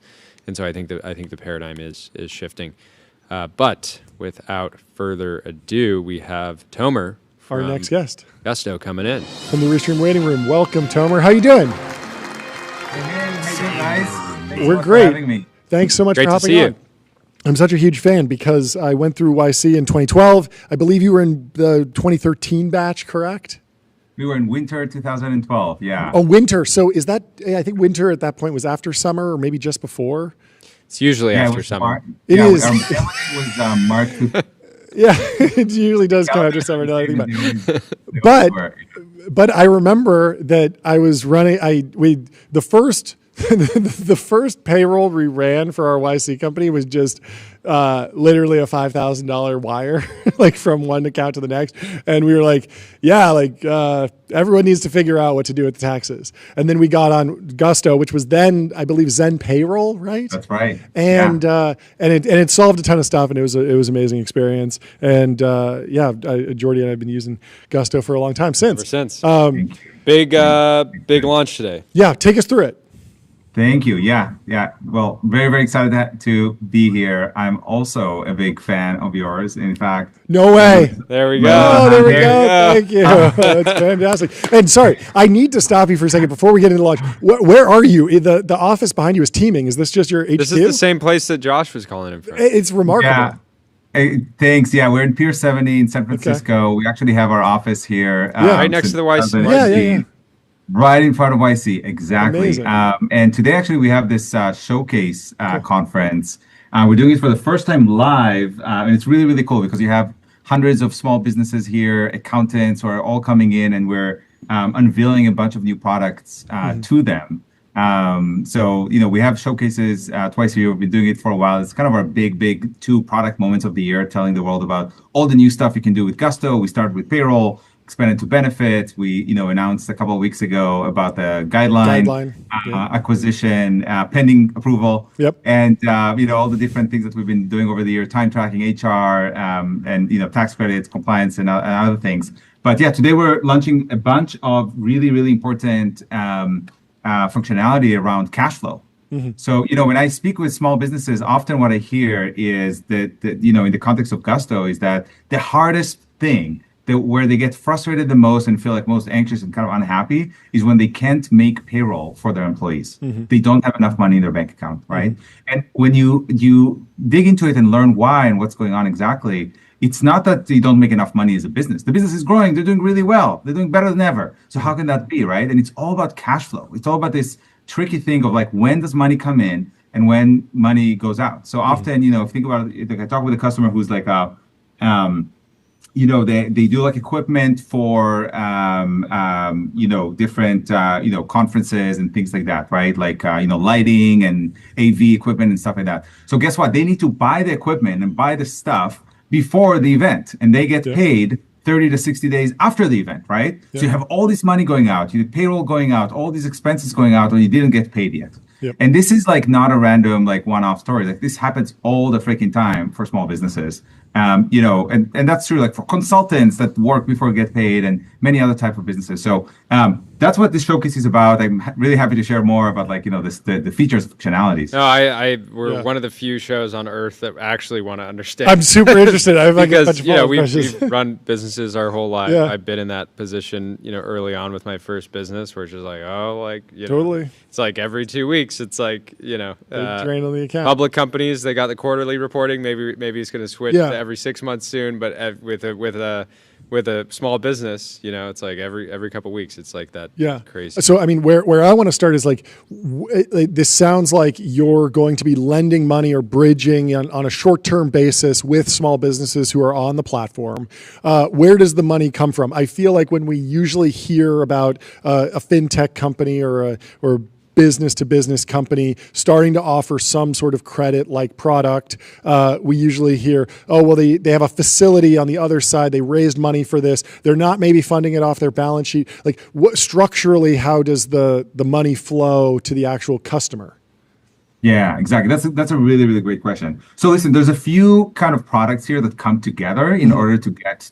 And so I think the paradigm is shifting. But without further ado, we have Tomer, our next guest, Gusto, coming in from the Restream waiting room. Welcome, Tomer. How you doing? Hey, man. How you doing, guys? Thanks We're so great. For having me. Thanks so much Great for to hopping see on. you. I'm such a huge fan because I went through YC in 2012. I believe you were in the 2013 batch, correct? We were in winter 2012. Yeah. Oh, winter. So is that? I think winter at that point was after summer, or maybe just before. It's usually Yeah, it after was summer. It is. It was March. Yeah, it usually does come after summer. Now that I think about it. But I remember that I was running. The first the first payroll we ran for our YC company was just literally a $5,000 wire, like from one account to the next. And we were like, everyone needs to figure out what to do with the taxes. And then we got on Gusto, which was then, I believe, Zen Payroll, right? That's right. And it solved a ton of stuff, and it was an amazing experience. And Jordy and I have been using Gusto for a long time since. Ever since. Big launch today. Yeah, take us through it. Thank you. Yeah. Well, very, very excited to be here. I'm also a big fan of yours. In fact, no way. There we go. Oh, there we go. Thank you. That's fantastic. And sorry, I need to stop you for a second before we get into launch. Where are you? The office behind you is teeming. Is this just your HQ? This is the same place that Josh was calling in from. It's remarkable. Yeah. Hey, thanks. Yeah, we're in Pier 70 in San Francisco. Okay. We actually have our office here. Right next to the YC. Yeah. Right in front of YC, exactly. Amazing. And today, actually, we have this showcase conference. We're doing it for the first time live, and it's really, really cool because you have hundreds of small businesses here, accountants who are all coming in, and we're unveiling a bunch of new products to them. So, we have showcases twice a year. We've been doing it for a while. It's kind of our big 2 product moments of the year, telling the world about all the new stuff you can do with Gusto. We started with payroll, expanded to benefits. We, announced a couple of weeks ago about the guideline. Acquisition, pending approval. Yep. And, all the different things that we've been doing over the year, time tracking, HR, and, tax credits, compliance, and other things. But yeah, today we're launching a bunch of really, really important functionality around cash flow. Mm-hmm. So, when I speak with small businesses, often what I hear is that in the context of Gusto, is that the hardest thing where they get frustrated the most and feel like most anxious and kind of unhappy is when they can't make payroll for their employees. Mm-hmm. They don't have enough money in their bank account, right? Mm-hmm. And when you dig into it and learn why and what's going on exactly, it's not that they don't make enough money as a business. The business is growing. They're doing really well. They're doing better than ever. So how can that be, right? And it's all about cash flow. It's all about this tricky thing of like, when does money come in and when money goes out? So often, think about it, like I talk with a customer who's like they do like equipment for, different, conferences and things like that, right? Like, lighting and AV equipment and stuff like that. So guess what? They need to buy the equipment and buy the stuff before the event, and they get paid 30 to 60 days after the event, right? Yeah. So you have all this money going out, you have payroll going out, all these expenses going out, and you didn't get paid yet. Yep. And this is like not a random like one-off story. Like this happens all the freaking time for small businesses. And that's true like for consultants that work before get paid and many other type of businesses. So that's what this showcase is about. I'm really happy to share more about the features, functionalities. No, we're one of the few shows on earth that actually want to understand. I'm super interested. I have because we've run businesses our whole life. Yeah. I've been in that position, early on with my first business, where it's just like, totally. It's like every 2 weeks. It's like drain on the account. Public companies, they got the quarterly reporting. Maybe it's going to switch to every 6 months soon. But with a small business, it's like every couple of weeks, it's like that. Yeah, crazy. So I mean, where I want to start is this sounds like you're going to be lending money or bridging on a short-term basis with small businesses who are on the platform. Where does the money come from? I feel like when we usually hear about a fintech company or business-to-business company starting to offer some sort of credit-like product, we usually hear, they have a facility on the other side. They raised money for this. They're not maybe funding it off their balance sheet. Like, structurally, how does the money flow to the actual customer? Yeah, exactly. That's a really, really great question. So listen, there's a few kind of products here that come together in order to get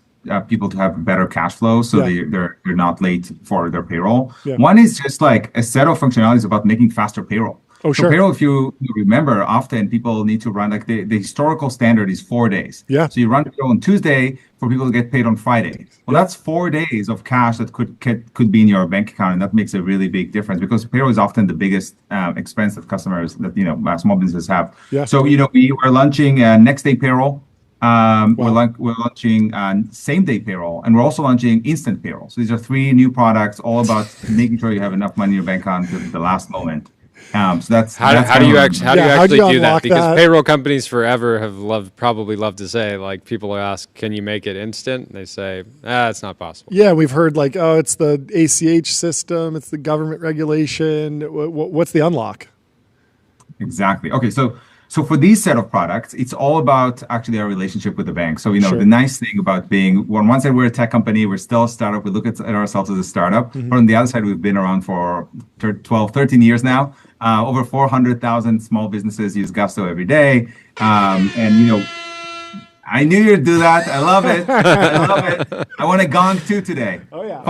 people to have better cash flow, so they're not late for their payroll. Yeah. One is just like a set of functionalities about making faster payroll. Oh, so sure. Payroll, if you remember, often people need to run, like the historical standard is 4 days. Yeah. So you run payroll on Tuesday for people to get paid on Friday. Well, that's 4 days of cash that could be in your bank account, and that makes a really big difference because payroll is often the biggest expense that customers, that small businesses have. Yeah. So we are launching next day payroll. We're launching same day payroll, and we're also launching instant payroll. So these are 3 new products, all about making sure you have enough money in your bank account at the last moment. So that's how do you actually do that? Because payroll companies forever have probably loved to say, like, people ask, can you make it instant? And they say, it's not possible. Yeah, we've heard like, it's the ACH system, it's the government regulation. What's the unlock? Exactly. Okay, so for these set of products, it's all about actually our relationship with the bank. So, Sure. The nice thing about being, on one side, we're a tech company, we're still a startup, we look at ourselves as a startup. Mm-hmm. But on the other side, we've been around for 12, 13 years now. Over 400,000 small businesses use Gusto every day. I knew you'd do that. I love it. I love it. I want a gong too today. Oh, yeah.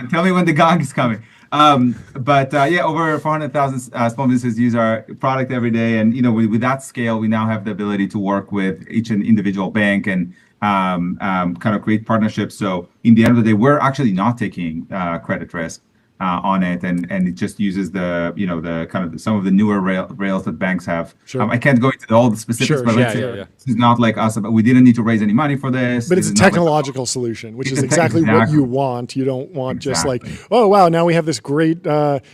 Tell me when the gong is coming. Over 400,000 small businesses use our product every day, and with that scale, we now have the ability to work with each individual bank and kind of create partnerships. So in the end of the day, we're actually not taking credit risk on it, and it just uses the kind of some of the newer rails that banks have. Sure. I can't go into all the specifics, Sure. but this is not like us. But we didn't need to raise any money for this. But it's a technological solution, which is exactly what you want. You don't want just like, oh wow, now we have this great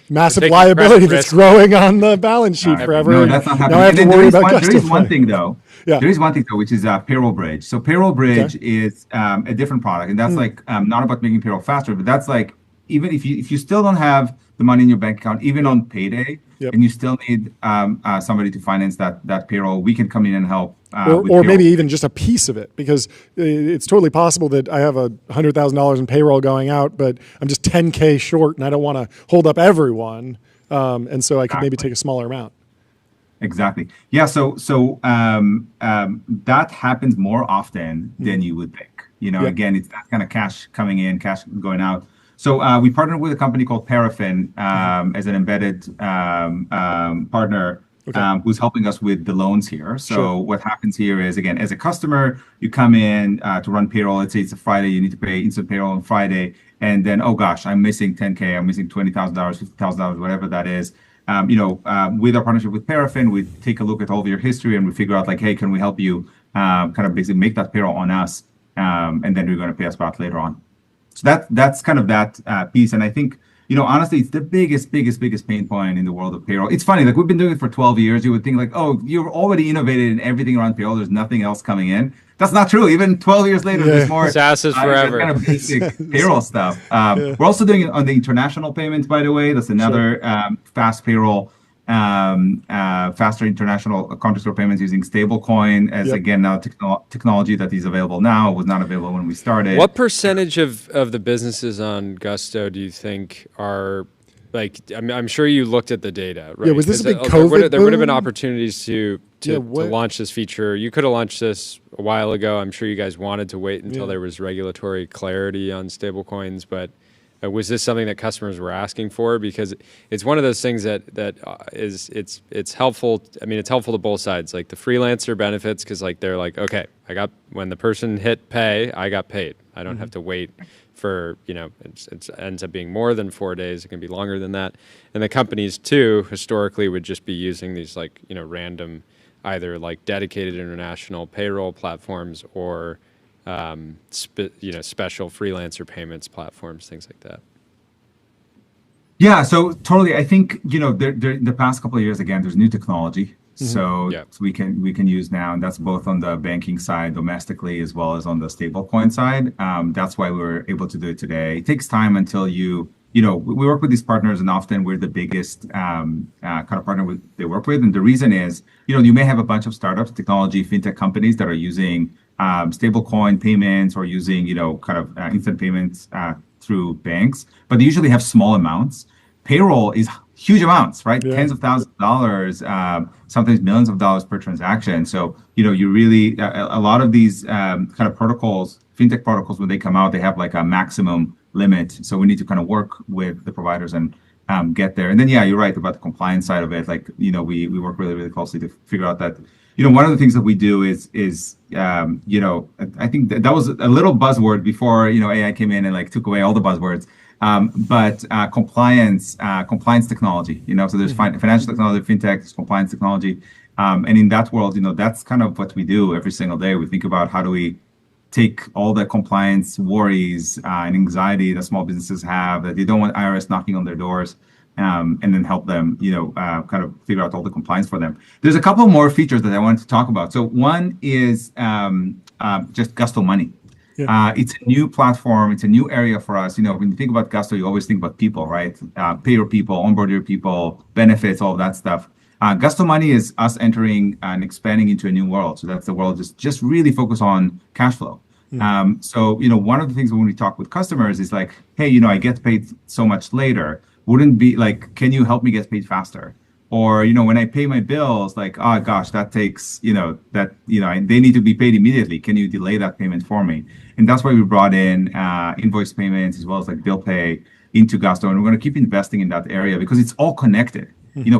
massive liability that's growing on the balance sheet forever. No, that's not happening. Now I have to worry about there is one thing though. Yeah. There is one thing though, which is Payroll Bridge. So Payroll Bridge is a different product, and that's not about making payroll faster, but that's like, even if you still don't have the money in your bank account, even on payday, and you still need somebody to finance that payroll, we can come in and help. Or maybe even just a piece of it, because it's totally possible that I have $100,000 in payroll going out, but I'm just 10K short, and I don't want to hold up everyone, and so I could maybe take a smaller amount. Exactly. Yeah. So that happens more often than you would think. Again, it's that kind of cash coming in, cash going out. So we partnered with a company called Paraffin as an embedded partner who's helping us with the loans here. So what happens here is, again, as a customer, you come in to run payroll. Let's say it's a Friday, you need to pay instant payroll on Friday. And then, oh gosh, I'm missing 10K, I'm missing $20,000, $50,000, whatever that is. With our partnership with Paraffin, we take a look at all of your history and we figure out like, hey, can we help you kind of basically make that payroll on us? And then you're going to pay us back later on. So that's kind of that piece. And I think, honestly, it's the biggest pain point in the world of payroll. It's funny, like we've been doing it for 12 years. You would think like, oh, you've already innovated in everything around payroll. There's nothing else coming in. That's not true. Even 12 years later, there's more SaaS is forever. Kind of basic payroll stuff. We're also doing it on the international payments, by the way. That's another fast payroll, faster international contract for payments using stablecoin as again now technology that is available now, was not available when we started. What percentage of the businesses on Gusto do you think are like? I'm sure you looked at the data, right? Yeah, was this a big COVID there would have been boom? opportunities to launch this feature. You could have launched this a while ago. I'm sure you guys wanted to wait until there was regulatory clarity on stablecoins, but Was this something that customers were asking for? Because it's one of those things that it's helpful. I mean, it's helpful to both sides. Like the freelancer benefits because like they're like, okay, when the person hit pay, I got paid. I don't have to wait for, it ends up being more than 4 days. It can be longer than that. And the companies too, historically would just be using these like, random, either like dedicated international payroll platforms or, special freelancer payments platforms, things like that. Yeah, so totally. I think, the past couple of years, again, there's new technology. So we can use now, and that's both on the banking side domestically as well as on the stablecoin side. That's why we're able to do it today. It takes time until we work with these partners, and often we're the biggest kind of partner they work with. And the reason is, you may have a bunch of startups, technology, fintech companies that are using stablecoin payments or using, instant payments through banks, but they usually have small amounts. Payroll is huge amounts, right? Yeah. Tens of thousands of dollars, sometimes millions of dollars per transaction. So, you really, a lot of these kind of protocols, fintech protocols, when they come out, they have like a maximum limit. So we need to kind of work with the providers and get there. And then, yeah, you're right about the compliance side of it. Like, we work really, really closely to figure out that, one of the things that we do is I think that was a little buzzword before, AI came in and like took away all the buzzwords. But compliance technology, so there's financial technology, fintech, there's compliance technology. And in that world, that's kind of what we do every single day. We think about how do we take all the compliance worries and anxiety that small businesses have, that they don't want IRS knocking on their doors, and then help them, kind of figure out all the compliance for them. There's a couple more features that I wanted to talk about. So one is just Gusto Money. Yeah. It's a new platform. It's a new area for us. When you think about Gusto, you always think about people, right? Pay your people, onboard your people, benefits, all of that stuff. Gusto Money is us entering and expanding into a new world. So that's the world just really focus on cash flow. So, one of the things when we talk with customers is like, hey, I get paid so much later. Wouldn't be like, can you help me get paid faster? Or, when I pay my bills, like, oh gosh, that takes, they need to be paid immediately. Can you delay that payment for me? And that's why we brought in invoice payments as well as like bill pay into Gusto. And we're going to keep investing in that area because it's all connected.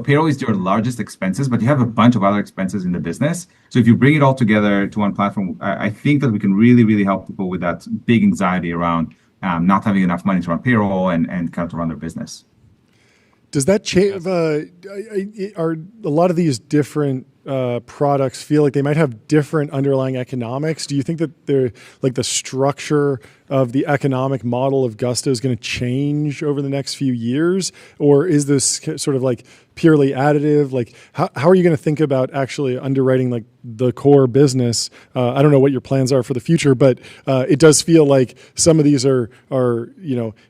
Payroll is your largest expenses, but you have a bunch of other expenses in the business. So if you bring it all together to one platform, I think that we can really, really help people with that big anxiety around not having enough money to run payroll and kind of to run their business. Does that change? Are a lot of these different products feel like they might have different underlying economics? Do you think that they're like the structure of the economic model of Gusto is going to change over the next few years, or is this sort of like purely additive? Like, how are you going to think about actually underwriting like the core business? I don't know what your plans are for the future, but it does feel like some of these are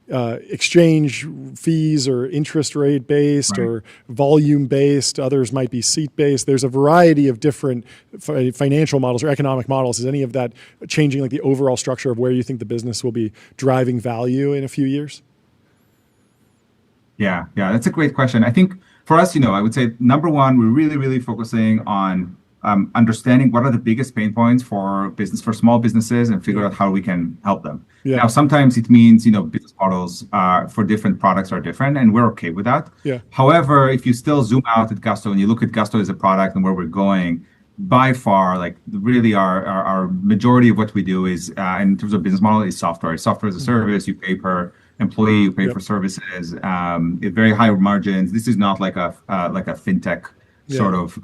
exchange fees or interest rate based, right, or volume based. Others might be seat based. There's a variety of different financial models or economic models. Is any of that changing like the overall structure of where you think the business will be driving value in a few years? Yeah, that's a great question. I think for us, I would say number one, we're really, really focusing on understanding what are the biggest pain points for small businesses and figure out how we can help them. Yeah. Now, sometimes it means, business models for different products are different, and we're okay with that. Yeah. However, if you still zoom out at Gusto and you look at Gusto as a product and where we're going, by far, like really our majority of what we do is, in terms of business model, is software. Software as a service. You pay per employee, you pay for services, very high margins. This is not like a fintech sort of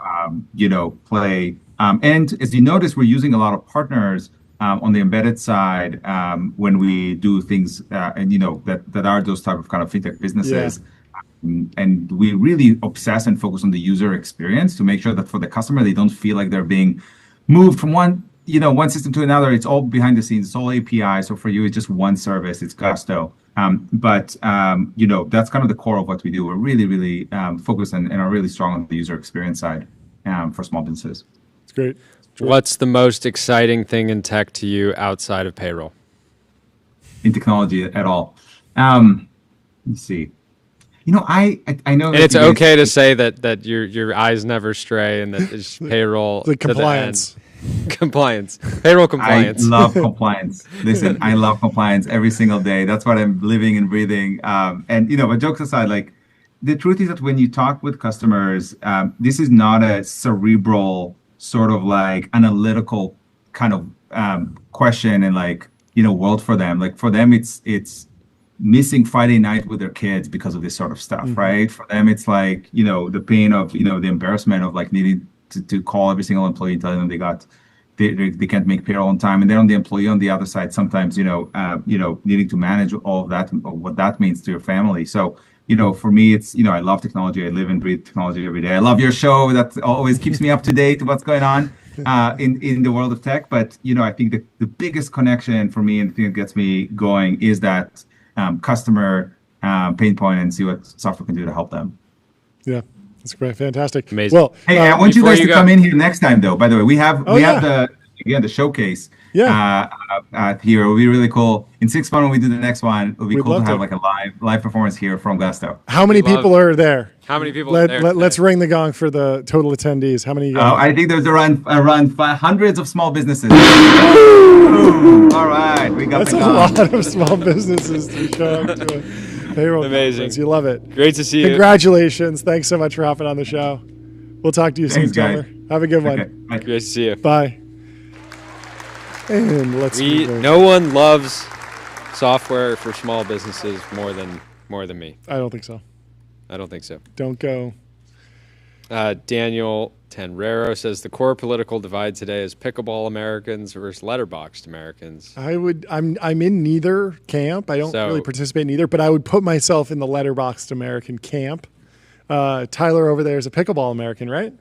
play. And as you notice, we're using a lot of partners on the embedded side when we do things that are those type of kind of fintech businesses. Yeah. And we really obsess and focus on the user experience to make sure that for the customer, they don't feel like they're being moved from one system to another. It's all behind the scenes. It's all API. So for you, it's just one service. It's Gusto. But that's kind of the core of what we do. We're really, really focused and are really strong on the user experience side for small businesses. That's great. What's the most exciting thing in tech to you outside of payroll? In technology at all? Let's see. I know. And it's okay to say that your eyes never stray and that it's payroll the compliance. Compliance. Payroll compliance. I love compliance. Listen, I love compliance every single day. That's what I'm living and breathing. And but jokes aside, like the truth is that when you talk with customers, this is not a cerebral sort of like analytical kind of question and like world for them. Like for them, it's missing Friday night with their kids because of this sort of stuff, right? For them, it's like the pain of the embarrassment of like needing to call every single employee and tell them they can't make payroll on time, and then on the employee on the other side, sometimes needing to manage all of that, what that means to your family. So for me, it's I love technology. I live and breathe technology every day. I love your show. That always keeps me up to date to what's going on in the world of tech. But I think the biggest connection for me and the thing that gets me going is that customer pain point and see what software can do to help them. Yeah. That's great. Fantastic. Amazing. Well, hey, I want you guys to come in here next time, though. By the way, we have the showcase. Yeah. Here, it'll be really cool. In 6 months, when we do the next one, it'll be cool to have like a live performance here from Gusto. How many people are there? How many people are there? Let's ring the gong for the total attendees. How many? I think there's around hundreds of small businesses. All right, we got That's the a gong. lot of small businesses to show up to a payroll Amazing. conference. You love it. Great to see you. Congratulations. Thanks so much for hopping on the show. We'll talk to you soon, Thanks, guys. Tyler. Have a good one. Okay, bye. Great to see you. Bye. And let's No one loves software for small businesses more than me. I don't think so. I don't think so. Don't go. Daniel Tenrero says the core political divide today is pickleball Americans versus letterboxed Americans. I'm in neither camp. I don't really participate in either, but I would put myself in the letterboxed American camp. Tyler over there is a pickleball American, right?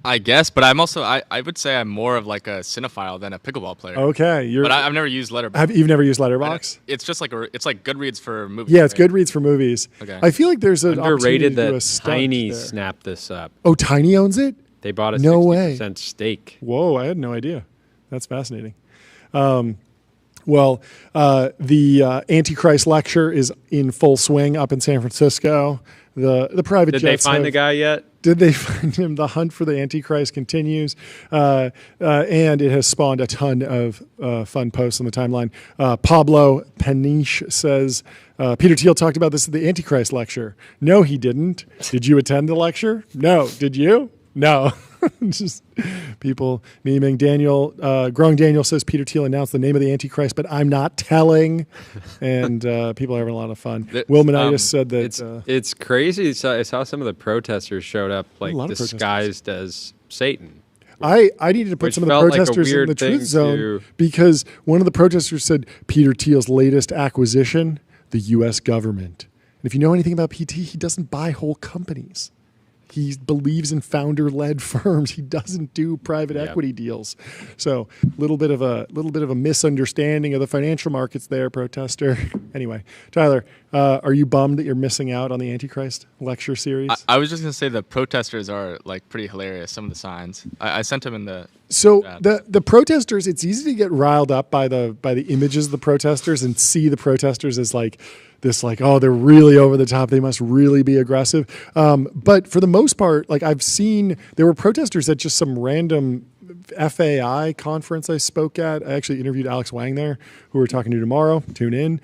I guess, but I'm also I would say I'm more of like a cinephile than a pickleball player. Okay, but I've never used Letterboxd. You've never used Letterboxd? It's just like it's like Goodreads for movies. Yeah, it's Goodreads for movies. Okay. I feel like there's an underrated that Tiny snapped this up. Oh, Tiny owns it? They bought a 60% stake. Whoa, I had no idea. That's fascinating. Well, the Antichrist lecture is in full swing up in San Francisco. The private jets. Did they find the guy yet? Did they find him? The hunt for the Antichrist continues, and it has spawned a ton of fun posts on the timeline. Pablo Peniche says, Peter Thiel talked about this at the Antichrist lecture. No, he didn't. Did you attend the lecture? No. Did you? No. Just people memeing. Growing Daniel says Peter Thiel announced the name of the Antichrist, but I'm not telling. And people are having a lot of fun. Will Menitis said that it's crazy. I saw some of the protesters showed up like disguised as Satan. I needed to put some of the protesters in the truth zone because one of the protesters said Peter Thiel's latest acquisition, the U.S. government. And if you know anything about PT, he doesn't buy whole companies. He believes in founder-led firms. He doesn't do private equity deals. So, little bit of a misunderstanding of the financial markets there, protester. Anyway, Tyler, are you bummed that you're missing out on the Antichrist lecture series? I was just gonna say the protesters are like pretty hilarious. Some of the signs I sent them in the. So the protesters, it's easy to get riled up by the images of the protesters and see the protesters as like this, like, oh, they're really over the top. They must really be aggressive. But for the most part, like I've seen, there were protesters at just some random FAI conference I spoke at. I actually interviewed Alex Wang there, who we're talking to tomorrow. Tune in.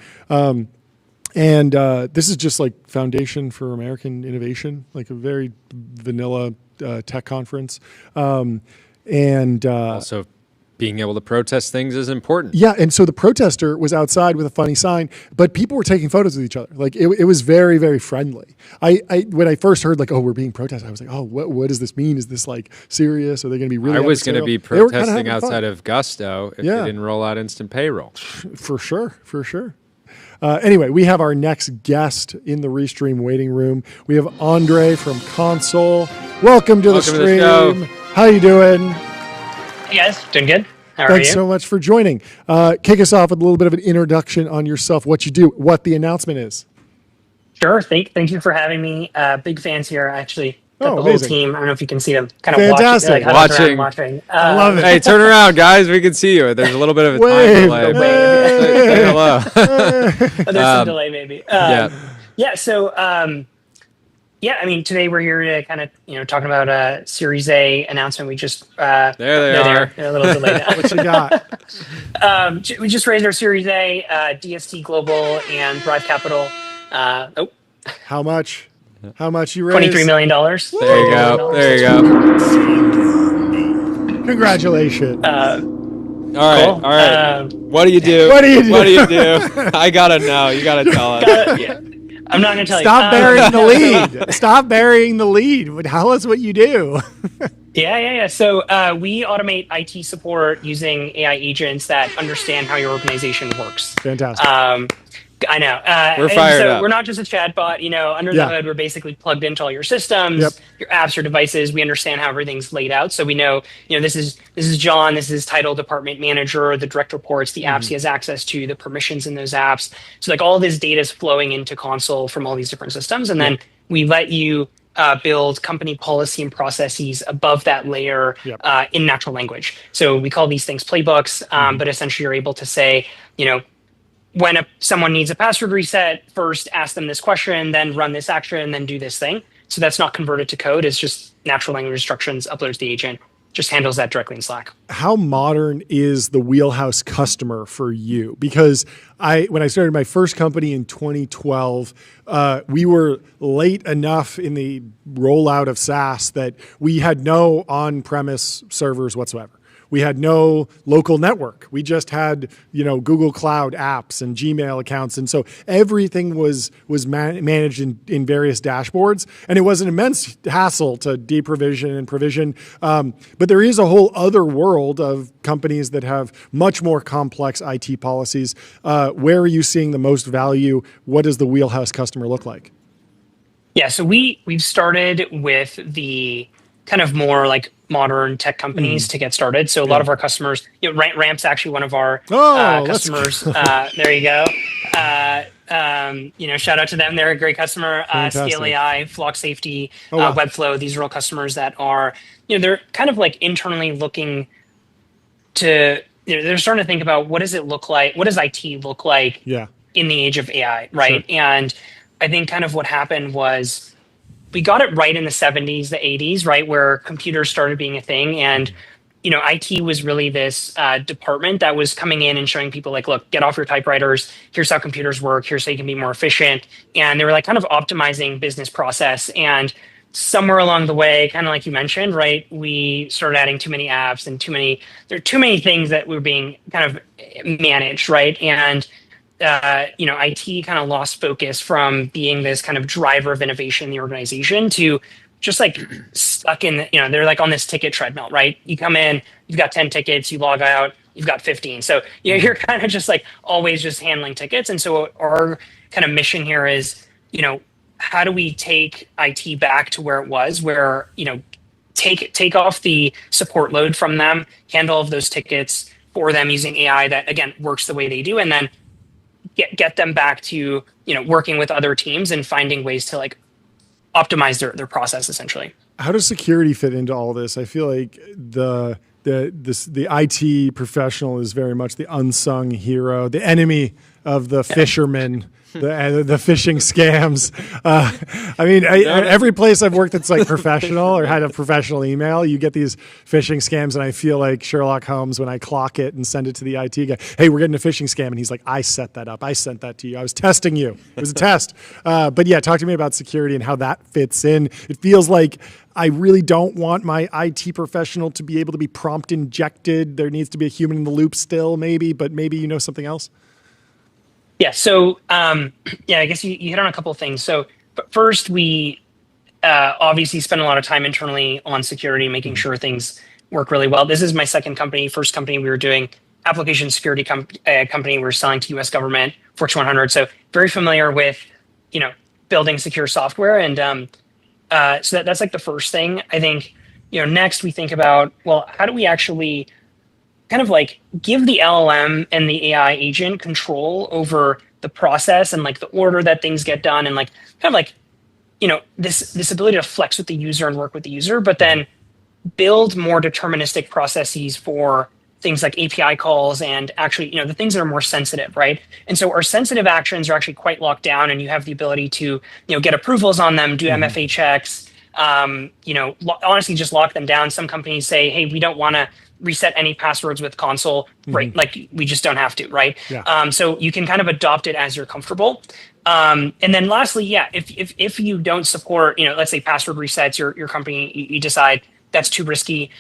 And this is just like Foundation for American Innovation, like a very vanilla tech conference. And also being able to protest things is important. Yeah, and so the protester was outside with a funny sign, but people were taking photos with each other. Like it was very, very friendly. I when I first heard like, oh, we're being protested, I was like, oh, what does this mean? Is this like serious? Are they going to be really? I was going to be protesting outside of Gusto if they didn't roll out instant payroll. For sure. Anyway, we have our next guest in the Restream waiting room. We have Andre from Console. Welcome to the stream. How you doing? Hey guys, doing good. How are you? Thanks so much for joining. Kick us off with a little bit of an introduction on yourself, what you do, what the announcement is. Sure. Thank you for having me. Big fans here. Actually, got the amazing. whole team. I don't know if you can see them. Kind of Fantastic. watching. I love it. Hey, turn around, guys. We can see you. There's a little bit of a time delay. Say hello. There's some delay, maybe. Yeah. So, Yeah, I mean, today we're here to kind of, talking about a Series A announcement. We just there they are. They're a little delayed now. What you got? We just raised our Series A, DST Global and Thrive Capital. How much? How much you raised? $23 million. There you go. There you go. Congratulations. All right. Cool. All right. What do you do? What do you do? What do you do? I gotta know. You gotta tell us. Yeah. I'm not going to tell Stop you. burying the lead. Stop burying the lead. Tell us what you do. Yeah. So we automate IT support using AI agents that understand how your organization works. Fantastic. I know. We're fired up. We're not just a chatbot. Under the hood, we're basically plugged into all your systems, your apps, your devices. We understand how everything's laid out. So we know, this is John, this is title department manager, the direct reports, the apps he has access to, the permissions in those apps. So like all this data is flowing into console from all these different systems. And then we let you build company policy and processes above that layer in natural language. So we call these things playbooks, but essentially you're able to say, when someone needs a password reset, first ask them this question, then run this action, then do this thing. So that's not converted to code. It's just natural language instructions uploaded to the agent. Just handles that directly in Slack. How modern is the Wheelhouse customer for you? Because when I started my first company in 2012, we were late enough in the rollout of SaaS that we had no on-premise servers whatsoever. We had no local network. We just had, Google Cloud apps and Gmail accounts. And so everything was managed in various dashboards. And it was an immense hassle to deprovision and provision. But there is a whole other world of companies that have much more complex IT policies. Where are you seeing the most value? What does the Wheelhouse customer look like? Yeah, so we've started with the kind of more like modern tech companies to get started. So a lot of our customers, Ramp's actually one of our customers. There you go. Shout out to them. They're a great customer. Scale AI, Flock Safety, Webflow. These are all customers that are, they're kind of like internally looking to, they're starting to think about what does it look like? What does IT look like in the age of AI, right? Sure. And I think kind of what happened was, we got it right in the 70s, the 80s, right, where computers started being a thing. And, IT was really this department that was coming in and showing people like, look, get off your typewriters. Here's how computers work. Here's how you can be more efficient. And they were like kind of optimizing business process. And somewhere along the way, kind of like you mentioned, right, we started adding too many apps and there are too many things that were being kind of managed, right? And IT kind of lost focus from being this kind of driver of innovation in the organization to just like stuck in, they're like on this ticket treadmill, right? You come in, you've got 10 tickets, you log out, you've got 15. So you're kind of just like always just handling tickets. And so our kind of mission here is, how do we take IT back to where it was, where, take off the support load from them, handle all of those tickets for them using AI that, again, works the way they do, and then get them back to working with other teams and finding ways to like optimize their process essentially. How does security fit into all this? I feel like the IT professional is very much the unsung hero, the enemy of the fishermen. The phishing scams. Every place I've worked that's like professional or had a professional email, you get these phishing scams, and I feel like Sherlock Holmes when I clock it and send it to the IT guy. Hey, we're getting a phishing scam, and he's like, I set that up. I sent that to you. I was testing you. It was a test. But yeah, talk to me about security and how that fits in. It feels like I really don't want my IT professional to be able to be prompt injected. There needs to be a human in the loop still, but maybe something else. Yeah. So, I guess you hit on a couple of things. So, but first, we obviously spend a lot of time internally on security, making sure things work really well. This is my second company. First company, we were doing application security company. We were selling to U.S. government, Fortune 100. So very familiar with, building secure software. And so that's like the first thing. I think, next we think about, well, how do we actually kind of like give the LLM and the AI agent control over the process and like the order that things get done, and like kind of like, this ability to flex with the user and work with the user, but then build more deterministic processes for things like API calls and actually, the things that are more sensitive, right? And so our sensitive actions are actually quite locked down, and you have the ability to, get approvals on them, do MFA checks, honestly, just lock them down. Some companies say, hey, we don't want to reset any passwords with console, right? Like we just don't have to, right? Yeah. So you can kind of adopt it as you're comfortable. And then lastly, if you don't support, let's say password resets, your company, you decide that's too risky,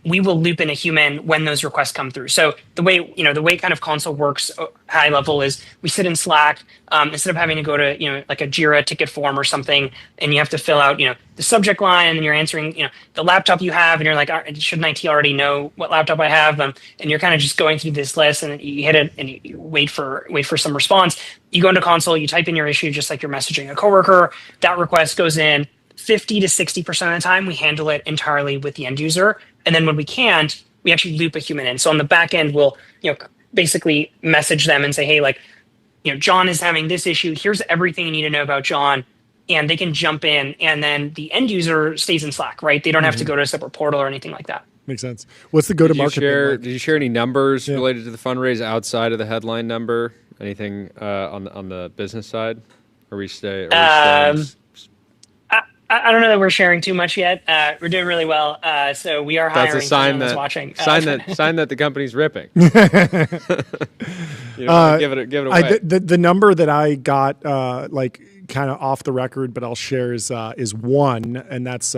we will loop in a human when those requests come through. So the way kind of console works high level is we sit in Slack, instead of having to go to, like a Jira ticket form or something, and you have to fill out, the subject line, and then you're answering, the laptop you have, and you're like, shouldn't IT already know what laptop I have? And you're kind of just going through this list, and you hit it, and you wait for some response. You go into console, you type in your issue, just like you're messaging a coworker. That request goes in. 50 to 60% of the time, we handle it entirely with the end user. And then when we can't, we actually loop a human in. So on the back end, we'll, basically message them and say, hey, like, John is having this issue. Here's everything you need to know about John. And they can jump in, and then the end user stays in Slack, right? They don't have to go to a separate portal or anything like that. Makes sense. What's the go-to-market? Did you share any numbers related to the fundraise outside of the headline number? Anything on the business side? Or we stay? I don't know that we're sharing too much yet. We're doing really well, so we are hiring. That's a sign that watching. Sign that the company's ripping. Give it away. The number that I got, kind of off the record, but I'll share is one, and that's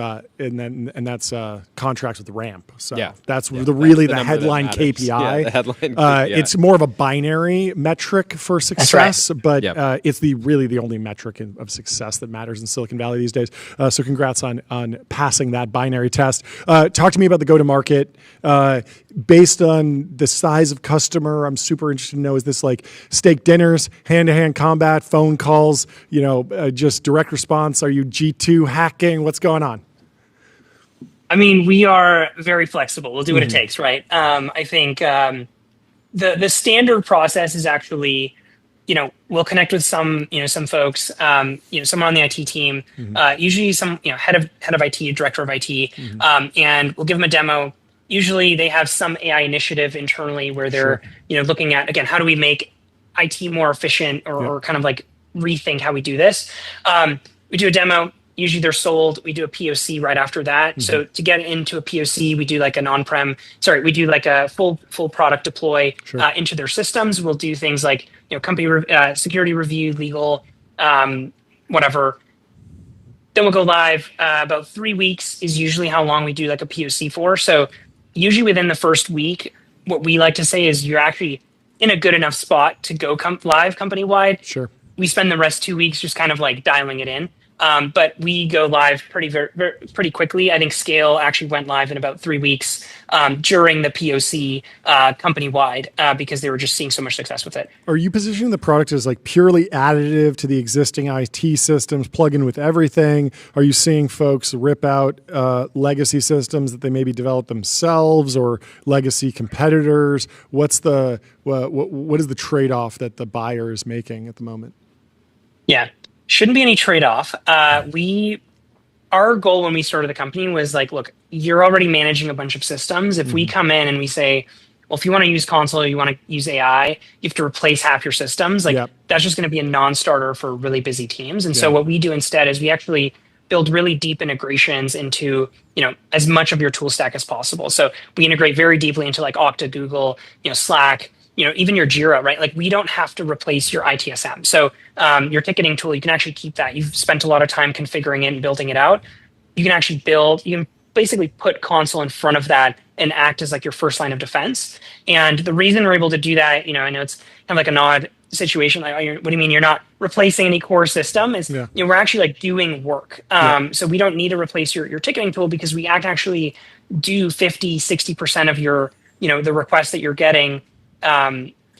contracts with Ramp. So that's the headline KPI. Yeah, the headline KPI. It's more of a binary metric for success, but it's the only metric of success that matters in Silicon Valley these days. So congrats on passing that binary test. Talk to me about the go-to-market. Based on the size of customer, I'm super interested to know, is this like steak dinners, hand-to-hand combat, phone calls, just direct response? Are you G2 hacking? What's going on? I mean, we are very flexible. We'll do what it takes, right? I think the standard process is actually, we'll connect with some folks, someone on the IT team, usually some, head of IT, director of IT, and we'll give them a demo. Usually they have some AI initiative internally where they're, looking at, again, how do we make IT more efficient or kind of like rethink how we do this. We do a demo. Usually they're sold. We do a POC right after that. So to get into a POC, we do like an we do like a full product deploy into their systems. We'll do things like, company security review, legal, whatever. Then we'll go live. About 3 weeks is usually how long we do like a POC for. So usually within the first week, what we like to say is you're actually in a good enough spot to go live company-wide. Sure. We spend the rest 2 weeks just kind of like dialing it in. But we go live pretty quickly. I think Scale actually went live in about 3 weeks during the POC company-wide because they were just seeing so much success with it. Are you positioning the product as like purely additive to the existing IT systems, plug in with everything? Are you seeing folks rip out legacy systems that they maybe developed themselves or legacy competitors? What is the trade-off that the buyer is making at the moment? Yeah. Shouldn't be any trade-off. Our goal when we started the company was like, look, you're already managing a bunch of systems. If we come in and we say, well, if you want to use console, you want to use AI, you have to replace half your systems. That's just going to be a non-starter for really busy teams. And so what we do instead is we actually build really deep integrations into, as much of your tool stack as possible. So we integrate very deeply into like Okta, Google, Slack, even your Jira, right? Like we don't have to replace your ITSM. So your ticketing tool, you can actually keep that. You've spent a lot of time configuring it and building it out. You can actually you can basically put console in front of that and act as like your first line of defense. And the reason we're able to do that, I know it's kind of like an odd situation. Like, what do you mean you're not replacing any core system? Is we're actually like doing work. So we don't need to replace your ticketing tool because we actually do 50, 60% of your, the requests that you're getting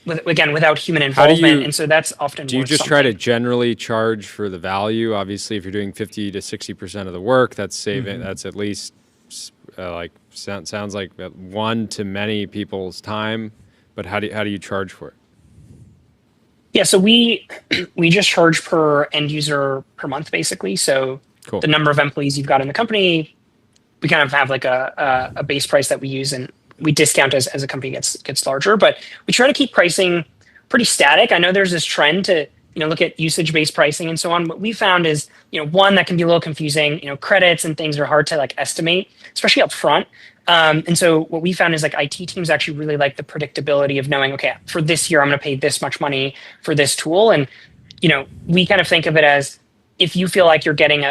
without human involvement. And so that's often. Do you just try to generally charge for the value? Obviously, if you're doing 50 to 60% of the work, that's saving. That's at least sounds like one to many people's time. But how do you charge for it? Yeah, so we just charge per end user per month, basically. So cool. The number of employees you've got in the company, we kind of have like a base price that we use, and we discount as a company gets larger, but we try to keep pricing pretty static. I know there's this trend to look at usage-based pricing and so on. What we found is, one, that can be a little confusing. Credits and things are hard to like estimate, especially up front. And so what we found is like IT teams actually really like the predictability of knowing, okay, for this year I'm going to pay this much money for this tool, and we kind of think of it as, if you feel like you're getting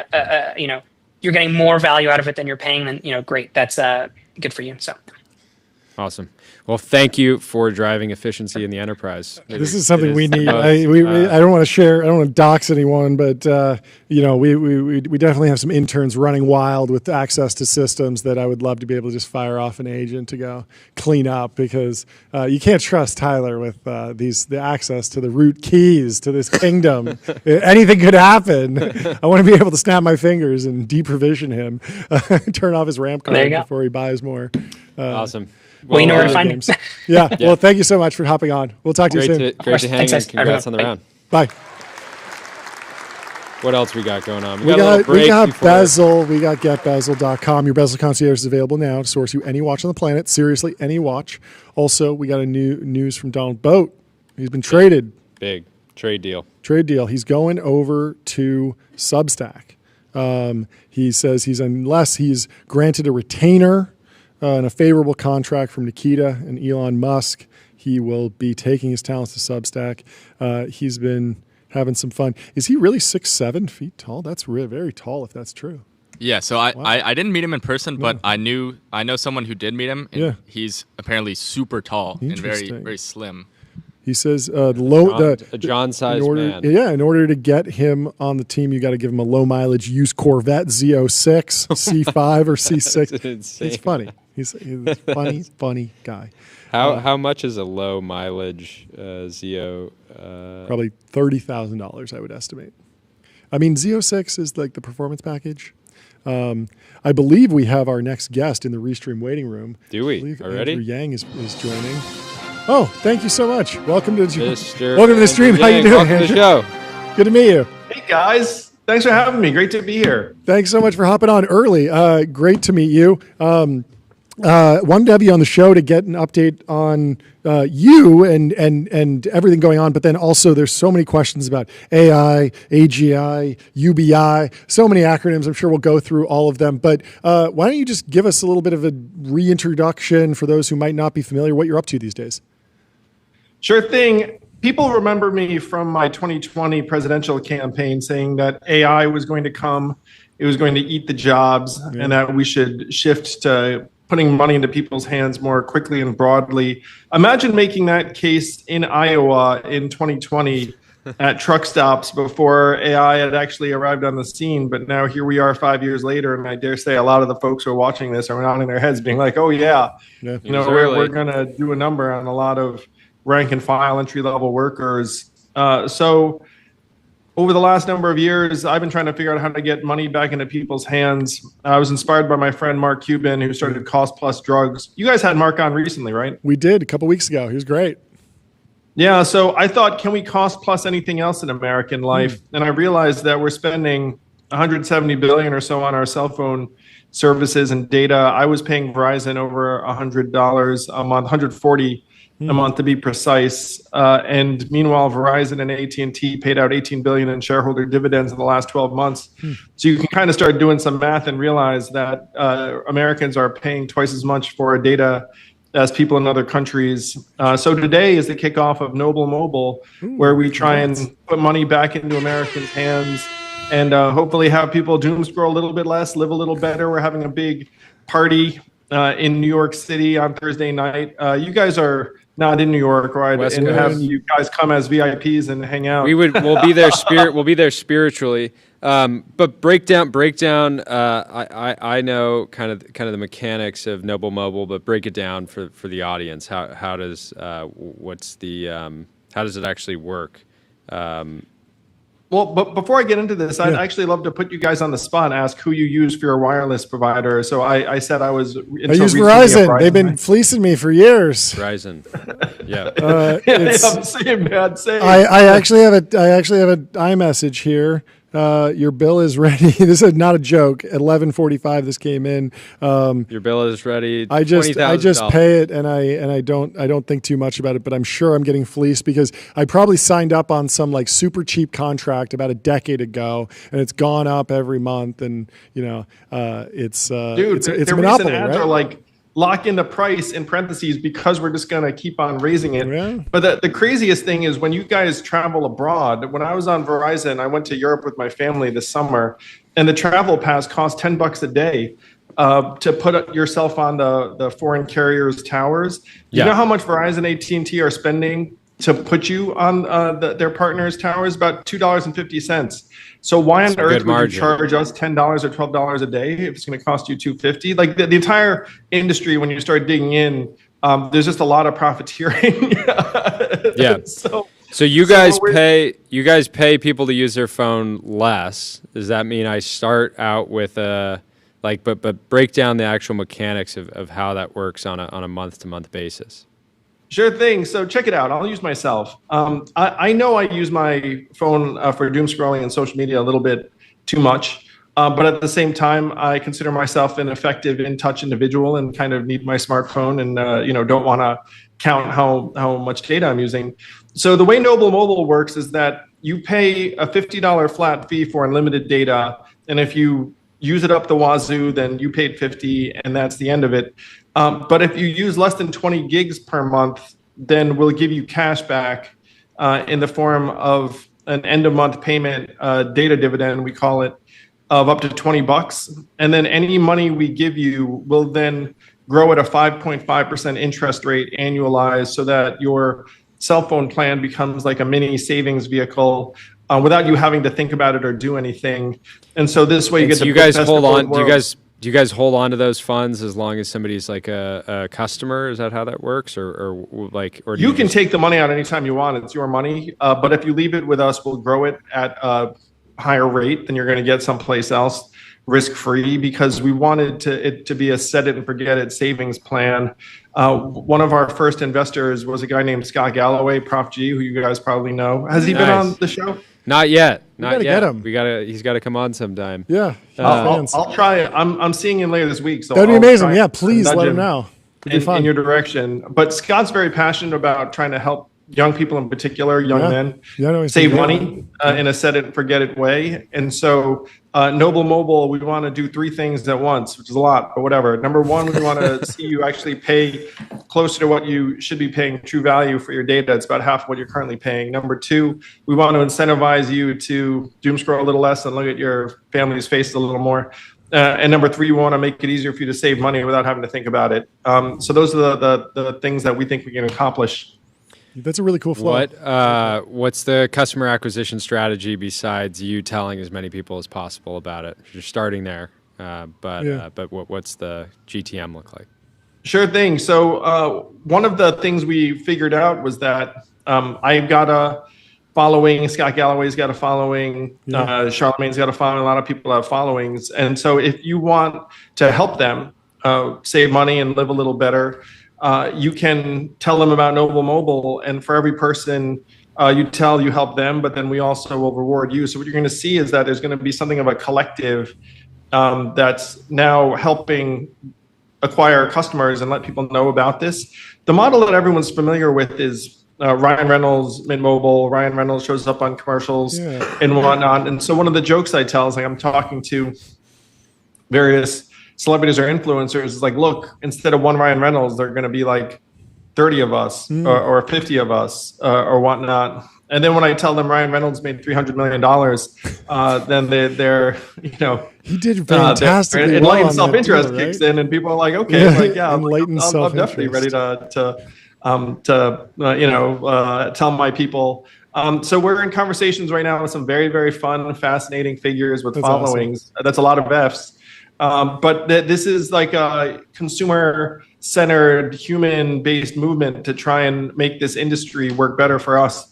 you're getting more value out of it than you're paying, then great, that's good for you. So awesome. Well, thank you for driving efficiency in the enterprise. This is something we need. I don't want to share. I don't want to dox anyone, but we definitely have some interns running wild with access to systems that I would love to be able to just fire off an agent to go clean up, because you can't trust Tyler with the access to the root keys to this kingdom. Anything could happen. I want to be able to snap my fingers and deprovision him, turn off his ramp card before he buys more. Awesome. Well, you know where to find him. Yeah. Well, thank you so much for hopping on. We'll talk to you soon. Great to hang, and congrats on the round. Bye. What else we got going on? We got Bezel. We got getbezel.com. Your Bezel concierge is available now to source you any watch on the planet. Seriously, any watch. Also, we got a news from Donald Boat. He's been traded. Big trade deal. He's going over to Substack. He says unless he's granted a retainer and a favorable contract from Nikita and Elon Musk, he will be taking his talents to Substack. He's been having some fun. Is he really 6'7" feet tall? That's very tall, if that's true. Yeah, so I didn't meet him in person, but I know someone who did meet him. And he's apparently super tall and very, very slim. He says a John-sized man. Yeah, in order to get him on the team, you got to give him a low mileage used Corvette Z06, C5 or C6. It's funny. He's a funny guy. How much is a low mileage Z06? Probably $30,000, I would estimate. I mean, Z06 is like the performance package. I believe we have our next guest in the Restream waiting room. Do we already? Andrew Yang is joining. Oh, thank you so much. Welcome to the stream. How you doing, welcome to the show. Good to meet you. Hey, guys. Thanks for having me. Great to be here. Thanks so much for hopping on early. Great to meet you. Wanted to have you on the show to get an update on you and everything going on, but then also there's so many questions about AI, AGI, UBI, so many acronyms. I'm sure we'll go through all of them, but why don't you just give us a little bit of a reintroduction for those who might not be familiar, what you're up to these days? Sure thing. People remember me from my 2020 presidential campaign saying that AI was going to come, it was going to eat the jobs, and that we should shift to putting money into people's hands more quickly and broadly. Imagine making that case in Iowa in 2020 at truck stops before AI had actually arrived on the scene. But now here we are 5 years later, and I dare say a lot of the folks who are watching this are nodding their heads being like, oh yeah. We're going to do a number on a lot of rank and file entry-level workers. So over the last number of years, I've been trying to figure out how to get money back into people's hands. I was inspired by my friend Mark Cuban, who started Cost Plus Drugs. You guys had Mark on recently, right? We did a couple weeks ago. He was great. Yeah, so I thought, can we cost plus anything else in American life? And I realized that we're spending $170 billion or so on our cell phone services and data. I was paying Verizon over $100 a month, $140 a month to be precise. And meanwhile, Verizon and AT&T paid out $18 billion in shareholder dividends in the last 12 months. So you can kind of start doing some math and realize that Americans are paying twice as much for data as people in other countries. So today is the kickoff of Noble Mobile, where we try and put money back into Americans' hands and hopefully have people doom scroll a little bit less, live a little better. We're having a big party in New York City on Thursday night. You guys are not in New York, right? And have you guys come as VIPs and hang out. We'll be there we'll be there spiritually. But breakdown. I know kind of the mechanics of Noble Mobile, but break it down for the audience. How does it actually work? Well, but before I get into this, I'd actually love to put you guys on the spot and ask who you use for your wireless provider. So I said I use Verizon. They've been fleecing me for years. Verizon. Yeah. I'm saying bad saying. I actually have an iMessage here. Your bill is ready. This is not a joke. At 11:45, this came in. Your bill is ready. I just pay it, and I don't think too much about it. But I'm sure I'm getting fleeced because I probably signed up on some like super cheap contract about a decade ago, and it's gone up every month. And it's dude, it's a monopoly, ads right? Are like lock in the price in parentheses because we're just going to keep on raising it. Yeah. But the craziest thing is when you guys travel abroad, when I was on Verizon, I went to Europe with my family this summer, and the travel pass cost $10 a day to put yourself on the foreign carriers' towers. You know how much Verizon, AT&T are spending to put you on their partners' towers? About $2.50. So why on earth would you charge us $10 or $12 a day if it's going to cost you $2.50? Like the entire industry, when you start digging in, there's just a lot of profiteering. Yeah. So you guys pay people to use their phone less. Does that mean I start out with but break down the actual mechanics of how that works on a month-to-month basis? Sure thing. So check it out. I'll use myself. I know I use my phone for doom scrolling and social media a little bit too much, but at the same time, I consider myself an effective in-touch individual and kind of need my smartphone and don't want to count how much data I'm using. So the way Noble Mobile works is that you pay a $50 flat fee for unlimited data, and if you use it up the wazoo, then you paid $50, and that's the end of it. But if you use less than 20 gigs per month, then we'll give you cash back in the form of an end-of-month payment, data dividend, we call it, of up to $20. And then any money we give you will then grow at a 5.5% interest rate annualized so that your cell phone plan becomes like a mini savings vehicle without you having to think about it or do anything. And so this way you get so the you guys best hold of both on. worlds. Do you guys hold on to those funds as long as somebody's like a customer? Is that how that works, or do you can take the money out anytime you want? It's your money. But if you leave it with us, we'll grow it at a higher rate than you're going to get someplace else, risk-free, because we wanted it to be a set it and forget it savings plan. One of our first investors was a guy named Scott Galloway, Prof G, who you guys probably know. Has he been on the show? Not yet. Not yet. Get him. He's got to come on sometime. Yeah. I'll try. I'm seeing him later this week. So that'd be amazing. Yeah, please let him know. It'd be fun. In your direction. But Scott's very passionate about trying to help young people in particular, young men, save money in a set it and forget it way. And so Noble Mobile, we want to do three things at once, which is a lot, but whatever. Number one, we want to see you actually pay closer to what you should be paying true value for your data. It's about half of what you're currently paying. Number two, we want to incentivize you to doom scroll a little less and look at your family's faces a little more. And number three, we want to make it easier for you to save money without having to think about it. So those are the things that we think we can accomplish. That's a really cool flow. What's the customer acquisition strategy besides you telling as many people as possible about it? You're starting there, but what's the GTM look like? Sure thing. So one of the things we figured out was that I've got a following, Scott Galloway's got a following, Charlemagne's got a following, a lot of people have followings. And so if you want to help them save money and live a little better, you can tell them about Noble Mobile, and for every person you tell, you help them, but then we also will reward you. So what you're going to see is that there's going to be something of a collective that's now helping acquire customers and let people know about this. The model that everyone's familiar with is Ryan Reynolds, Mint Mobile. Ryan Reynolds shows up on commercials and whatnot. And so one of the jokes I tell is like I'm talking to various celebrities or influencers, is like, look, instead of one Ryan Reynolds, they're going to be like 30 of us or 50 of us or whatnot. And then when I tell them Ryan Reynolds made $300 million, then they're he did fantastically. Enlightened self-interest kicks in, and people are like, okay, I'm definitely ready to tell my people. So we're in conversations right now with some very, very fun, fascinating figures with followings. Awesome. That's a lot of Fs. But this is like a consumer-centered, human-based movement to try and make this industry work better for us.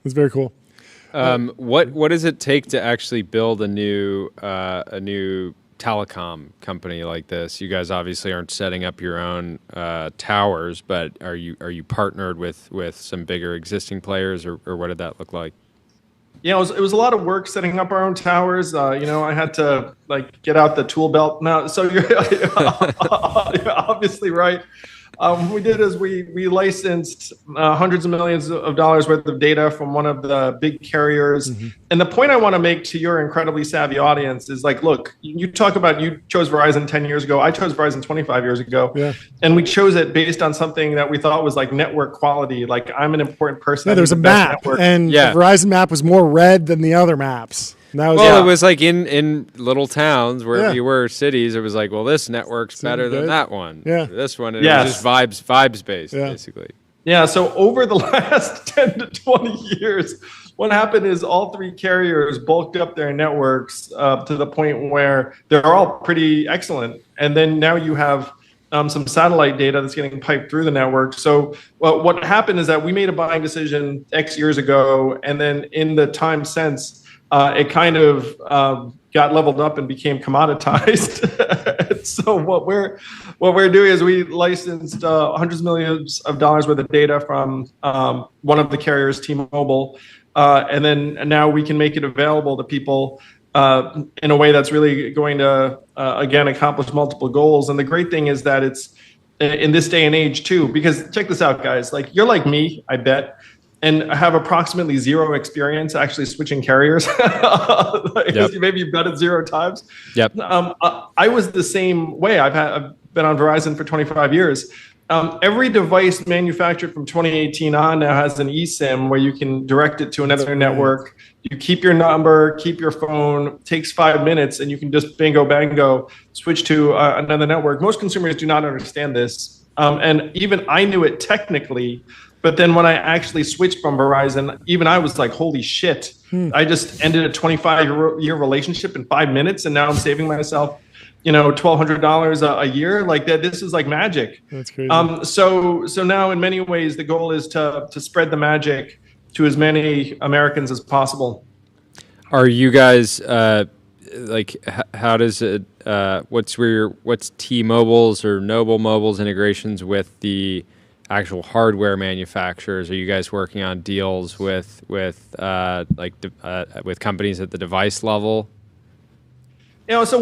That's very cool. What does it take to actually build a new telecom company like this? You guys obviously aren't setting up your own towers, but are you partnered with some bigger existing players, or what did that look like? Yeah, it was a lot of work setting up our own towers. I had to like get out the tool belt. Now, so you're obviously right. What we did is we licensed hundreds of millions of dollars worth of data from one of the big carriers. Mm-hmm. And the point I want to make to your incredibly savvy audience is like, look, you talk about you chose Verizon 10 years ago. I chose Verizon 25 years ago. Yeah. And we chose it based on something that we thought was like network quality. Like I'm an important person. Yeah, there was a map, and the Verizon map was more red than the other maps. It was like in little towns where you were, cities, it was like, well, this network's better than that one. Yeah. This one, it was just vibes based, basically. Yeah, so over the last 10 to 20 years, what happened is all three carriers bulked up their networks to the point where they're all pretty excellent. And then now you have some satellite data that's getting piped through the network. So what happened is that we made a buying decision X years ago, and then in the time since, it kind of got leveled up and became commoditized. So what we're doing is we licensed hundreds of millions of dollars worth of data from one of the carriers, T-Mobile, and then now we can make it available to people in a way that's really going to again accomplish multiple goals. And the great thing is that it's in this day and age too, because check this out, guys. Like you're like me, I bet. And have approximately zero experience actually switching carriers. Maybe you've done it 0 times. Yep. I was the same way. I've been on Verizon for 25 years. Every device manufactured from 2018 on now has an eSIM where you can direct it to another network. You keep your number, keep your phone, takes 5 minutes, and you can just bingo bango switch to another network. Most consumers do not understand this. And even I knew it technically. But then when I actually switched from Verizon, even I was like, holy shit. I just ended a 25-year relationship in 5 minutes, and now I'm saving myself, $1,200 a year. Like that, this is like magic. That's crazy. So now in many ways, the goal is to spread the magic to as many Americans as possible. Are you guys how does it? What's T-Mobile's or Noble Mobile's integrations with the actual hardware manufacturers? Are you guys working on deals with companies at the device level? So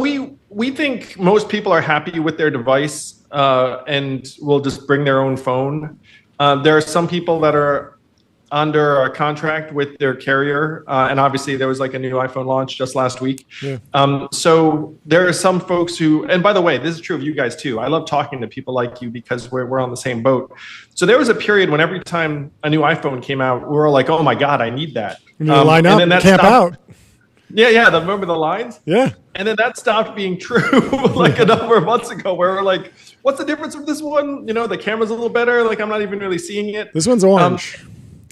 we think most people are happy with their device and will just bring their own phone. There are some people that are under a contract with their carrier, and obviously there was like a new iPhone launch just last week. Yeah. So there are some folks who, and by the way, this is true of you guys too. I love talking to people like you because we're on the same boat. So there was a period when every time a new iPhone came out, we were like, "Oh my God, I need that." Line up, and then camp out. Yeah. Remember the lines? Yeah. And then that stopped being true like a number of months ago, where we're like, "What's the difference with this one? The camera's a little better. Like I'm not even really seeing it. This one's orange."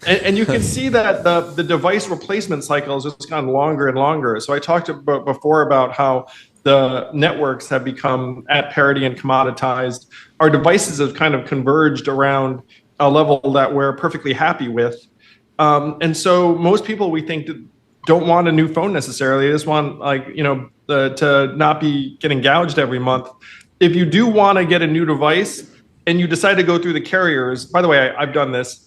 And you can see that the device replacement cycle has just gotten longer and longer. So I talked before about how the networks have become at parity and commoditized. Our devices have kind of converged around a level that we're perfectly happy with. And so most people, we think, don't want a new phone necessarily. They just want to not be getting gouged every month. If you do want to get a new device and you decide to go through the carriers, by the way, I've done this.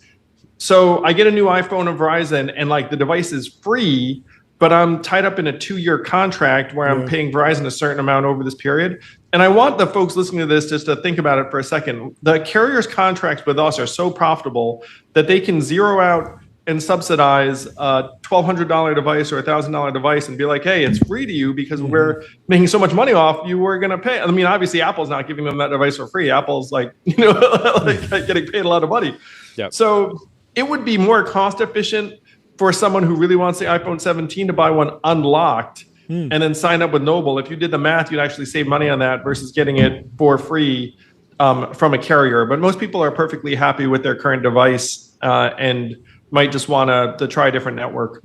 So I get a new iPhone of Verizon and like the device is free, but I'm tied up in a 2-year contract where I'm paying Verizon a certain amount over this period. And I want the folks listening to this just to think about it for a second. The carrier's contracts with us are so profitable that they can zero out and subsidize a $1,200 device or a $1,000 device and be like, hey, it's free to you because we're making so much money off you, we're going to pay. I mean, obviously Apple's not giving them that device for free. Apple's like, getting paid a lot of money. Yep. So it would be more cost efficient for someone who really wants the iPhone 17 to buy one unlocked and then sign up with Noble. If you did the math, you'd actually save money on that versus getting it for free from a carrier. But most people are perfectly happy with their current device and might just want to try a different network.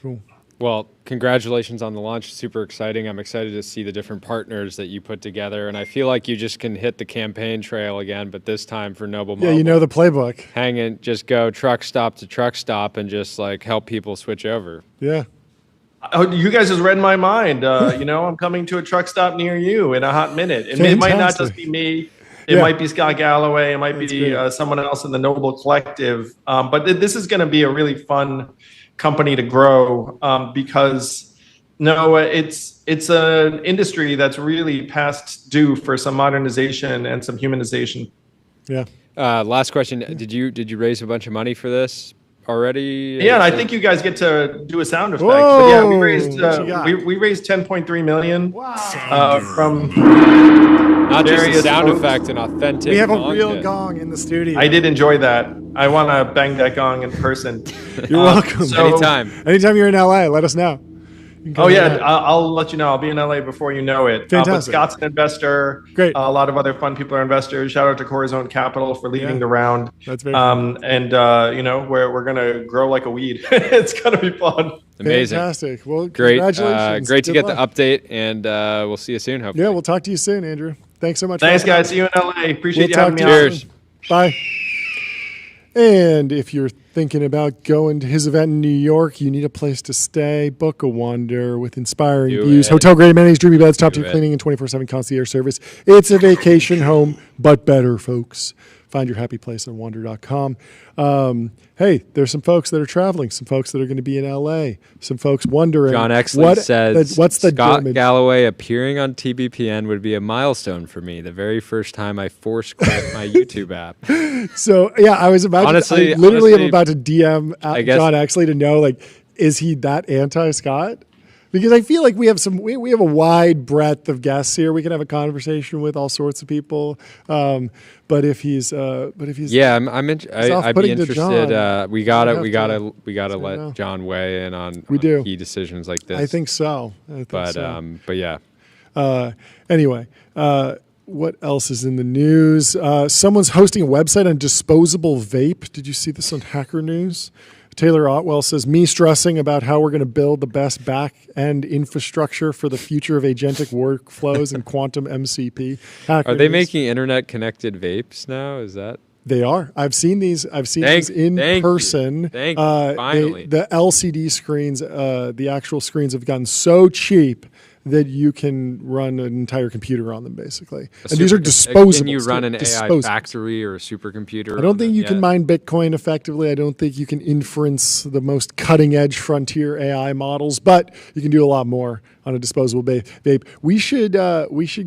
Cool. Well, congratulations on the launch. Super exciting. I'm excited to see the different partners that you put together. And I feel like you just can hit the campaign trail again, but this time for Noble Mobile. Yeah, you know the playbook. Just go truck stop to truck stop and just like help people switch over. Yeah. Oh, you guys just read my mind. I'm coming to a truck stop near you in a hot minute. And it might not just be me. It might be Scott Galloway. It might be someone else in the Noble Collective. But this is going to be a really fun company to grow because no, it's an industry that's really past due for some modernization and some humanization. Yeah. Last question. Did you raise a bunch of money for this already? Yeah, and I think you guys get to do a sound effect. But yeah, we raised 10.3 million. Wow. From not just a sound effect, an authentic. We have a real gong in the studio. I did enjoy that. I want to bang that gong in person. You're welcome. Anytime you're in LA, let us know. Oh yeah, I'll let you know. I'll be in LA before you know it. Fantastic. But Scott's an investor. Great. A lot of other fun people are investors. Shout out to Corazon Capital for leading the round. That's very fun. And we're gonna grow like a weed. It's gonna be fun. Amazing. Fantastic. Well, great. Congratulations. Great to get the update, and we'll see you soon. Hopefully. Yeah, we'll talk to you soon, Andrew. Thanks so much. Thanks, guys. See you in LA. Appreciate you having me. Cheers. Bye. And if you're thinking about going to his event in New York, you need a place to stay. Book a wander with inspiring views, hotel-grade amenities, dreamy beds, top-tier cleaning, and 24/7 concierge service. It's a vacation home, but better, folks. Find your happy place on wander.com. Hey, there's some folks that are traveling, some folks that are going to be in LA, some folks wondering. John Exley says, what's the Scott damage? Galloway appearing on TBPN would be a milestone for me. The very first time I force quit my YouTube app. So, yeah, I was about honestly, I literally am about to DM John Exley to know, like, is he that anti-Scott? Because I feel like we have we have a wide breadth of guests here. We can have a conversation with all sorts of people. But if he's I'd be interested. John, we gotta let John weigh in on key decisions like this. I think so. But yeah. Anyway. What else is in the news? Someone's hosting a website on disposable vape. Did you see this on Hacker News? Taylor Otwell says, me stressing about how we're going to build the best back-end infrastructure for the future of agentic workflows and quantum MCP. Are they making internet-connected vapes now? Is that? They are. I've seen these. In person. Thank you. Finally. The LCD screens, the actual screens have gotten so cheap that you can run an entire computer on them, basically. And these are disposable. Can you run an AI factory or a supercomputer? I don't think you can mine Bitcoin effectively. I don't think you can inference the most cutting-edge frontier AI models, but you can do a lot more on a disposable vape. We should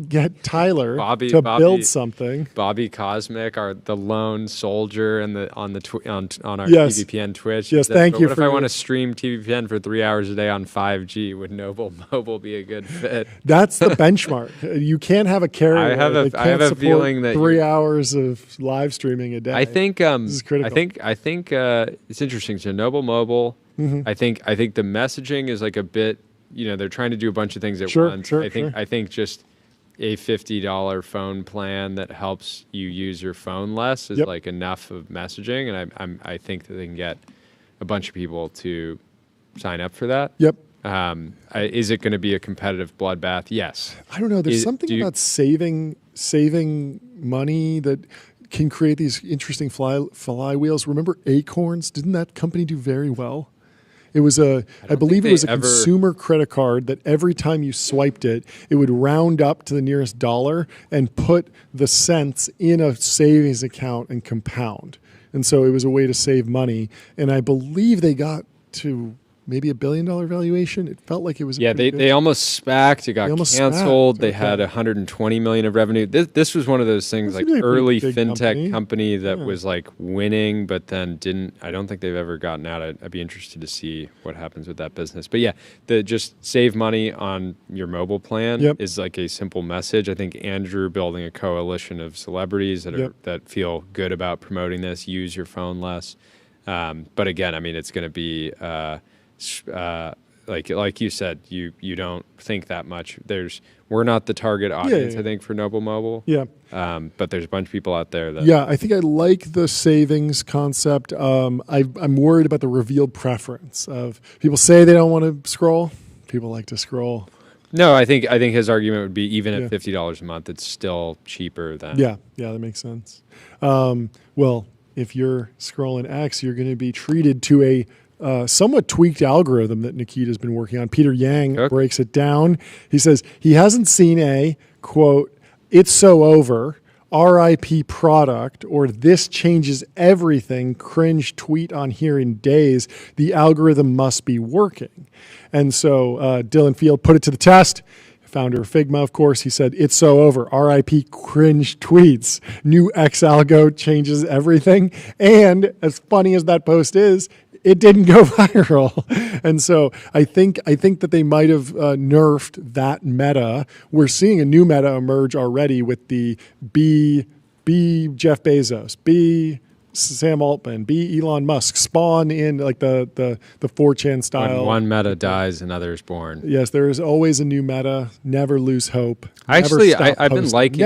get Tyler to build something. Bobby Cosmic, the lone soldier, and on our TBPN Twitch. Yes, thank you. What if I want to stream TBPN for 3 hours a day on 5G? Would Noble Mobile be a good fit? That's the benchmark. You can't have a carrier. I have a feeling that 3 hours of live streaming a day. I think this is critical. I think it's interesting. So Noble Mobile, I think the messaging is like a bit. They're trying to do a bunch of things at once. I think just a $50 phone plan that helps you use your phone less is like enough of messaging, and I think that they can get a bunch of people to sign up for that. Yep. Is it going to be a competitive bloodbath? Yes. I don't know. There's something about saving money that can create these interesting flywheels. Remember Acorns? Didn't that company do very well? It was I believe it was a consumer credit card that every time you swiped it, it would round up to the nearest dollar and put the cents in a savings account and compound. And so it was a way to save money. And I believe they got to maybe $1 billion valuation. It felt like it was. They almost SPAC'd. It got canceled. They had 120 million of revenue. This was one of those things, like early fintech company that was like winning, but then didn't. I don't think they've ever gotten out. I'd be interested to see what happens with that business. But yeah, just save money on your mobile plan is like a simple message. I think Andrew building a coalition of celebrities that feel good about promoting this. Use your phone less. But again, I mean, it's going to be. Like you said, you don't think that much. We're not the target audience, I think, for Noble Mobile. Yeah. But there's a bunch of people out there that. Yeah, I think I like the savings concept. I'm worried about the revealed preference of people say they don't want to scroll. People like to scroll. No, I think his argument would be even at $50 a month, it's still cheaper than. Yeah, that makes sense. Well, if you're scrolling X, you're going to be treated to a somewhat tweaked algorithm that Nikita's been working on. Peter Yang breaks it down. He says he hasn't seen a, quote, "it's so over," RIP product or this changes everything, cringe tweet on here in days, the algorithm must be working. And so Dylan Field put it to the test. Founder of Figma, of course, he said, it's so over. RIP cringe tweets. New X algo changes everything. And as funny as that post is, it didn't go viral. And so I think that they might have nerfed that meta. We're seeing a new meta emerge already with the be Jeff Bezos, be Sam Altman, be Elon Musk, spawn in like the 4chan style. When one meta dies, another is born. Yes, there is always a new meta. Never lose hope. I've been liking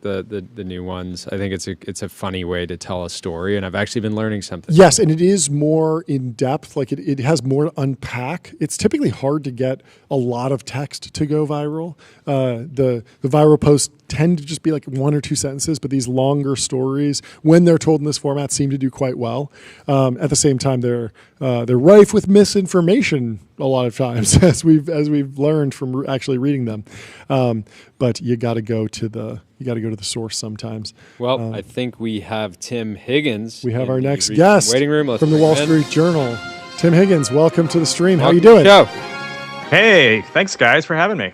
the new ones. I think it's a funny way to tell a story, and I've actually been learning something. Yes, and it is more in depth. Like it has more to unpack. It's typically hard to get a lot of text to go viral. The viral posts tend to just be like 1 or 2 sentences, but these longer stories, when they're told in this format, seem to do quite well. At the same time, they're rife with misinformation a lot of times, as we've learned from actually reading them. But you got to go to the source sometimes. Well, I think we have Tim Higgins. We have our next guest waiting room from the Wall Street Journal. Tim Higgins, welcome to the stream. How are you doing? Hey, thanks guys for having me.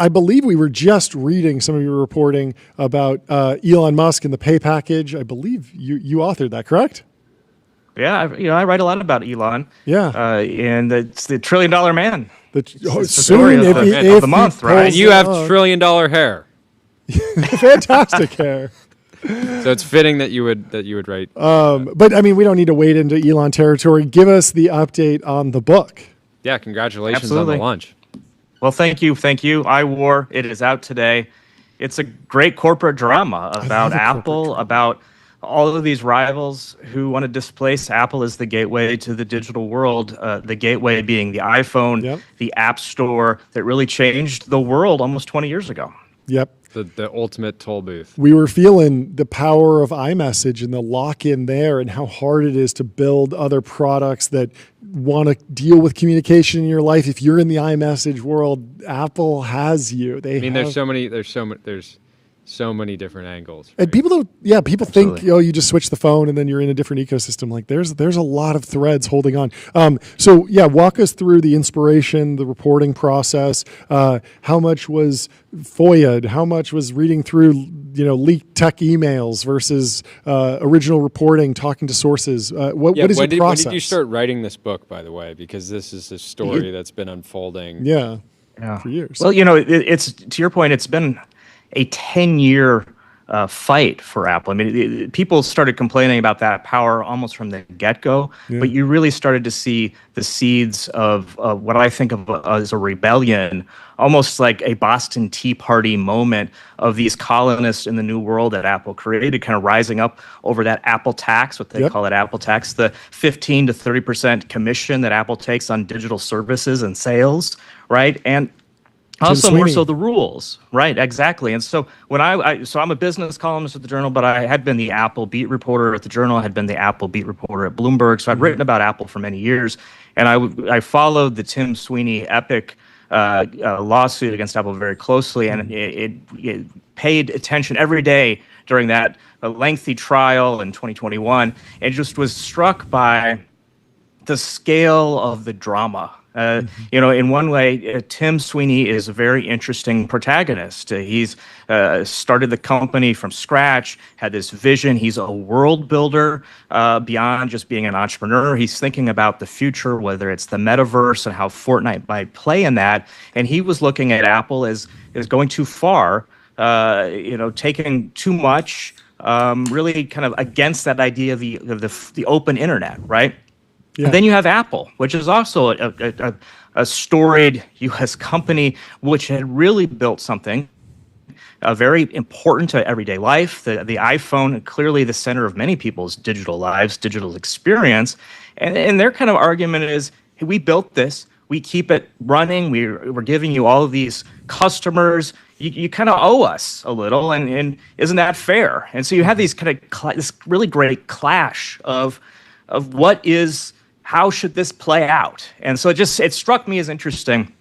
I believe we were just reading some of your reporting about Elon Musk and the pay package. I believe you authored that, correct? Yeah, I write a lot about Elon. Yeah, and it's the $1 trillion man. Soon, of the month, right? And you have $1 trillion hair. Fantastic hair. So it's fitting that you would write. But I mean, we don't need to wade into Elon territory. Give us the update on the book. Yeah, congratulations on the launch. Well, thank you. iWar, it is out today. It's a great corporate drama about Apple, about all of these rivals who want to displace Apple as the gateway to the digital world, the gateway being the iPhone, the App Store that really changed the world almost 20 years ago. Yep. The ultimate toll booth. We were feeling the power of iMessage and the lock-in there and how hard it is to build other products that want to deal with communication in your life. If you're in the iMessage world, Apple has you. There's so many different angles. Right? And people think, you just switch the phone and then you're in a different ecosystem. Like there's a lot of threads holding on. Walk us through the inspiration, the reporting process. How much was FOIA'd? How much was reading through, leaked tech emails versus original reporting, talking to sources? What is your process? When did you start writing this book, by the way? Because this is a story that's been unfolding. For years. Well, it's to your point, it's been a 10-year fight for Apple. I mean, people started complaining about that power almost from the get-go, but you really started to see the seeds of what I think of as a rebellion, almost like a Boston Tea Party moment of these colonists in the new world that Apple created, kind of rising up over that Apple tax, what they call it Apple tax, the 15 to 30% commission that Apple takes on digital services and sales, right? And also more so the rules, right? Exactly. And so when I'm a business columnist at the Journal, but I had been the Apple beat reporter at the Journal. I had been the Apple beat reporter at Bloomberg. So I'd written about Apple for many years, and I followed the Tim Sweeney epic lawsuit against Apple very closely, and it paid attention every day during that lengthy trial in 2021, and just was struck by the scale of the drama. In one way, Tim Sweeney is a very interesting protagonist. He's started the company from scratch, had this vision. He's a world builder beyond just being an entrepreneur. He's thinking about the future, whether it's the metaverse and how Fortnite might play in that. And he was looking at Apple as going too far, taking too much, really kind of against that idea of the open internet, right? Yeah. And then you have Apple, which is also a storied U.S. company, which had really built something very important to everyday life. The iPhone, clearly the center of many people's digital lives, digital experience. And their kind of argument is, hey, we built this. We keep it running. We're giving you all of these customers. You kind of owe us a little, and isn't that fair? And so you have these this really great clash of how should this play out? And so it struck me as interesting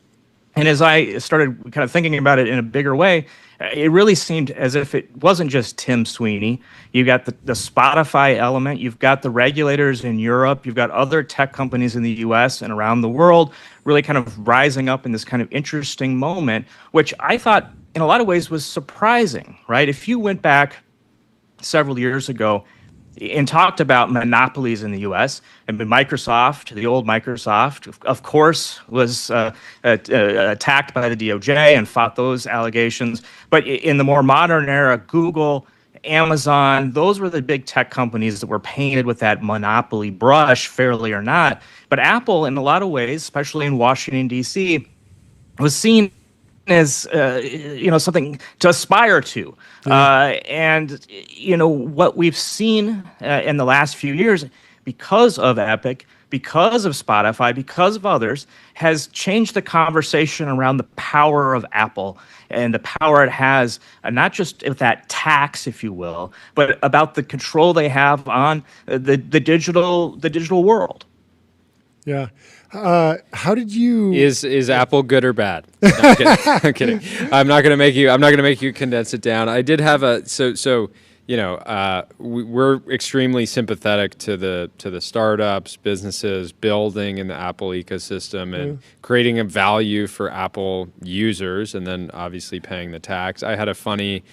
And as I started kind of thinking about it in a bigger way, it really seemed as if it wasn't just Tim Sweeney. You got the Spotify element. You've got the regulators in Europe. You've got other tech companies in the U.S. and around the world really kind of rising up in this kind of interesting moment, which I thought in a lot of ways was surprising, right? If you went back several years ago and talked about monopolies in the U.S. and Microsoft, the old Microsoft, of course, was attacked by the DOJ and fought those allegations. But in the more modern era, Google, Amazon, those were the big tech companies that were painted with that monopoly brush, fairly or not. But Apple, in a lot of ways, especially in Washington, D.C., was seen as something to aspire to. And what we've seen in the last few years, because of Epic, because of Spotify, because of others, has changed the conversation around the power of Apple and the power it has, not just with that tax, if you will, but about the control they have on the digital world. Yeah. How did you? Is Apple good or bad? No, I'm kidding. I'm kidding. I'm not gonna make you condense it down. I did have we're extremely sympathetic to the startups, businesses building in the Apple ecosystem and creating a value for Apple users, and then obviously paying the tax. I had a funny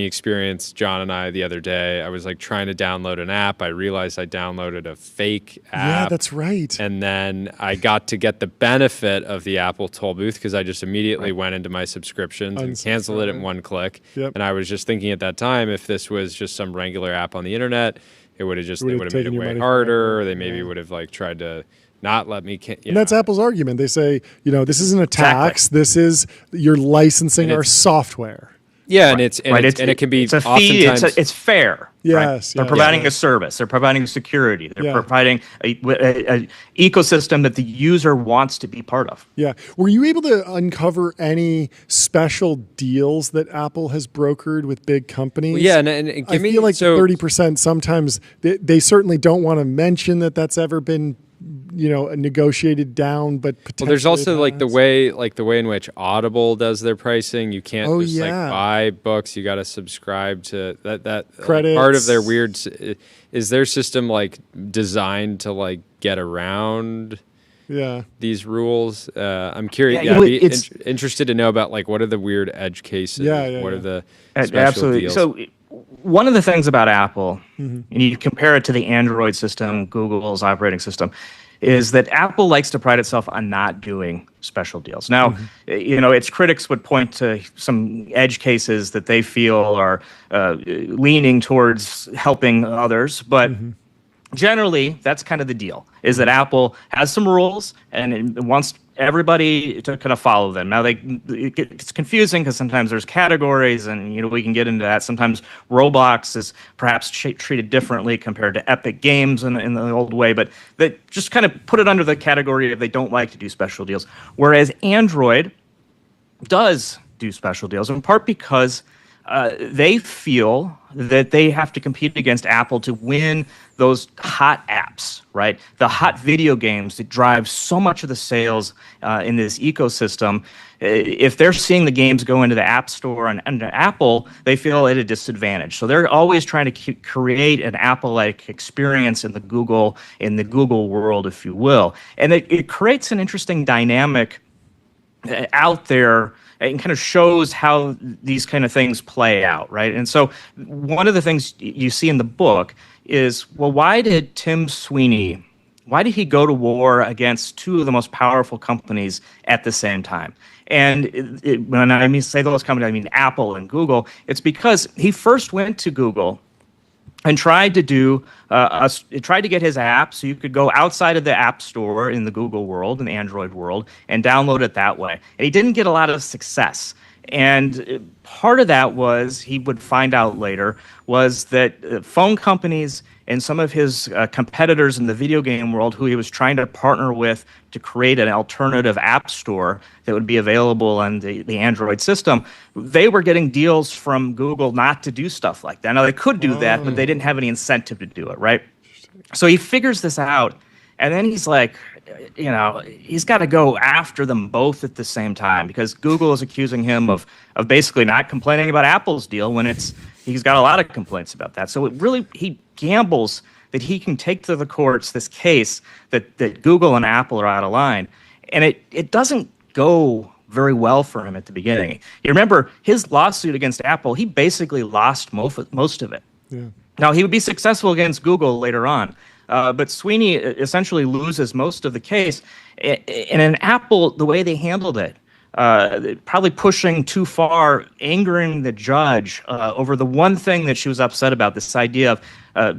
experience, John and I, the other day. I was like trying to download an app. I realized I downloaded a fake app. Yeah, that's right. And then I got to get the benefit of the Apple toll booth because I just immediately went into my subscriptions and canceled it in one click. Yep. And I was just thinking at that time, if this was just some regular app on the internet, it would have made it way harder. Or they maybe would have like tried to not let me. And that's Apple's argument. They say, this isn't a tax. Exactly. This is you're licensing our software. Yeah, and it can be it's a fee. It's fair. Yes, they're providing a service. They're providing security. They're providing a ecosystem that the user wants to be part of. Yeah. Were you able to uncover any special deals that Apple has brokered with big companies? Well, yeah, and I feel like 30%. Sometimes they certainly don't want to mention that that's ever been negotiated down, but potentially there's also like the way in which Audible does their pricing. You can't buy books. You got to subscribe to that credits. Part of their weird is their system like designed to like get around these rules. I'm curious. Interested to know about like what are the weird edge cases. What are the special deals? So one of the things about Apple, and you compare it to the Android system, Google's operating system, is that Apple likes to pride itself on not doing special deals. Now, its critics would point to some edge cases that they feel are leaning towards helping others, but generally, that's kind of the deal, is that Apple has some rules and it wants everybody to kind of follow them. Now, it's confusing because sometimes there's categories and, we can get into that. Sometimes Roblox is perhaps treated differently compared to Epic Games in the old way, but they just kind of put it under the category of they don't like to do special deals. Whereas Android does do special deals, in part because they feel that they have to compete against Apple to win those hot apps, right? The hot video games that drive so much of the sales in this ecosystem. If they're seeing the games go into the App Store and Apple, they feel at a disadvantage. So they're always trying to create an Apple-like experience in the Google world, if you will. And it creates an interesting dynamic out there. It kind of shows how these kind of things play out, right? And so one of the things you see in the book is, well, why did Tim Sweeney, why did he go to war against two of the most powerful companies at the same time? And when I say those companies, I mean Apple and Google. It's because he first went to Google and tried to get his app so you could go outside of the App Store in the Google world, in the Android world, and download it that way. And he didn't get a lot of success. And part of that was, he would find out later, was that phone companies and some of his competitors in the video game world who he was trying to partner with to create an alternative app store that would be available on the Android system, they were getting deals from Google not to do stuff like that. Now, they could do that, but they didn't have any incentive to do it, right? So he figures this out, And then he's like, he's got to go after them both at the same time, because Google is accusing him of basically not complaining about Apple's deal when he's got a lot of complaints about that. So he gambles that he can take to the courts this case that Google and Apple are out of line. And it doesn't go very well for him at the beginning. You remember his lawsuit against Apple, he basically lost most of it. Yeah. Now, he would be successful against Google later on. But Sweeney essentially loses most of the case. And in Apple, the way they handled it, probably pushing too far, angering the judge over the one thing that she was upset about, this idea of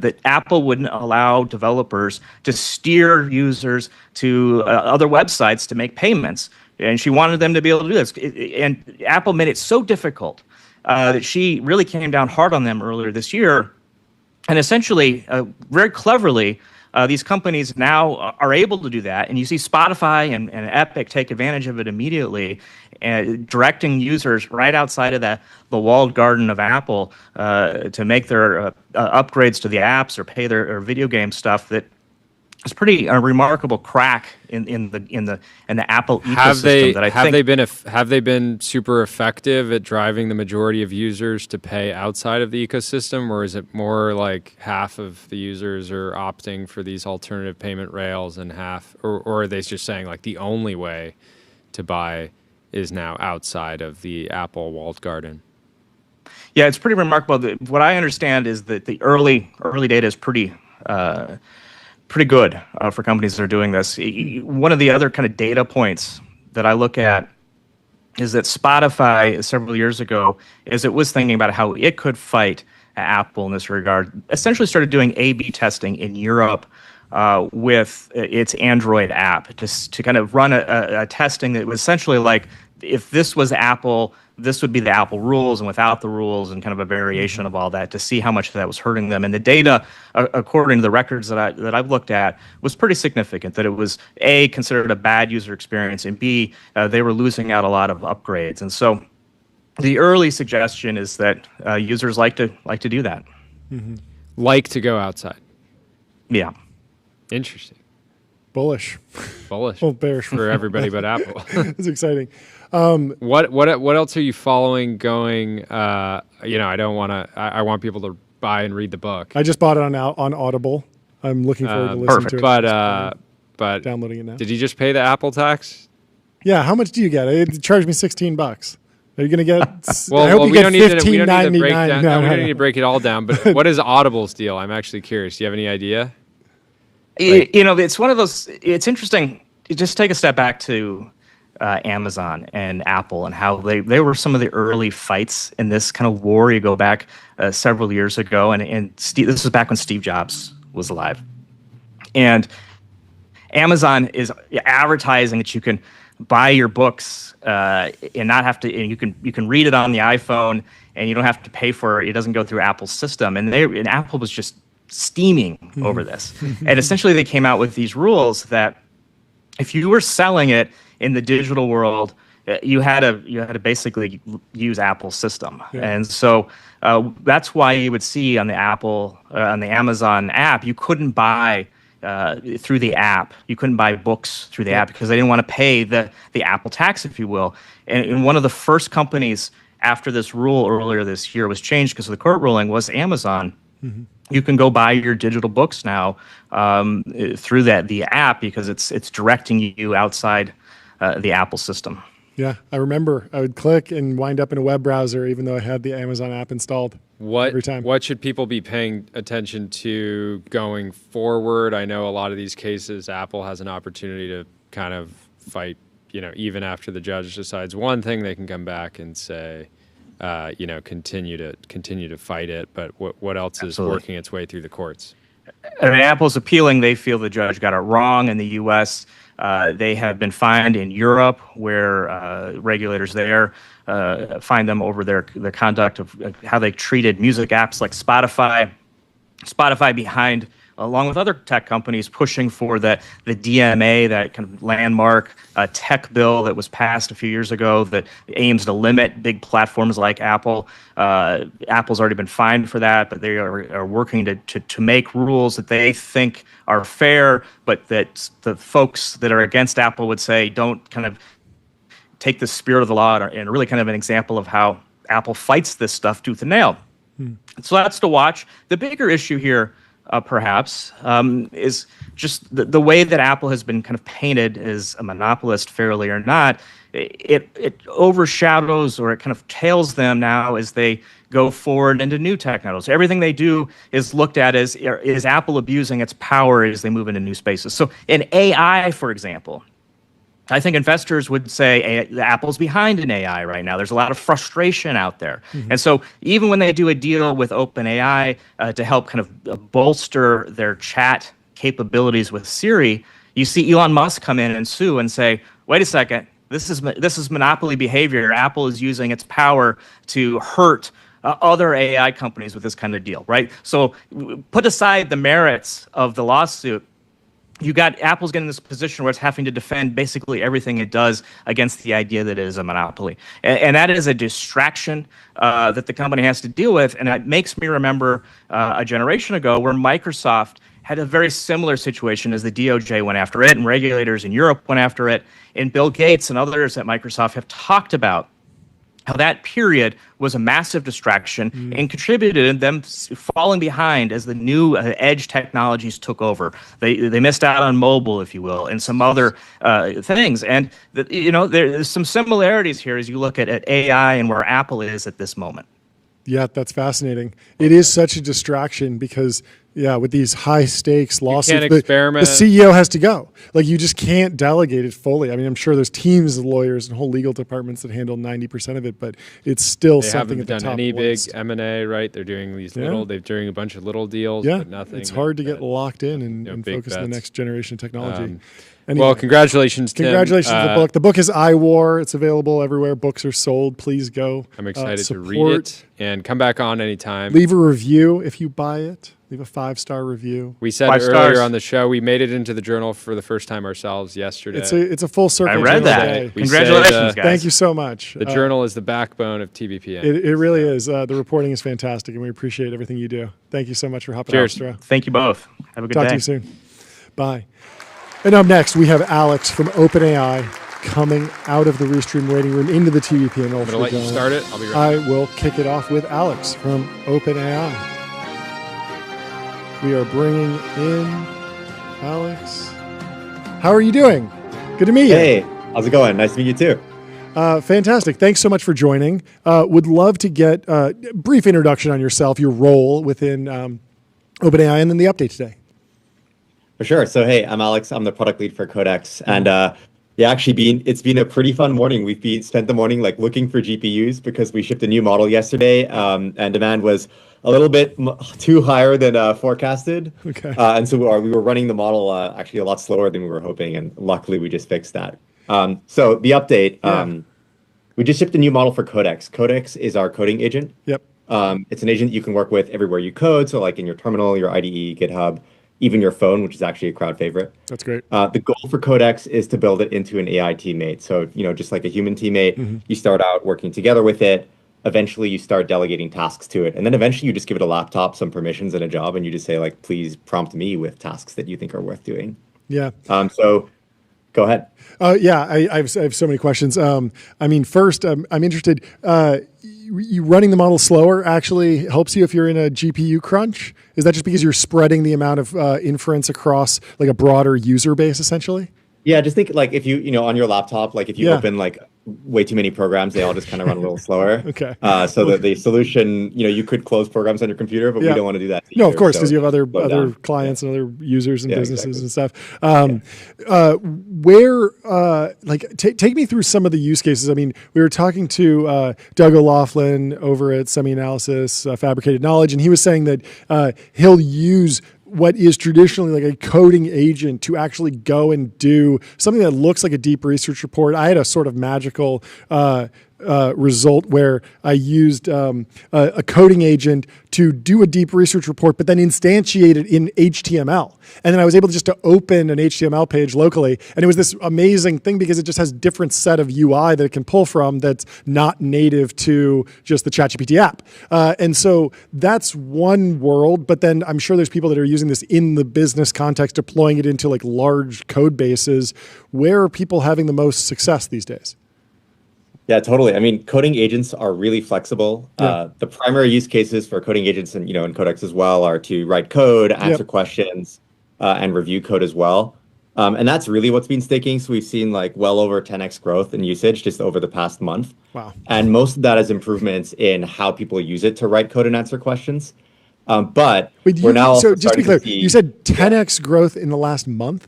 that Apple wouldn't allow developers to steer users to other websites to make payments. And she wanted them to be able to do this. And Apple made it so difficult that she really came down hard on them earlier this year. And essentially, very cleverly, these companies now are able to do that. And you see Spotify and Epic take advantage of it immediately, directing users right outside of the walled garden of Apple to make their upgrades to the apps or pay their video game stuff. That is pretty remarkable crack in the Apple ecosystem. Have they been super effective at driving the majority of users to pay outside of the ecosystem, or is it more like half of the users are opting for these alternative payment rails and half, or are they just saying like the only way to buy is now outside of the Apple walled garden? Yeah, it's pretty remarkable. What I understand is that the early data is pretty good for companies that are doing this. One of the other kind of data points that I look at is that Spotify several years ago, as it was thinking about how it could fight Apple in this regard, essentially started doing A/B testing in Europe with its Android app, just to kind of run a testing that was essentially like, if this was Apple, this would be the Apple rules, and without the rules, and kind of a variation of all that, to see how much that was hurting them. And the data, according to the records that I've looked at, was pretty significant. That it was A, considered a bad user experience, and B, they were losing out a lot of upgrades. And so, the early suggestion is that users like to do that. Mm-hmm. Like to go outside. Yeah. Interesting. Bullish. Well, bearish for everybody but Apple. It's exciting. What else are you following going? I don't want to. I want people to buy and read the book. I just bought it on Audible. I'm looking forward to listening to it. But downloading it now. Did you just pay the Apple tax? Yeah. How much do you get? It charged me $16. Are you going to get? Well, I hope you we get don't need to break down. No, we don't need to break it all down. But what is Audible's deal? I'm actually curious. Do you have any idea? It's one of those. It's interesting. You just take a step back to Amazon and Apple and how they were some of the early fights in this kind of war. You go back several years ago, and this was back when Steve Jobs was alive, and Amazon is advertising that you can buy your books and not have to. And you can read it on the iPhone, and you don't have to pay for it. It doesn't go through Apple's system, and Apple was just steaming over this. And essentially they came out with these rules that if you were selling it in the digital world, you had to basically use Apple's system. Yeah. And so that's why you would see on the Amazon app, you couldn't buy through the app. You couldn't buy books through the app because they didn't want to pay the Apple tax, if you will. And one of the first companies after this rule earlier this year was changed because of the court ruling was Amazon. Mm-hmm. You can go buy your digital books now through the app because it's directing you outside the Apple system. Yeah, I remember I would click and wind up in a web browser even though I had the Amazon app installed every time. What should people be paying attention to going forward? I know a lot of these cases, Apple has an opportunity to kind of fight, even after the judge decides one thing, they can come back and say, continue to fight it. But what else is working its way through the courts? I mean, Apple's appealing. They feel the judge got it wrong in the U.S. They have been fined in Europe, where regulators there fine them over their conduct of how they treated music apps like Spotify. Spotify behind along with other tech companies, pushing for the DMA, that kind of landmark tech bill that was passed a few years ago that aims to limit big platforms like Apple. Apple's already been fined for that, but they are working to make rules that they think are fair, but that the folks that are against Apple would say don't kind of take the spirit of the law, and really kind of an example of how Apple fights this stuff tooth and nail. So that's to watch. The bigger issue here, perhaps, is just the way that Apple has been kind of painted as a monopolist, fairly or not. It overshadows, or it kind of tails them now as they go forward into new technologies. Everything they do is looked at as, is Apple abusing its power as they move into new spaces? So in AI, for example, I think investors would say Apple's behind in AI right now. There's a lot of frustration out there. And so even when they do a deal with OpenAI to help kind of bolster their chat capabilities with Siri, you see Elon Musk come in and sue and say, wait a second, this is monopoly behavior. Apple is using its power to hurt other AI companies with this kind of deal, right? So put aside the merits of the lawsuit, you got Apple's getting in this position where it's having to defend basically everything it does against the idea that it is a monopoly. And that is a distraction that the company has to deal with. And it makes me remember a generation ago where Microsoft had a very similar situation as the DOJ went after it, and regulators in Europe went after it. And Bill Gates and others at Microsoft have talked about how that period was a massive distraction and contributed to them falling behind as the new edge technologies took over. They missed out on mobile, if you will, and some other things. And there's some similarities here as you look at AI and where Apple is at this moment. Yeah, that's fascinating. It is such a distraction because, with these high stakes lawsuits, the CEO has to go. Like, you just can't delegate it fully. I mean, I'm sure there's teams of lawyers and whole legal departments that handle 90% of it, but it's still something at the top. They haven't done any big M&A, right? They're doing these they're doing a bunch of little deals, but nothing. It's hard to get locked in and focus on the next generation technology. Anyway, well, congratulations, Tim. Congratulations on the book. The book is iWar. It's available everywhere books are sold. Please go. I'm excited to read it and come back on anytime. Leave a review if you buy it. Leave a 5-star review. We said earlier on the show, we made it into the journal for the first time ourselves yesterday. It's a full circle. I read that. Congratulations, guys. Thank you so much. The journal is the backbone of TBPN. It really is. The reporting is fantastic, and we appreciate everything you do. Thank you so much for hopping on, Stra. Thank you both. Have a good day. Talk to you soon. Bye. And up next, we have Alex from OpenAI coming out of the Restream waiting room into the TBPN Ultra. I'm going to let you start it. I'll be right back. I will kick it off with Alex from OpenAI. We are bringing in Alex. How are you doing? Good to meet you. Hey, how's it going? Nice to meet you too. Fantastic. Thanks so much for joining. Would love to get a brief introduction on yourself, your role within OpenAI, and then the update today. For sure. So, hey, I'm Alex. I'm the product lead for Codex. And it's been a pretty fun morning. We've spent the morning looking for GPUs because we shipped a new model yesterday, and demand was a little bit too higher than forecasted. Okay. And so we were running the model actually a lot slower than we were hoping, and luckily we just fixed that. So the update, we just shipped a new model for Codex. Codex is our coding agent. Yep. It's an agent you can work with everywhere you code, so like in your terminal, your IDE, GitHub, even your phone, which is actually a crowd favorite. That's great. The goal for Codex is to build it into an AI teammate. So, just like a human teammate, you start out working together with it. Eventually, you start delegating tasks to it. And then eventually, you just give it a laptop, some permissions, and a job, and you just say, please prompt me with tasks that you think are worth doing. Yeah. So go ahead. I have so many questions. First, I'm interested. You running the model slower actually helps you if you're in a GPU crunch? Is that just because you're spreading the amount of inference across a broader user base, essentially? Yeah, just think if you, on your laptop, if you open way too many programs, they all just kind of run a little slower. Okay. So the solution, you could close programs on your computer, but we don't want to do that. No, of course, because you have other clients and other users and businesses and stuff. Take me through some of the use cases. I mean, we were talking to Doug O'Loughlin over at SemiAnalysis, Fabricated Knowledge, and he was saying that he'll use what is traditionally a coding agent to actually go and do something that looks like a deep research report. I had a sort of magical result where I used a coding agent to do a deep research report, but then instantiate it in HTML. And then I was able to open an HTML page locally. And it was this amazing thing because it just has different set of UI that it can pull from that's not native to just the ChatGPT app. And so that's one world, but then I'm sure there's people that are using this in the business context, deploying it into like large code bases. Where are people having the most success these days? Yeah, totally. I mean, coding agents are really flexible. Yeah. The primary use cases for coding agents and, in Codex as well are to write code, answer questions, and review code as well. And that's really what's been sticking. So we've seen like well over 10x growth in usage just over the past month. Wow. And most of that is improvements in how people use it to write code and answer questions. But we're now so just to be clear, you said 10x growth in the last month?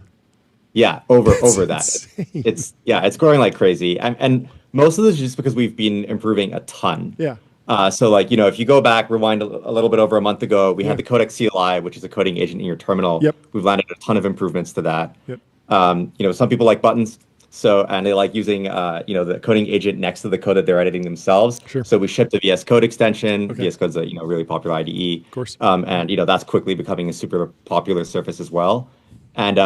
Yeah, over that. Insane. It's growing like crazy. And most of this is just because we've been improving a ton. Yeah. So like, if you go back, rewind a little bit over a month ago, we had the Codex CLI, which is a coding agent in your terminal. Yep. We've landed a ton of improvements to that. Yep. Some people like buttons. And they like using, the coding agent next to the code that they're editing themselves. Sure. So we shipped a VS Code extension. Okay. VS Code's a, really popular IDE. Of course. And, that's quickly becoming a super popular surface as well. And,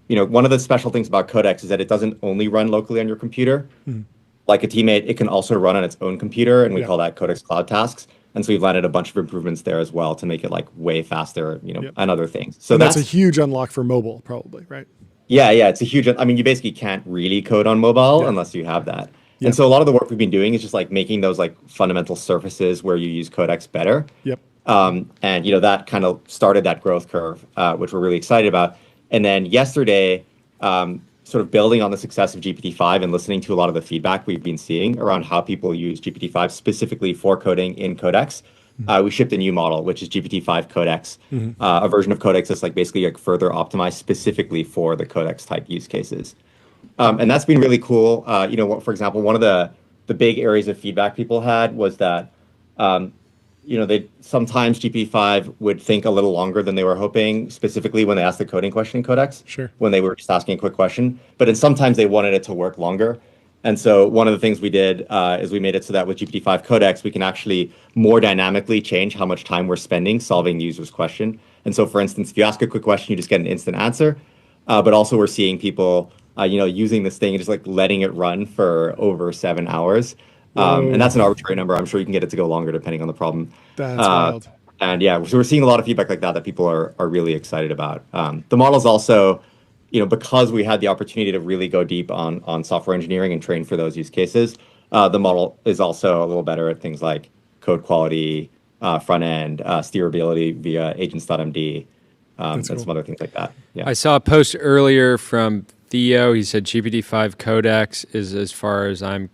one of the special things about Codex is that it doesn't only run locally on your computer. Mm-hmm. Like a teammate, it can also run on its own computer, and we call that Codex Cloud Tasks. And so we've landed a bunch of improvements there as well to make it like way faster, and other things. So that's a huge unlock for mobile, probably, right? Yeah, it's a huge. I mean, you basically can't really code on mobile unless you have that. And so a lot of the work we've been doing is just like making those like fundamental surfaces where you use Codex better. Yep. And that kind of started that growth curve, which we're really excited about. And then yesterday, sort of building on the success of GPT-5 and listening to a lot of the feedback we've been seeing around how people use GPT-5 specifically for coding in Codex, we shipped a new model, which is GPT-5 Codex, a version of Codex that's like basically like further optimized specifically for the Codex type use cases. And that's been really cool. For example, one of the big areas of feedback people had was that they sometimes GPT-5 would think a little longer than they were hoping, specifically when they asked the coding question in Codex, when they were just asking a quick question. But then sometimes they wanted it to work longer. And so one of the things we did is we made it so that with GPT-5 Codex, we can actually more dynamically change how much time we're spending solving the user's question. And so, for instance, if you ask a quick question, you just get an instant answer. But also we're seeing people, using this thing and just like letting it run for over 7 hours. And that's an arbitrary number. I'm sure you can get it to go longer depending on the problem. That's wild. And so we're seeing a lot of feedback like that people are really excited about. The model's also, because we had the opportunity to really go deep on software engineering and train for those use cases, the model is also a little better at things like code quality, front end, steerability via agents.md, and some other things like that. Yeah. I saw a post earlier from Theo. He said GPT-5 Codex is, as far as I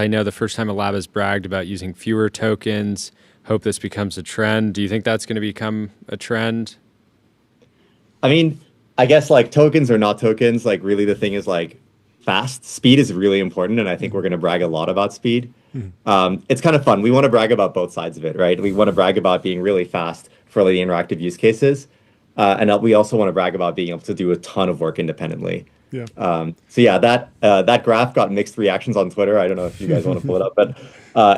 know, the first time a lab has bragged about using fewer tokens. Hope this becomes a trend. Do you think that's going to become a trend? I mean, I guess like tokens or not tokens, like really the thing is like fast. Speed is really important, and I think we're going to brag a lot about speed. It's kind of fun. We want to brag about both sides of it, right? We want to brag about being really fast for the interactive use cases, and we also want to brag about being able to do a ton of work independently. Yeah. That graph got mixed reactions on Twitter. I don't know if you guys want to pull it up, but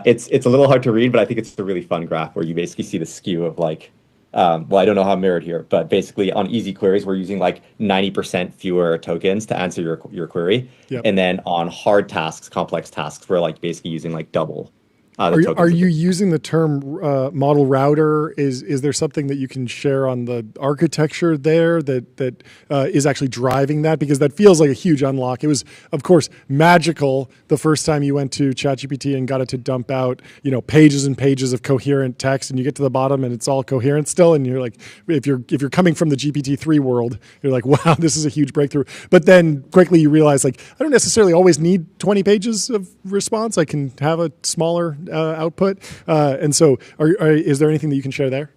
it's a little hard to read, but I think it's a really fun graph where you basically see the skew of like, I don't know how I'm mirrored here, but basically on easy queries, we're using like 90% fewer tokens to answer your query. Yep. And then on hard tasks, complex tasks, we're like basically using like double. Are you using the term model router? Is there something that you can share on the architecture there that is actually driving that? Because that feels like a huge unlock. It was, of course, magical the first time you went to ChatGPT and got it to dump out, pages and pages of coherent text, and you get to the bottom and it's all coherent still. And you're like, if you're coming from the GPT-3 world, you're like, wow, this is a huge breakthrough. But then quickly you realize, like, I don't necessarily always need 20 pages of response. I can have a smaller output. And so is there anything that you can share there?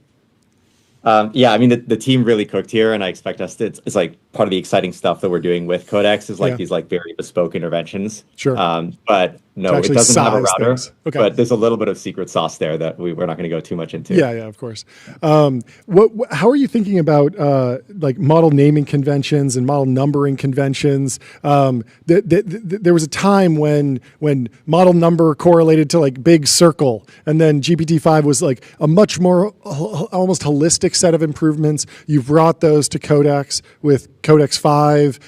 Yeah, I mean the team really cooked here, and I expect us to. It's like part of the exciting stuff that we're doing with Codex is like these like very bespoke interventions. Sure. But no, it doesn't have a router. Okay. But there's a little bit of secret sauce there that we're not going to go too much into. Yeah, of course. How are you thinking about like model naming conventions and model numbering conventions? There was a time when model number correlated to like big circle, and then GPT-5 was like a much more almost holistic set of improvements. You've brought those to Codex with Codex 5,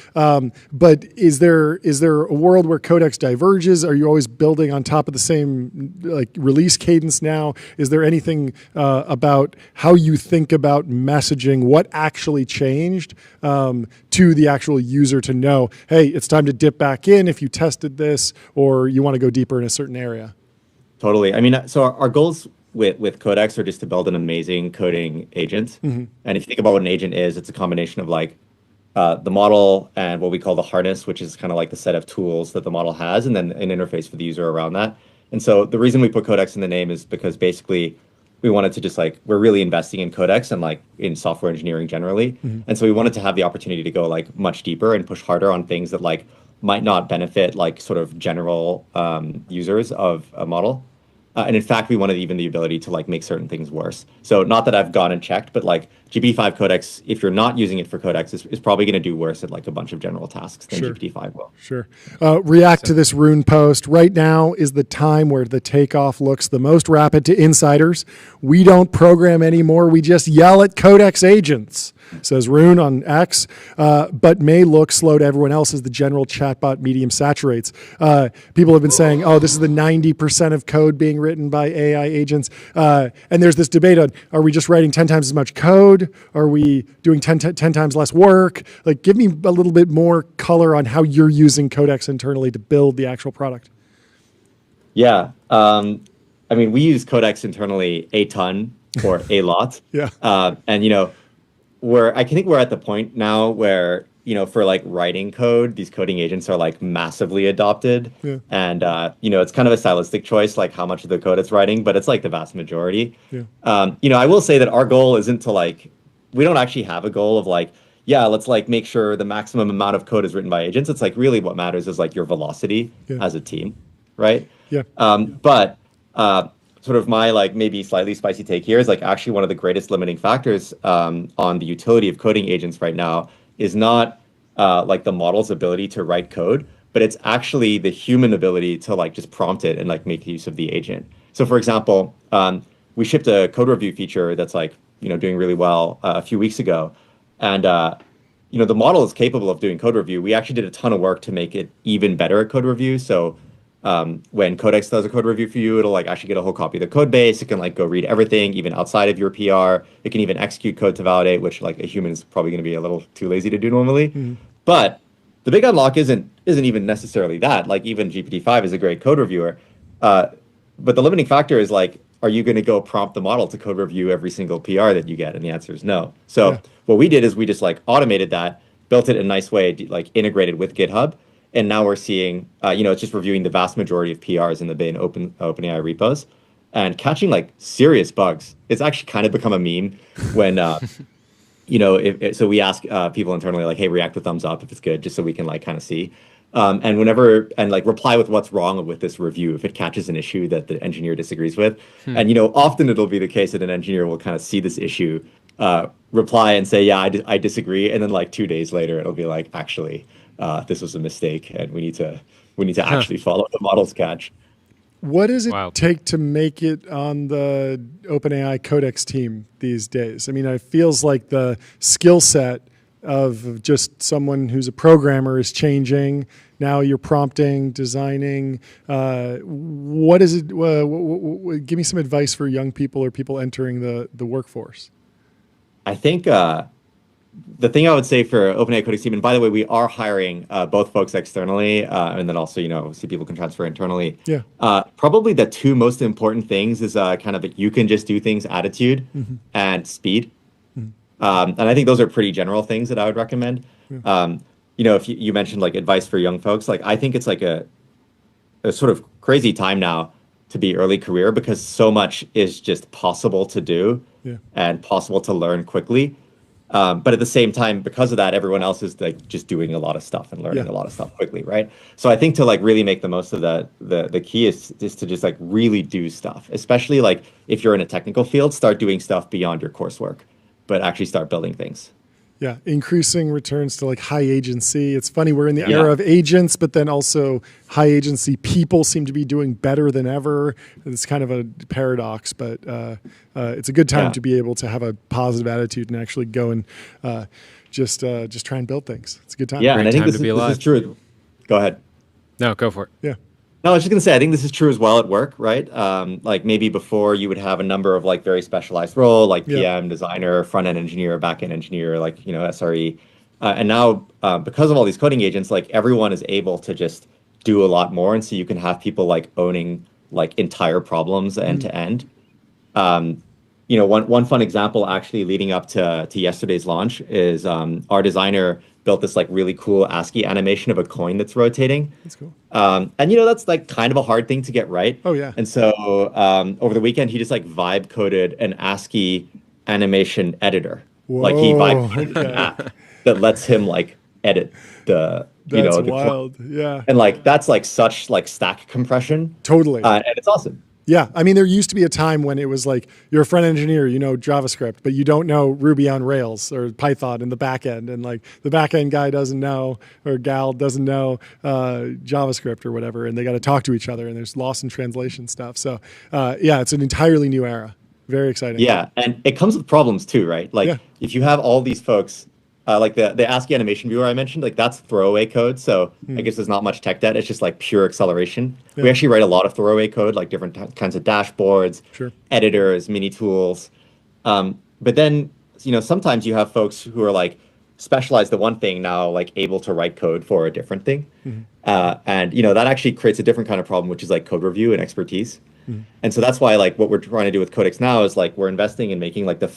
but is there a world where Codex diverges? Are you always building on top of the same like release cadence now? Is there anything about how you think about messaging, what actually changed to the actual user to know, hey, it's time to dip back in if you tested this or you want to go deeper in a certain area? Totally. I mean, so our goals with Codex are just to build an amazing coding agent. And if you think about what an agent is, it's a combination of like the model and what we call the harness, which is kind of like the set of tools that the model has, and then an interface for the user around that. And so the reason we put Codex in the name is because basically we wanted to just like, we're really investing in Codex and like in software engineering generally. And so we wanted to have the opportunity to go like much deeper and push harder on things that like might not benefit like sort of general users of a model. And in fact, we wanted even the ability to like make certain things worse. So not that I've gone and checked, but like GPT-5 Codex, if you're not using it for Codex, is probably going to do worse at like a bunch of general tasks than GPT-5 will. Sure. React to this Rune post. Right now is the time where the takeoff looks the most rapid to insiders. We don't program anymore. We just yell at Codex agents, says Rune on X, but may look slow to everyone else as the general chatbot medium saturates. People have been saying, oh, this is the 90% of code being written by AI agents. And there's this debate on, are we just writing 10 times as much code? Are we doing 10 times less work? Like, give me a little bit more color on how you're using Codex internally to build the actual product. Yeah. I mean, we use Codex internally a ton or a lot. And, you know, I think we're at the point now where, you know, for like writing code, these coding agents are like massively adopted. And, you know, it's kind of a stylistic choice, like how much of the code it's writing, but it's like the vast majority. You know, I will say that our goal isn't to like, we don't actually have a goal of like, yeah, let's like make sure the maximum amount of code is written by agents. It's like really what matters is like your velocity as a team, right? But sort of my like maybe slightly spicy take here is like actually one of the greatest limiting factors on the utility of coding agents right now is not like the model's ability to write code, but it's actually the human ability to like just prompt it and like make use of the agent. So for example, we shipped a code review feature that's like, you know, doing really well a few weeks ago. And, you know, the model is capable of doing code review. We actually did a ton of work to make it even better at code review. So when Codex does a code review for you, it'll like actually get a whole copy of the code base. It can like go read everything, even outside of your PR. It can even execute code to validate, which like a human is probably going to be a little too lazy to do normally. But the big unlock isn't even necessarily that. Like even GPT-5 is a great code reviewer. But the limiting factor is like, are you going to go prompt the model to code review every single PR that you get? And the answer is no. So what we did is we just like automated that, built it in a nice way, like integrated with GitHub. And now we're seeing, you know, it's just reviewing the vast majority of PRs in the bin OpenAI repos and catching like serious bugs. It's actually kind of become a meme when, you know, so we ask people internally like, hey, react with thumbs up if it's good, just so we can like kind of see. And like reply with what's wrong with this review if it catches an issue that the engineer disagrees with. And, you know, often it'll be the case that an engineer will kind of see this issue, reply and say, yeah, I disagree. And then like 2 days later, it'll be like, actually, this was a mistake and we need to actually follow the model's catch. What does it take to make it on the OpenAI Codex team these days? I mean, it feels like the skill set of just someone who's a programmer is changing. Now you're prompting, designing. What is it? Give me some advice for young people or people entering the workforce. I think the thing I would say for OpenAI Codex team, and by the way, we are hiring both folks externally, and then also, you know, obviously people can transfer internally. Probably the two most important things is kind of a you can just do things attitude and speed. And I think those are pretty general things that I would recommend. You know, if you mentioned like advice for young folks, like I think it's like a sort of crazy time now to be early career because so much is just possible to do and possible to learn quickly. But at the same time, because of that, everyone else is like just doing a lot of stuff and learning a lot of stuff quickly, right? So I think to like really make the most of that, the key is to just like really do stuff, especially like if you're in a technical field, start doing stuff beyond your coursework, but actually start building things. Yeah, increasing returns to like high agency. It's funny, we're in the era of agents, but then also high agency people seem to be doing better than ever. It's kind of a paradox, but it's a good time to be able to have a positive attitude and actually go and just try and build things. It's a good time. Yeah, and I think this is true. Go ahead. No, go for it. Yeah. No, I was just going to say, I think this is true as well at work, right? Like maybe before you would have a number of like very specialized role, like PM, designer, front-end engineer, back-end engineer, like, you know, SRE. And now because of all these coding agents, like everyone is able to just do a lot more. And so you can have people like owning like entire problems end to end. You know, one fun example actually leading up to yesterday's launch is our designer built this like really cool ASCII animation of a coin that's rotating. That's cool. And you know, that's like kind of a hard thing to get right. Oh yeah. And so over the weekend, he just like vibe coded an ASCII animation editor. Whoa, like he vibe coded an app that lets him like edit the That's the wild. coin. Yeah. And like that's like such like stack compression. Totally. And it's awesome. Yeah, I mean, there used to be a time when it was like you're a front engineer, you know JavaScript, but you don't know Ruby on Rails or Python in the back end, and like the back end guy doesn't know or gal doesn't know JavaScript or whatever, and they got to talk to each other, and there's loss in translation stuff. So yeah, it's an entirely new era. Very exciting. Yeah, and it comes with problems too, right? Like if you have all these folks. Like the ASCII animation viewer I mentioned, like that's throwaway code. So I guess there's not much tech debt. It's just like pure acceleration. We actually write a lot of throwaway code, like different kinds of dashboards, editors, mini tools. But then, you know, sometimes you have folks who are like specialized in one thing now, like able to write code for a different thing. And, you know, that actually creates a different kind of problem, which is like code review and expertise. And so that's why like what we're trying to do with Codex now is like we're investing in making like the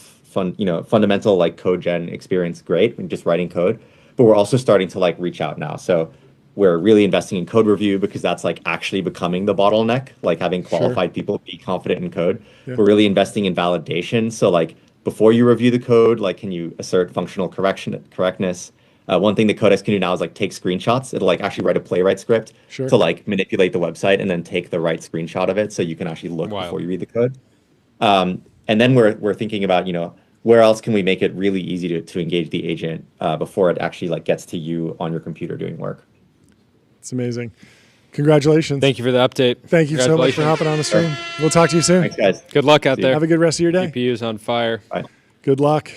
fundamental like code gen experience great and just writing code, but we're also starting to like reach out now. So we're really investing in code review because that's like actually becoming the bottleneck, like having qualified people be confident in code. We're really investing in validation. So like before you review the code, like can you assert functional correctness? One thing that Codex can do now is like take screenshots. It'll like actually write a playwright script to like manipulate the website and then take the right screenshot of it so you can actually look before you read the code. And then we're thinking about, you know, where else can we make it really easy to engage the agent before it actually like gets to you on your computer doing work. It's amazing. Congratulations. Thank you for the update. Thank you so much for hopping on the stream. We'll talk to you soon. Thanks, guys. Good luck out there. Have a good rest of your day. GPU's on fire. Bye. Good luck.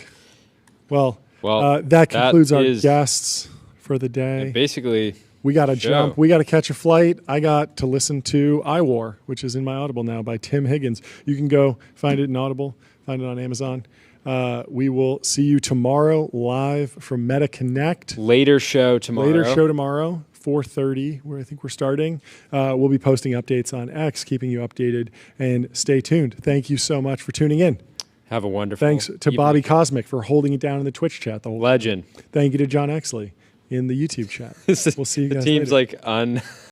Well, that concludes our guests for the day. Basically, we got to jump. We got to catch a flight. I got to listen to iWar, which is in my Audible now by Tim Higgins. You can go find it in Audible, find it on Amazon. We will see you tomorrow live from Meta Connect. Later show tomorrow. 4:30, where I think we're starting. We'll be posting updates on X, keeping you updated, and stay tuned. Thank you so much for tuning in. Have a wonderful Thanks to Bobby Cosmic for holding it down in the Twitch chat. The whole legend. Thank you to John Exley in the YouTube chat. We'll see you guys later. The team's like